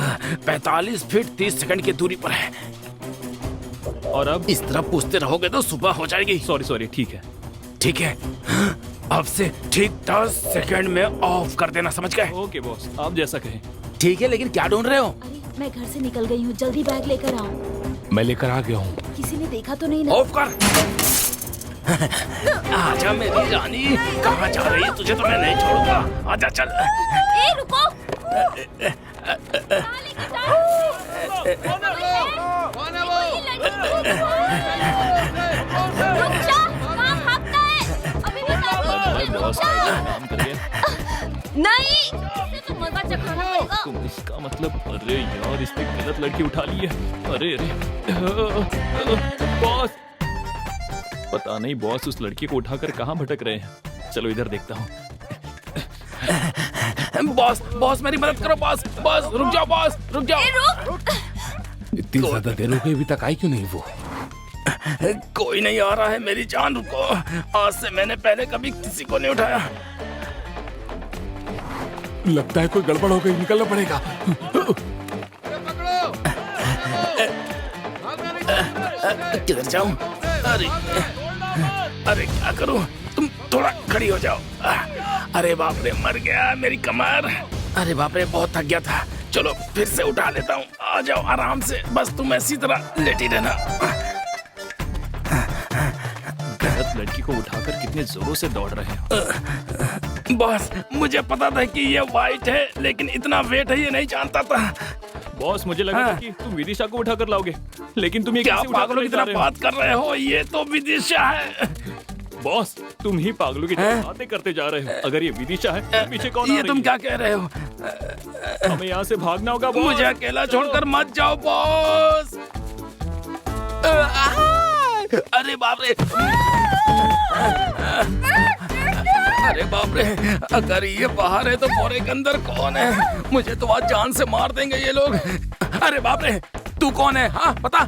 45 फीट 30 सेकंड की दूरी पर है। और अब इस तरह पूछते रहोगे तो सुबह हो जाएगी। सॉरी ठीक है। ठीक है, अब से ठीक 10 सेकंड में ऑफ कर देना, समझ गए? ओके बॉस, आप जैसा कहें। ठीक है, लेकिन क्या ढूंढ रहे हो? अरे मैं घर से निकल गई हूँ, जल्दी बैग लेकर आओ। मैं लेकर आ गया हूँ। किसी ने देखा तो नहीं ना? ऑफ कर। आजा मेरी रानी, कहाँ जा रही है? तुझे तो मैं नहीं छोड़ूंगा। आजा चल। ए रुको। नहीं तुम इसका मतलब, अरे यार इसने गलत लड़की उठा ली है। अरे बॉस, पता नहीं बॉस उस लड़की को उठाकर कहाँ भटक रहे हैं। चलो इधर देखता हूँ। बॉस मेरी मदद करो। बॉस रुक जाओ, बॉस रुक जाओ। इतनी ज्यादा देर हो गई, अभी तक आई क्यों नहीं वो? कोई नहीं आ रहा है मेरी जान, रुको। आज से मैंने पहले कभी किसी को नहीं उठाया। लगता है कोई गड़बड़ हो गई, निकलना पड़ेगा। किधर जाऊं? अरे क्या करूं? तुम थोड़ा खड़ी हो जाओ। अरे बाप रे, मर गया मेरी कमर। अरे बाप रे, बहुत थक गया था। चलो फिर से उठा लेता हूँ। आ जाओ आराम से, बस तुम ऐसी तरह लेटी रहना। गलत लड़की को उठाकर कितने जोरों से दौड़ रहे हो। बॉस मुझे पता था कि ये वाइट है, लेकिन इतना वेट है ये नहीं जानता था। बॉस मुझे लगा था कि तुम विदिशा को उठाकर लाओगे, लेकिन तुम ये क्या कैसे पागलों की उठाकर तरह ला रहे हो? बात कर रहे हो? ये तो विदिशा है। बॉस तुम ही पागलों की तरह बातें करते जा रहे हो। अगर ये विदिशा है तो पीछे कौन आ ये रही तुम है? क्या कह रहे हो? हमें यहाँ से भागना होगा बॉस। मुझे अकेला छोड़कर मत जाओ बॉस। अरे बाप रे, अरे बाप रे, अगर ये बाहर है तो बोरे के अंदर कौन है? मुझे तो आज जान से मार देंगे ये लोग। अरे बाप रे, तू कौन है? हाँ बता।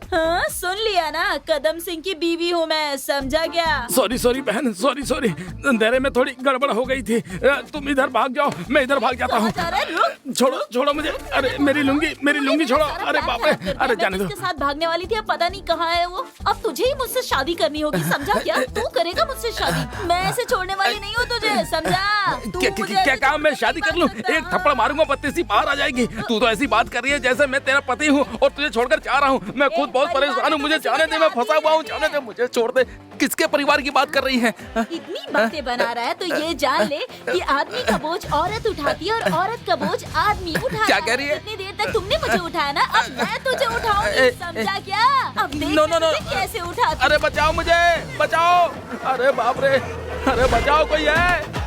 हाँ सुन लिया ना, कदम सिंह की बीवी हूँ मैं, समझा क्या? सॉरी बहन, सॉरी। अंधेरे में थोड़ी गड़बड़ हो गई थी। तुम इधर भाग जाओ, मैं इधर भाग जाता हूँ। छोड़ो मुझे। अरे मेरी लुंगी छोड़ो। अरे बाप रे, अरे जाने दो। उसके साथ भागने वाली थी, अब पता नहीं कहाँ है वो। अब तुझे ही मुझसे शादी करनी होगी, समझा क्या? तू करेगा मुझसे शादी, मैं ऐसे छोड़ने वाली नहीं हूँ तुझे, समझा? क्या काम मैं शादी कर लूँ? एक थप्पड़ मारूंगा, पत्ती सी बाहर आ जाएगी। तू तो ऐसी बात कर रही है जैसे मैं तेरा पति हूँ और तुझे छोड़कर जा रहा हूँ। मैं खुद बहुत परेशान हूँ, मुझे जाने दे, मैं फंसा हुआ हूँ, जाने दे, मुझे छोड़ दे। किसके परिवार की बात कर रही है? इतनी बातें बना रहा है तो ये जान ले कि आदमी का बोझ औरत उठाती है और औरत का बोझ आदमी उठाता है। क्या कह रही है? इतनी देर तक तुमने मुझे उठाया ना, अब मैं तुझे उठाऊंगी, समझा क्या? अब देख नो। तुझे कैसे उठाती। अरे बचाओ मुझे, बचाओ। अरे बाप रे, अरे बचाओ, कोई है?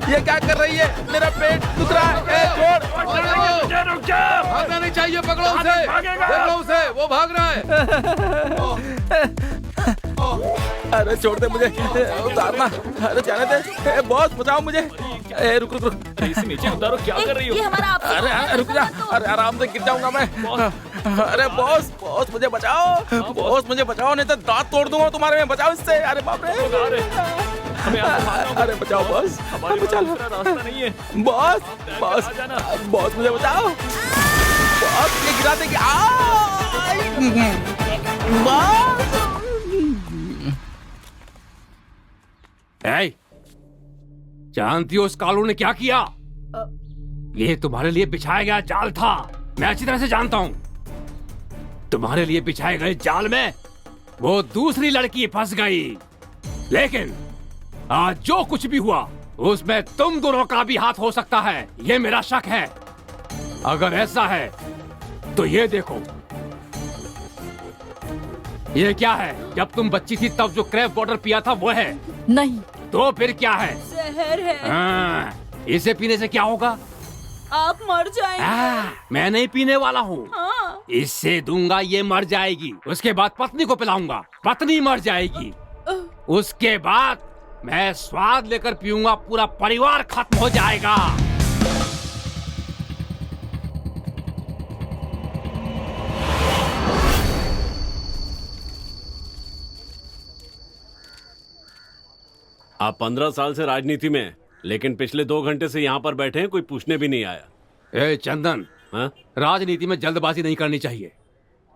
ये क्या कर रही है? मेरा पेट दुख रहा है। छोड़। रुक जा। भागना नहीं चाहिए, पकड़ो उसे, पकड़ो उसे, वो भाग रहा है। अरे छोड़ दे मुझे, उतारना। अरे जाने दे। बॉस बचाओ मुझे। रुक। इसे नीचे उतारो, क्या कर रही हो? ये हमारा आपसी अरे रुक जा। अरे आराम से गिर जाऊंगा मैं। अरे बॉस बॉस मुझे बचाओ, बॉस मुझे बचाओ, नहीं तो दांत तोड़ दूंगा तुम्हारे में। बचाओ इससे। अरे बाप रे, अरे बचाओ बॉस, बचा लो। रास्ता नहीं है बॉस बॉस बॉस मुझे बचाओ बॉस, ये गिरा देंगे। जानती हो उस कालू ने क्या किया? ये तुम्हारे लिए बिछाया गया जाल था। मैं अच्छी तरह से जानता हूँ। तुम्हारे लिए बिछाए गए जाल में वो दूसरी लड़की फंस गई। लेकिन आज जो कुछ भी हुआ उसमें तुम दोनों का भी हाथ हो सकता है, ये मेरा शक है। अगर ऐसा है तो ये देखो, ये क्या है? जब तुम बच्ची थी तब जो क्रैप वाटर पिया था वो है? नहीं। तो फिर क्या है? जहर है। हाँ, इसे पीने से क्या होगा? आप मर जाएंगे। मैं नहीं पीने वाला हूँ। हाँ। इससे दूंगा, ये मर जाएगी। उसके बाद पत्नी को पिलाऊंगा, पत्नी मर जाएगी। उसके बाद मैं स्वाद लेकर पीऊंगा, पूरा परिवार खत्म हो जाएगा। आप 15 साल से राजनीति में हैं, लेकिन पिछले 2 घंटे से यहाँ पर बैठे हैं, कोई पूछने भी नहीं आया। ए चंदन, हाँ? राजनीति में जल्दबाजी नहीं करनी चाहिए।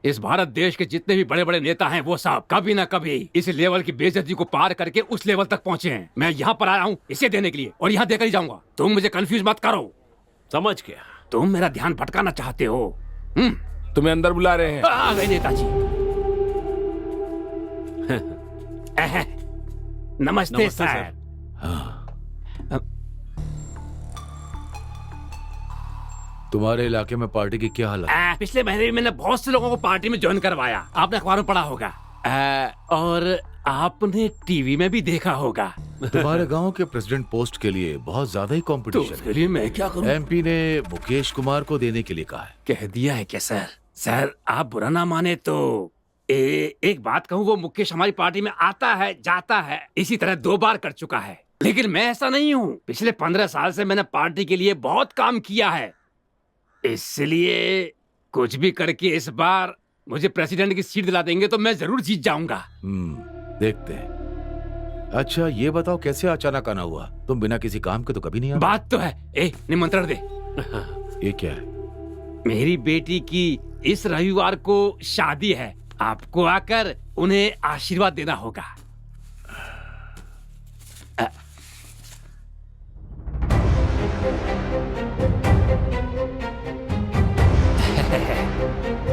इस भारत देश के जितने भी बड़े बड़े नेता हैं वो सब कभी ना कभी इस लेवल की बेइज्जती को पार करके उस लेवल तक पहुंचे हैं। मैं यहाँ पर आया हूँ इसे देने के लिए, और यहाँ देकर ही जाऊंगा। तुम मुझे कंफ्यूज मत करो। समझ गया। तुम मेरा ध्यान भटकाना चाहते हो। तुम्हें अंदर बुला रहे हैं। आ गए नेताजी। नमस्ते सर। तुम्हारे इलाके में पार्टी की क्या हालत? पिछले महीने में मैंने बहुत से लोगों को पार्टी में ज्वाइन करवाया। आपने अखबार में पढ़ा होगा। और आपने टीवी में भी देखा होगा। तुम्हारे गांव के प्रेसिडेंट पोस्ट के लिए बहुत ज्यादा ही तो कंपटीशन उसके लिए मैं क्या करूं? एमपी ने मुकेश कुमार को देने के लिए कहा है। कह दिया है क्या सर? सर आप बुरा ना माने तो एक बात कहूँ, वो मुकेश हमारी पार्टी में आता है जाता है, इसी तरह 2 बार कर चुका है। लेकिन मैं ऐसा नहीं हूँ। पिछले 15 साल से मैंने पार्टी के लिए बहुत काम किया है, इसलिए कुछ भी करके इस बार मुझे प्रेसिडेंट की सीट दिला देंगे तो मैं जरूर जीत जाऊंगा। देखते हैं। अच्छा ये बताओ, कैसे अचानक आना हुआ? तुम बिना किसी काम के तो कभी नहीं आते। बात तो है। निमंत्रण दे। ये क्या है? मेरी बेटी की इस रविवार को शादी है, आपको आकर उन्हें आशीर्वाद देना होगा।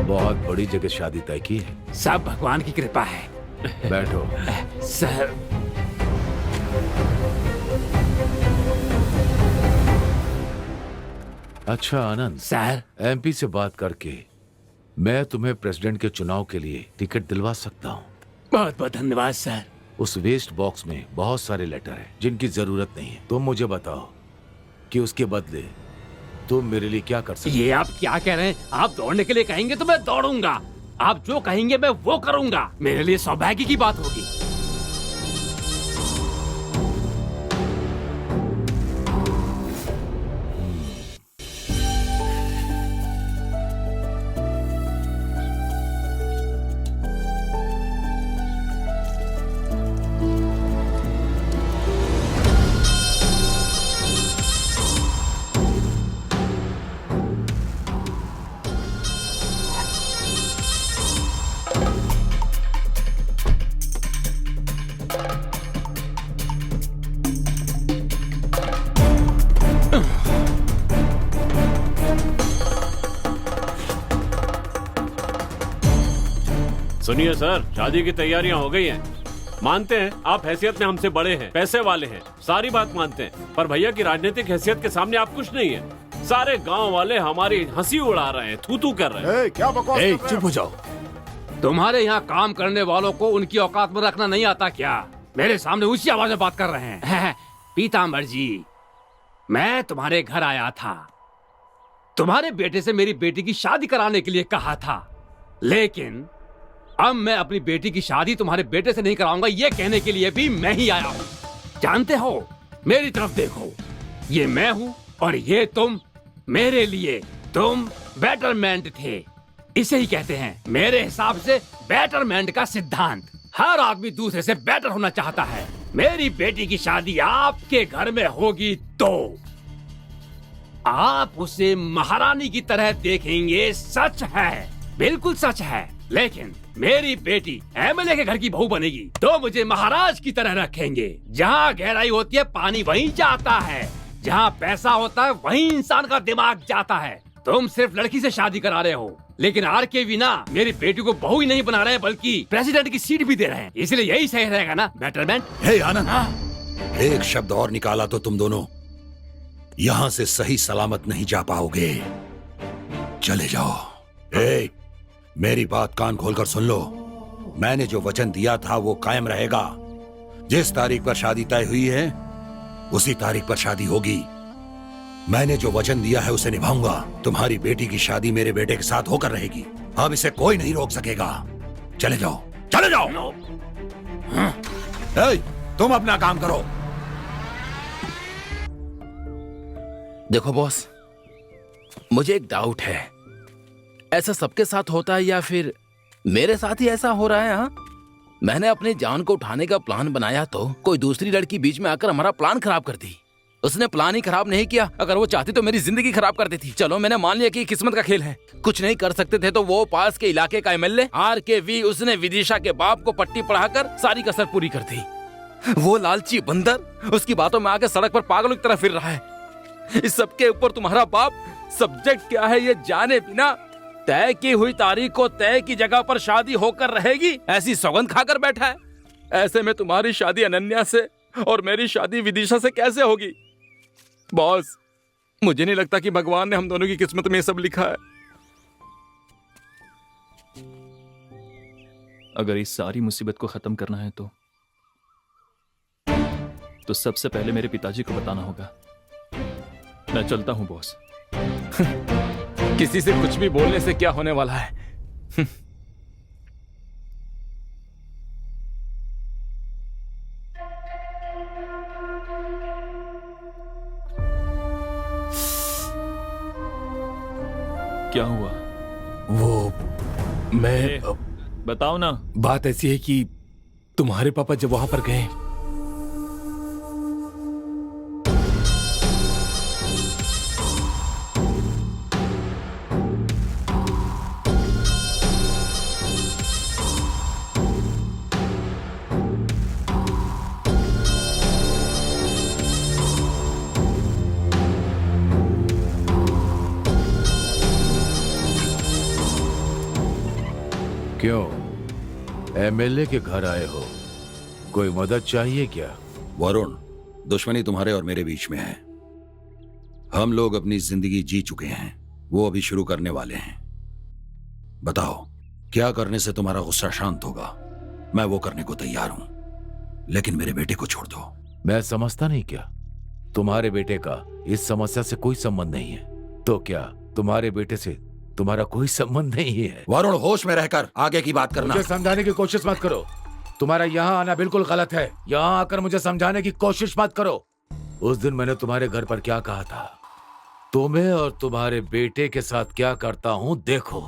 बहुत बड़ी जगह शादी तय की है। सब भगवान की कृपा है। बैठो। सर अच्छा आनंद सर, एमपी से बात करके मैं तुम्हें प्रेसिडेंट के चुनाव के लिए टिकट दिलवा सकता हूँ। बहुत बहुत धन्यवाद सर। उस वेस्ट बॉक्स में बहुत सारे लेटर हैं जिनकी जरूरत नहीं है। तुम मुझे बताओ कि उसके बदले तुम मेरे लिए क्या कर सकते? ये आप क्या कह रहे हैं? आप दौड़ने के लिए कहेंगे तो मैं दौड़ूंगा। आप जो कहेंगे मैं वो करूंगा। मेरे लिए सौभाग्य की बात होगी। सुनिए सर, शादी की तैयारियां हो गई हैं। मानते हैं आप हैसियत में हमसे बड़े हैं, पैसे वाले हैं, सारी बात मानते हैं, पर भैया की राजनीतिक हैसियत के सामने आप कुछ नहीं है। सारे गांव वाले हमारी हंसी उड़ा रहे हैं, थू-थू कर रहे हैं। क्या बकवास कर रहे हो? चुप हो जाओ। तुम्हारे यहाँ काम करने वालों को उनकी औकात में रखना नहीं आता क्या? मेरे सामने ऊंची आवाज में बात कर रहे हैं। पीताम्बर जी, मैं तुम्हारे घर आया था, तुम्हारे बेटे से मेरी बेटी की शादी कराने के लिए कहा था, लेकिन अब मैं अपनी बेटी की शादी तुम्हारे बेटे से नहीं कराऊंगा, ये कहने के लिए भी मैं ही आया हूँ। जानते हो, मेरी तरफ देखो, ये मैं हूँ और ये तुम। मेरे लिए तुम बेटरमेंट थे, इसे ही कहते हैं मेरे हिसाब से बेटरमेंट का सिद्धांत। हर आदमी दूसरे से बेटर होना चाहता है। मेरी बेटी की शादी आपके घर में होगी तो आप उसे महारानी की तरह देखेंगे, सच है, बिल्कुल सच है। लेकिन मेरी बेटी एमएलए के घर की बहू बनेगी तो मुझे महाराज की तरह रखेंगे। जहाँ गहराई होती है पानी वहीं जाता है, जहाँ पैसा होता है वहीं इंसान का दिमाग जाता है। तुम सिर्फ लड़की से शादी करा रहे हो, लेकिन आर के बिना मेरी बेटी को बहू ही नहीं बना रहे हैं बल्कि प्रेसिडेंट की सीट भी दे रहे हैं। इसलिए यही सही रहेगा ना बेटरमेंट। हे आनंद, एक शब्द और निकाला तो तुम दोनों यहाँ से सही सलामत नहीं जा पाओगे। चले जाओ। हे, मेरी बात कान खोलकर सुन लो। मैंने जो वचन दिया था वो कायम रहेगा। जिस तारीख पर शादी तय हुई है उसी तारीख पर शादी होगी। मैंने जो वचन दिया है उसे निभाऊंगा। तुम्हारी बेटी की शादी मेरे बेटे के साथ होकर रहेगी। अब इसे कोई नहीं रोक सकेगा। चले जाओ, चले जाओ। हे, तुम अपना काम करो। देखो बॉस, मुझे एक डाउट है, ऐसा सबके साथ होता है या फिर मेरे साथ ही ऐसा हो रहा है? हाँ, मैंने अपनी जान को उठाने का प्लान बनाया तो कोई दूसरी लड़की बीच में आकर हमारा प्लान खराब कर दी। उसने प्लान ही खराब नहीं किया, अगर वो चाहती तो मेरी जिंदगी खराब कर देती। चलो मैंने मान लिया कि किस्मत का खेल है, कुछ नहीं कर सकते थे तो वो पास के इलाके का एमएलए RKV, उसने विदिशा के बाप को पट्टी पढ़ाकर सारी कसर पूरी कर दी। वो लालची बंदर उसकी बातों में आकर सड़क पर पागलों की तरह फिर रहा है। इस सब के ऊपर तुम्हारा बाप सब्जेक्ट क्या है ये जाने बिना तय की हुई तारीख को तय की जगह पर शादी होकर रहेगी ऐसी सौगंध खाकर बैठा है। ऐसे में तुम्हारी शादी अनन्या से और मेरी शादी विदिशा से कैसे होगी? बॉस, मुझे नहीं लगता कि भगवान ने हम दोनों की किस्मत में ये सब लिखा है। अगर इस सारी मुसीबत को खत्म करना है तो सबसे पहले मेरे पिताजी को बताना होगा। मैं चलता हूं बॉस। किसी से कुछ भी बोलने से क्या होने वाला है? क्या हुआ? वो मैं बताओ ना। बात ऐसी है कि तुम्हारे पापा जब वहां पर गए क्यों एमएलए के घर आए हो? कोई मदद चाहिए क्या? वरुण, दुश्मनी तुम्हारे और मेरे बीच में है। हम लोग अपनी जिंदगी जी चुके हैं, वो अभी शुरू करने वाले हैं। बताओ क्या करने से तुम्हारा गुस्सा शांत होगा? मैं वो करने को तैयार हूं, लेकिन मेरे बेटे को छोड़ दो। मैं समझता नहीं क्या? तुम्हारे बेटे का इस समस्या से कोई संबंध नहीं है, तो क्या तुम्हारे बेटे से तुम्हारा कोई संबंध नहीं है? वरुण, होश में रहकर आगे की बात करना। मुझे समझाने की कोशिश मत करो। तुम्हारा यहाँ आना बिल्कुल गलत है। यहाँ आकर मुझे समझाने की कोशिश मत करो। उस दिन मैंने तुम्हारे घर पर क्या कहा था? तुम्हें और तुम्हारे बेटे के साथ क्या करता हूँ देखो।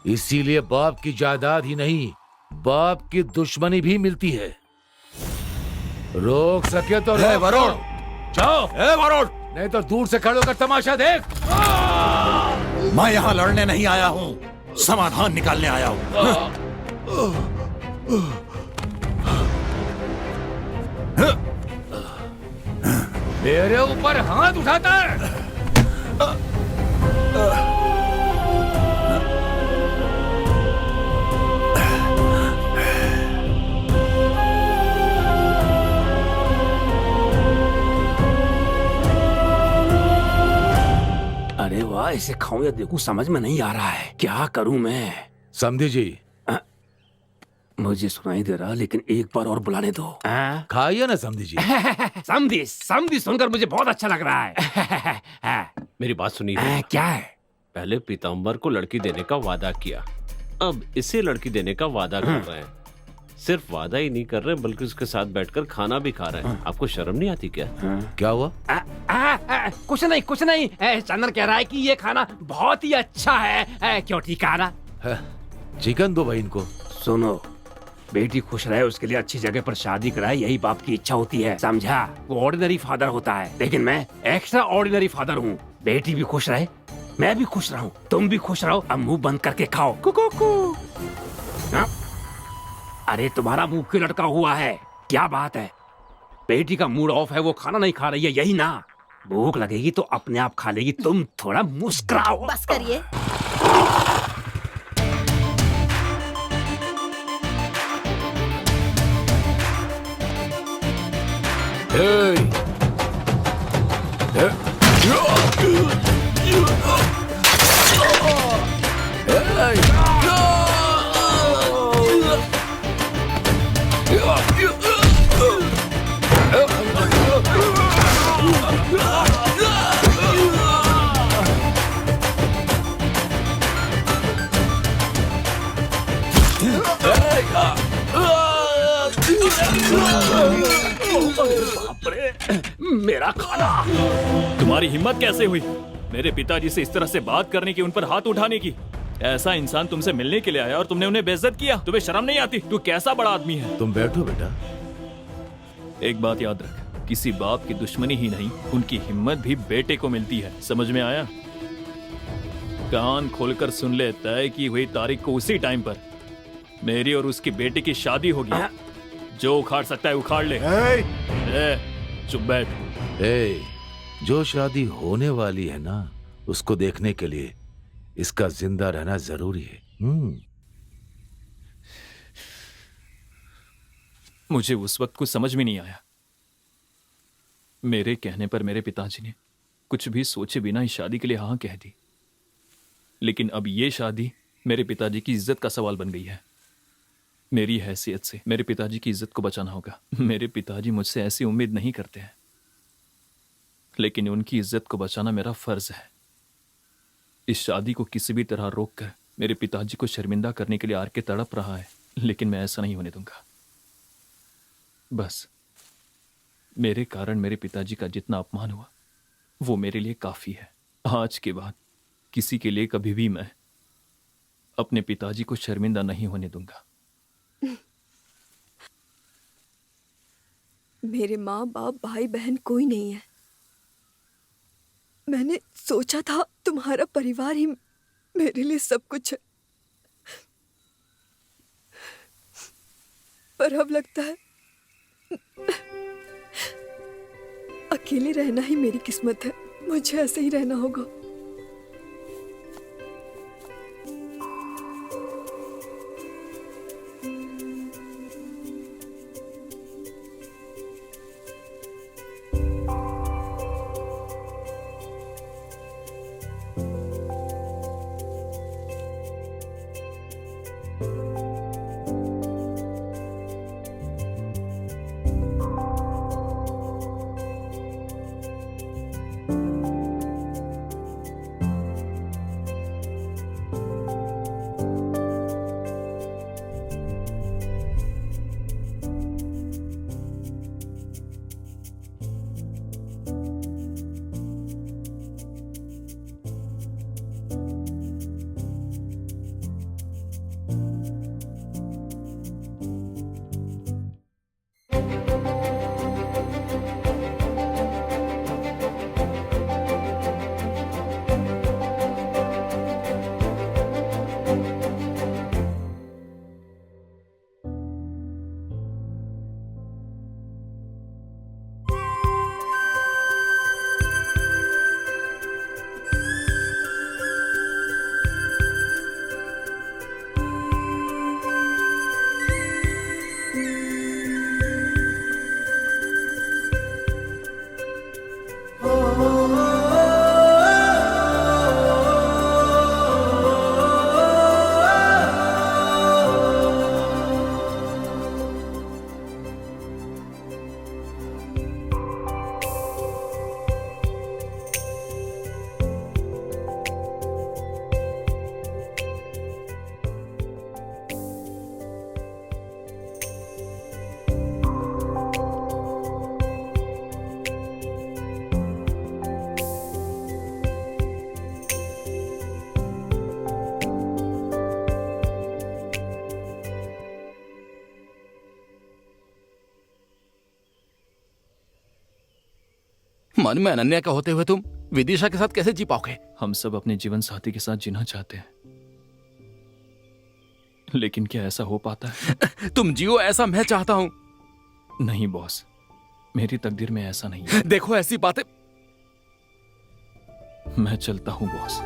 इसीलिए बाप की जायदाद ही नहीं, बाप की दुश्मनी भी मिलती है। रोक सके तो रोक। वरुण, जाओ। वरुण, नहीं तो दूर से खड़े होकर तमाशा देख। मैं यहाँ लड़ने नहीं आया हूँ, समाधान निकालने आया हूँ। मेरे ऊपर हाथ उठाता है। अरे वाह, इसे खाऊं या देखूं समझ में नहीं आ रहा है। क्या करूं मैं? समझी जी, मुझे सुनाई दे रहा, लेकिन एक बार और बुलाने दो। खाइए ना समझी जी। समझी समझी सुनकर मुझे बहुत अच्छा लग रहा है। मेरी बात सुनिए। क्या है? पहले पीताम्बर को लड़की देने का वादा किया, अब इसे लड़की देने का वादा कर रहे हैं। सिर्फ वादा ही नहीं कर रहे बल्कि उसके साथ बैठकर खाना भी खा रहे हैं। आपको शर्म नहीं आती क्या? क्या हुआ? कुछ नहीं। चंदन कह रहा है कि ये खाना बहुत ही अच्छा है। क्यों ठीक है ना? चिकन दो भाई इनको। सुनो, बेटी खुश रहे उसके लिए अच्छी जगह पर शादी कराए, यही बाप की इच्छा होती है, समझा? वो ऑर्डिनरी फादर होता है, लेकिन मैं एक्स्ट्रा ऑर्डिनरी फादर हूँ। बेटी भी खुश रहे, मैं भी खुश रहूं, तुम भी खुश रहो। अब मुंह बंद करके खाओ। कुकू। अरे तुम्हारा मुंह क्यों लटका हुआ है? क्या बात है? बेटी का मूड ऑफ है, वो खाना नहीं खा रही है, यही ना? भूख लगेगी तो अपने आप खा लेगी, तुम थोड़ा मुस्कुराओ। बस करिए। मेरा खाना। तुम्हारी हिम्मत कैसे हुई मेरे पिताजी से इस तरह से बात करने की, उन पर हाथ उठाने की? ऐसा इंसान तुमसे मिलने के लिए आया और तुमने उन्हें बेइज्जत किया। तुम्हें शर्म नहीं आती? तू कैसा बड़ा आदमी है? तुम बैठो बेटा। एक बात याद रख, किसी बाप की दुश्मनी ही नहीं, उनकी हिम्मत भी बेटे को मिलती है। समझ में आया? कान खोलकर सुन ले, तय की हुई तारीख को उसी टाइम पर मेरी और उसकी बेटी की शादी होगी। जो उखाड़ सकता है उखाड़ ले। चुप बैठ। जो शादी होने वाली है ना, उसको देखने के लिए इसका जिंदा रहना जरूरी है। मुझे उस वक्त कुछ समझ में नहीं आया। मेरे कहने पर मेरे पिताजी ने कुछ भी सोचे बिना ही शादी के लिए हाँ कह दी। लेकिन अब ये शादी मेरे पिताजी की इज्जत का सवाल बन गई है। मेरी हैसियत से मेरे पिताजी की इज्जत को बचाना होगा। मेरे पिताजी मुझसे ऐसी उम्मीद नहीं करते हैं, लेकिन उनकी इज्जत को बचाना मेरा फर्ज है। इस शादी को किसी भी तरह रोककर मेरे पिताजी को शर्मिंदा करने के लिए आर के तड़प रहा है, लेकिन मैं ऐसा नहीं होने दूंगा। बस मेरे कारण मेरे पिताजी का जितना अपमान हुआ वो मेरे लिए काफी है। आज के बाद किसी के लिए कभी भी मैं अपने पिताजी को शर्मिंदा नहीं होने दूंगा। मेरे माँ बाप भाई बहन कोई नहीं है। मैंने सोचा था तुम्हारा परिवार ही मेरे लिए सब कुछ है, पर अब लगता है अकेले रहना ही मेरी किस्मत है। मुझे ऐसे ही रहना होगा। मन में अनन्या का होते हुए तुम विदिशा के साथ कैसे जी पाओगे? हम सब अपने जीवन साथी के साथ जीना चाहते हैं, लेकिन क्या ऐसा हो पाता है? तुम जियो ऐसा मैं चाहता हूँ। नहीं बॉस, मेरी तकदीर में ऐसा नहीं है। देखो ऐसी बातें। मैं चलता हूँ बॉस।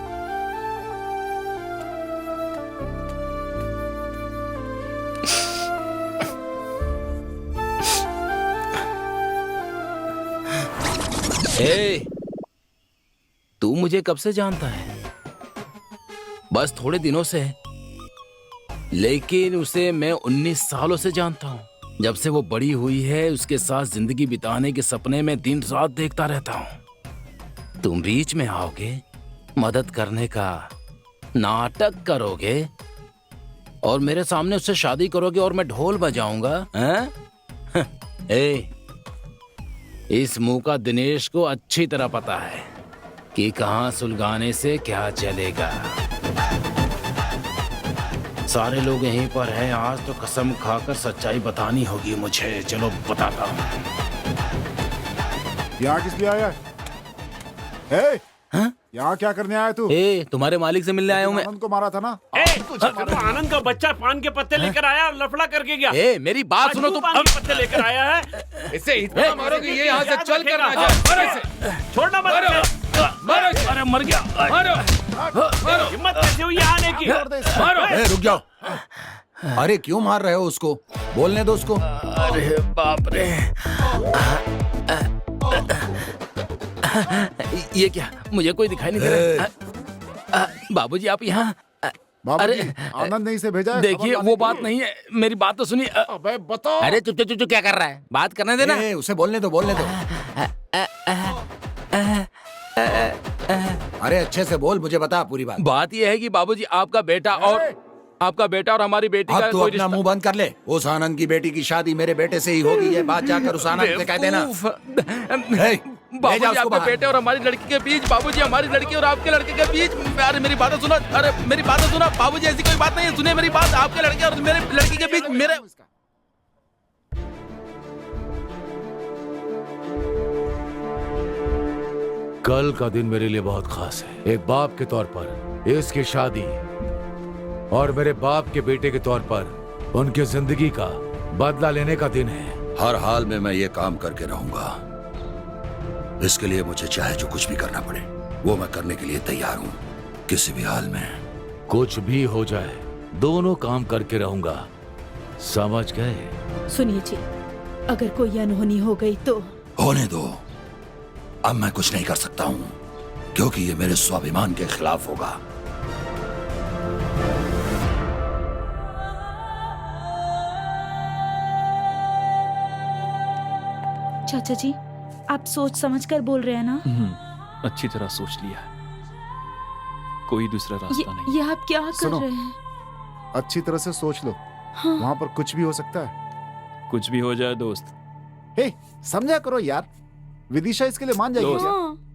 ए, तू मुझे कब से जानता है? बस थोड़े दिनों से, लेकिन उसे मैं 19 सालों से जानता हूँ। जब से वो बड़ी हुई है उसके साथ जिंदगी बिताने के सपने में दिन रात देखता रहता हूँ। तुम बीच में आओगे, मदद करने का नाटक करोगे और मेरे सामने उससे शादी करोगे और मैं ढोल बजाऊंगा, हैं? ए, इस मुंह का दिनेश को अच्छी तरह पता है कि कहां सुलगाने से क्या चलेगा। सारे लोग यहीं पर हैं। आज तो कसम खाकर सच्चाई बतानी होगी मुझे। चलो बताता हूँ। यहाँ किस लिए आया है? यहाँ क्या करने आया तू? तुम्हारे मालिक से मिलने आया हूँ मैं। आनंद को मारा था ना? तो आनंद का बच्चा पान के पत्ते लेकर आया और लफड़ा करके गया। मेरी बात सुनो। तुम पान के पत्ते लेकर आया है। इसे इतना मारोगे ये यहाँ से चल कर ना जाए। छोड़ना मत। अरे मर गया। हिम्मत कैसे हुई आने की? रुक जाओ। अरे क्यों मार रहे हो उसको? बोलने दो उसको। अरे बाप रे, ये क्या? मुझे कोई दिखाई नहीं दे रहा। बाबूजी आप यहाँ? अरे आनंद ने इसे भेजा है। देखिए वो बात नहीं है, मेरी बात तो सुनिए। अबे बताओ। अरे चुप चुप चुप क्या कर रहा है? बात करने देना। उसे बोलने दो, बोलने दो। अरे अच्छे से बोल, मुझे बता पूरी बात। बात यह है कि बाबूजी आपका बेटा और हमारी बेटी का तू कोई अपना मुंह बंद कर ले। उस आनंद की बेटी की शादी मेरे बेटे से ही होगी। ये बात जाकर उस आनंद से कह देना। बाबूजी आपके बेटे और हमारी लड़की के बीच, बाबूजी हमारी लड़की और आपके लड़के के बीच। अरे मेरी बात सुनो। अरे मेरी बात सुनो बाबूजी, ऐसी कोई बात नहीं है। सुनिए मेरी बात। आपके लड़के और मेरे लड़की के बीच मेरे कल का दिन मेरे लिए बहुत खास है। एक बाप के तौर पर इसकी शादी और मेरे बाप के बेटे के तौर पर उनकी जिंदगी का बदला लेने का दिन है। हर हाल में मैं ये काम करके रहूंगा। इसके लिए मुझे चाहे जो कुछ भी करना पड़े वो मैं करने के लिए तैयार हूँ। किसी भी हाल में कुछ भी हो जाए दोनों काम करके रहूंगा। समझ गए? सुनिए जी, अगर कोई अनहोनी हो गई तो? होने दो। अब मैं कुछ नहीं कर सकता हूँ क्योंकि ये मेरे स्वाभिमान के खिलाफ होगा। चाचा जी, आप सोच समझकर बोल रहे हैं ना? अच्छी तरह सोच लिया है। कोई दूसरा रास्ता नहीं। ये आप क्या कर रहे हैं? अच्छी तरह से सोच लो। हाँ। वहाँ पर कुछ भी हो सकता है। कुछ भी हो जाए दोस्त। हे, समझा करो यार। विदिशा इसके लिए मान जाएगी क्या?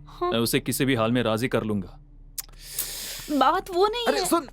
हाँ। मैं उसे किसी भी हाल में राजी कर लूंगा। बात वो नहीं अरे है। सुन।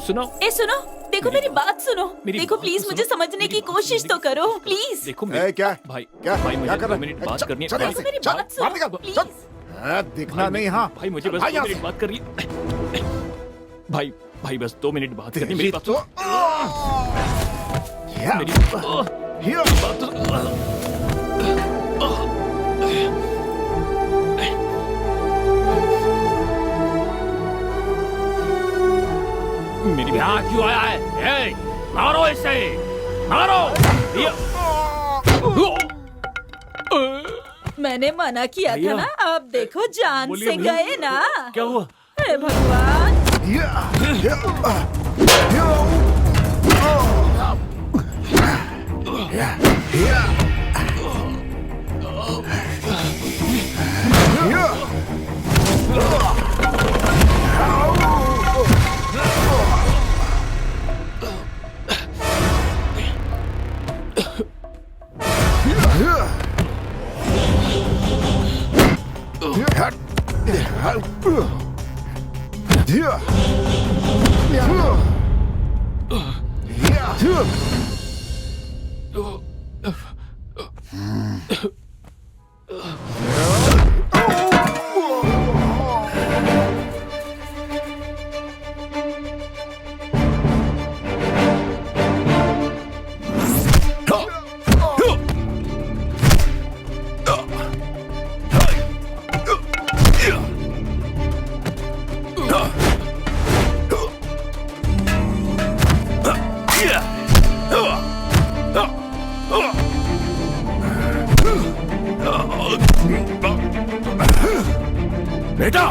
सुनो। सुनो, देखो मेरी बात सुनो। देखो प्लीज मुझे समझने की कोशिश तो करो प्लीज। देखो क्या भाई क्या भाई मुझे क्या कर 2 मिनट बात करनी है। देखो मेरी बात सुनो प्लीज। दिखना नहीं। हाँ भाई मुझे बस 2 मिनट बात करनी है। भाई बस 2 मिनट बात करनी। मेरी बात सुनो। मेरी बात तो मेरी यहाँ क्यों आया है? मारो इसे, मारो। मैंने मना किया था ना। अब देखो जान से गए ना। क्या हुआ? हे भगवान। बेटा,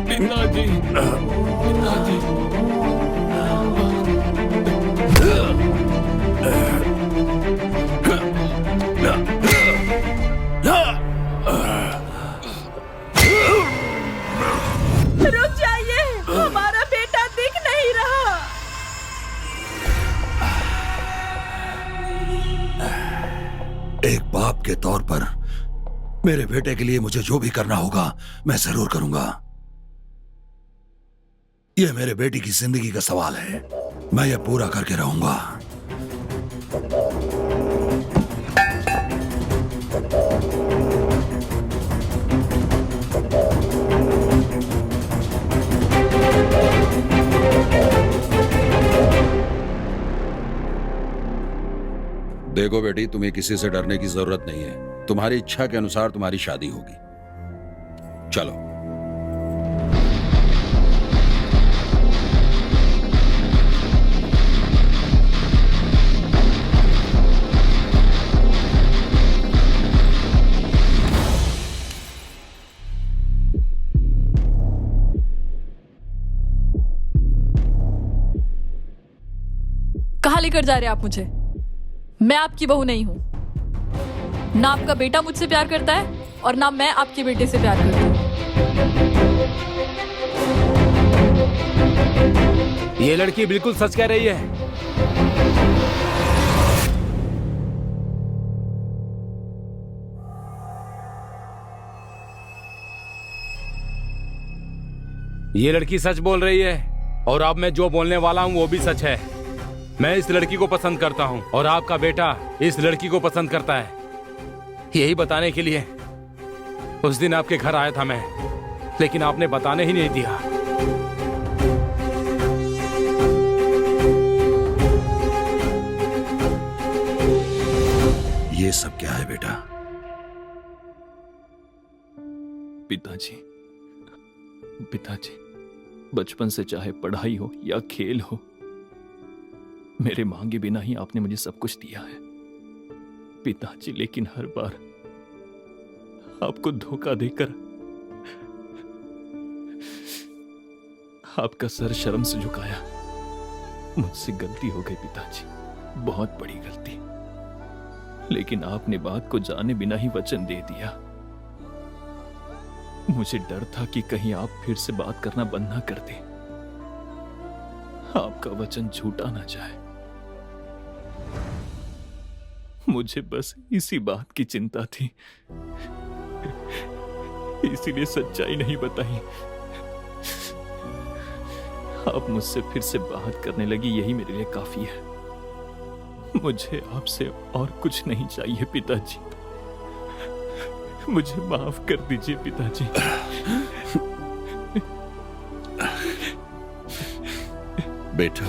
पिताजी, पिताजी। रुक जाइए, हमारा बेटा दिख नहीं रहा। एक बाप के तौर पर मेरे बेटे के लिए मुझे जो भी करना होगा मैं जरूर करूंगा। यह मेरे बेटी की जिंदगी का सवाल है, मैं यह पूरा करके रहूंगा। देखो बेटी, तुम्हें किसी से डरने की जरूरत नहीं है। तुम्हारी इच्छा के अनुसार तुम्हारी शादी होगी। चलो। कहाँ लेकर जा रहे हैं आप मुझे? मैं आपकी बहू नहीं हूँ। ना आपका बेटा मुझसे प्यार करता है और ना मैं आपके बेटे से प्यार करती हूँ। ये लड़की बिल्कुल सच कह रही है। ये लड़की सच बोल रही है और अब मैं जो बोलने वाला हूँ वो भी सच है। मैं इस लड़की को पसंद करता हूँ और आपका बेटा इस लड़की को पसंद करता है। यही बताने के लिए उस दिन आपके घर आया था मैं, लेकिन आपने बताने ही नहीं दिया। ये सब क्या है बेटा? पिताजी, पिताजी, बचपन से चाहे पढ़ाई हो या खेल हो, मेरे मांगे बिना ही आपने मुझे सब कुछ दिया है पिताजी। लेकिन हर बार आपको धोखा देकर आपका सर शर्म से झुकाया। मुझसे गलती हो गई पिताजी, बहुत बड़ी गलती। लेकिन आपने बात को जाने बिना ही वचन दे दिया। मुझे डर था कि कहीं आप फिर से बात करना बंद ना कर दें, आपका वचन झूठा ना जाए। मुझे बस इसी बात की चिंता थी, इसीलिए सच्चाई नहीं बताई। आप मुझसे फिर से बात करने लगी, यही मेरे लिए काफी है। मुझे आपसे और कुछ नहीं चाहिए पिताजी। मुझे माफ कर दीजिए पिताजी। बेटा,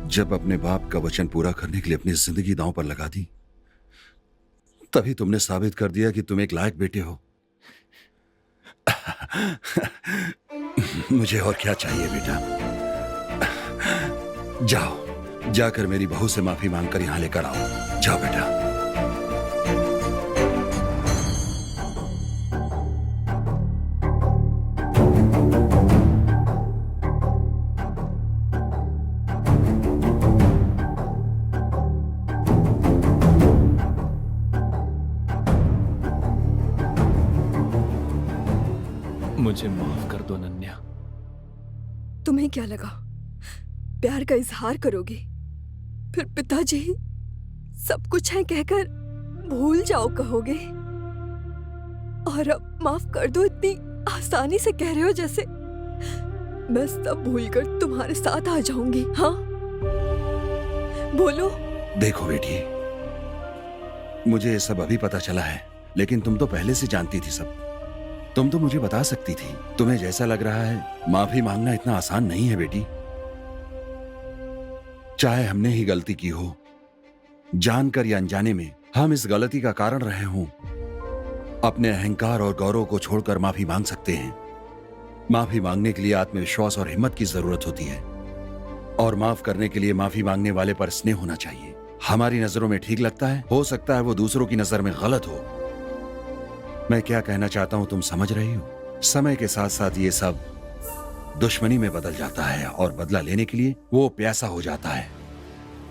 जब अपने बाप का वचन पूरा करने के लिए अपनी जिंदगी दांव पर लगा दी, तभी तुमने साबित कर दिया कि तुम एक लायक बेटे हो। मुझे और क्या चाहिए बेटा? जाओ, जाकर मेरी बहू से माफी मांगकर यहां लेकर आओ। जाओ बेटा। मुझे माफ कर दो अनन्या। तुम्हें क्या लगा प्यार का इजहार करोगे, फिर पिताजी सब कुछ है कहकर भूल जाओ कहोगे, और अब माफ कर दो इतनी आसानी से कह रहे हो जैसे मैं सब भूलकर तुम्हारे साथ आ जाऊंगी। हाँ बोलो। देखो बेटी, मुझे ये सब अभी पता चला है, लेकिन तुम तो पहले से जानती थी सब। तुम तो मुझे बता सकती थी। तुम्हें जैसा लग रहा है माफी मांगना इतना आसान नहीं है बेटी। चाहे हमने ही गलती की हो, जानकर या अनजाने में हम इस गलती का कारण रहे हों, अपने अहंकार और गौरव को छोड़कर माफी मांग सकते हैं। माफी मांगने के लिए आत्मविश्वास और हिम्मत की जरूरत होती है, और माफ करने के लिए माफी मांगने वाले पर स्नेह होना चाहिए। हमारी नजरों में ठीक लगता है, हो सकता है वो दूसरों की नजर में गलत हो। मैं क्या कहना चाहता हूं तुम समझ रही हो? समय के साथ साथ ये सब दुश्मनी में बदल जाता है, और बदला लेने के लिए वो प्यासा हो जाता है।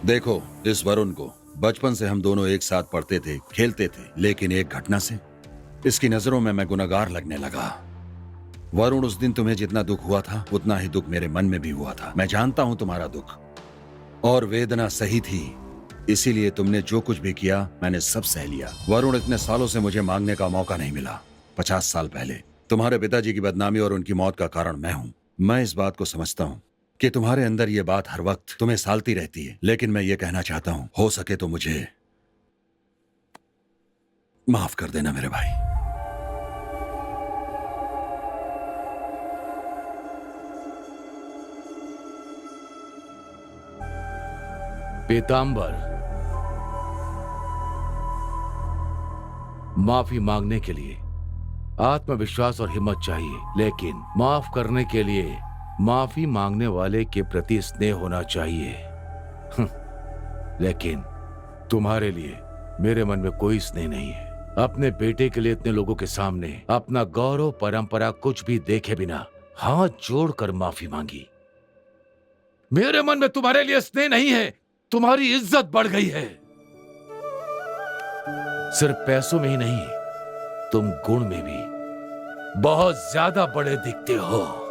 देखो, इस वरुण को बचपन से हम दोनों एक साथ पढ़ते थे, खेलते थे, लेकिन एक घटना से इसकी नजरों में मैं गुनहगार लगने लगा। वरुण, उस दिन तुम्हें जितना दुख हुआ था उतना ही दुख मेरे मन में भी हुआ था। मैं जानता हूं तुम्हारा दुख और वेदना सही थी, इसीलिए तुमने जो कुछ भी किया मैंने सब सह लिया। वरुण, इतने सालों से मुझे मांगने का मौका नहीं मिला। 50 साल पहले तुम्हारे पिताजी की बदनामी और उनकी मौत का कारण मैं हूं। मैं इस बात को समझता हूं कि तुम्हारे अंदर ये बात हर वक्त तुम्हें सालती रहती है, लेकिन मैं ये कहना चाहता हूं, हो सके तो मुझे माफ कर देना मेरे भाई। पीतांबर, माफी मांगने के लिए आत्मविश्वास और हिम्मत चाहिए, लेकिन माफ करने के लिए माफी मांगने वाले के प्रति स्नेह होना चाहिए। लेकिन तुम्हारे लिए मेरे मन में कोई स्नेह नहीं है। अपने बेटे के लिए इतने लोगों के सामने अपना गौरव, परंपरा कुछ भी देखे बिना हाथ जोड़कर माफी मांगी। मेरे मन में तुम्हारे लिए स्नेह नहीं है, तुम्हारी इज्जत बढ़ गई है। सिर्फ पैसों में ही नहीं, तुम गुण में भी बहुत ज्यादा बड़े दिखते हो।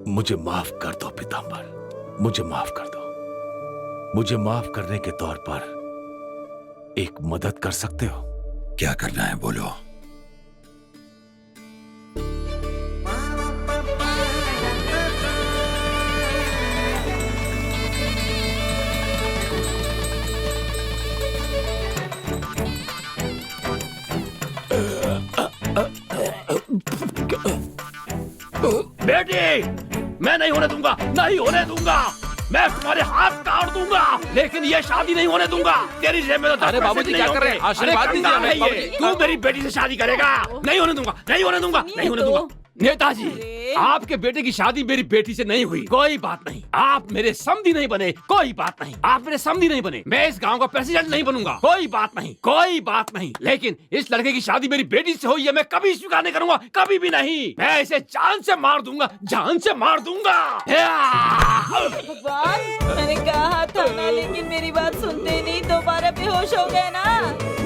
मुझे माफ कर दो पीतांबर, मुझे माफ कर दो। मुझे माफ करने के तौर पर एक मदद कर सकते हो? क्या करना है बोलो। बेटी, मैं नहीं होने दूंगा, नहीं होने दूंगा। मैं तुम्हारे हाथ काट दूंगा, लेकिन ये शादी नहीं होने दूंगा। तेरी जेब में तो 10 अरे बाबूजी, क्या कर रहे हैं? आशीर्वाद दीजिए हमें, बाबूजी। तू मेरी बेटी से शादी करेगा? नहीं होने दूंगा, नहीं होने दूंगा, नहीं होने दूंगा। नेताजी, आपके बेटे की शादी मेरी बेटी से नहीं हुई, कोई बात नहीं। आप मेरे समधी नहीं बने, कोई बात नहीं। आप मेरे समधी नहीं बने, मैं इस गांव का प्रेसिडेंट नहीं बनूंगा, कोई बात नहीं, कोई बात नहीं। लेकिन इस लड़के की शादी मेरी बेटी से हुई है, मैं कभी स्वीकार नहीं करूंगा, कभी भी नहीं। मैं इसे जान से मार दूंगा, जान से मार दूंगा। भगवान, मैंने कहा था ना, लेकिन मेरी बात सुनते नहीं, दोबारा बेहोश हो गए ना।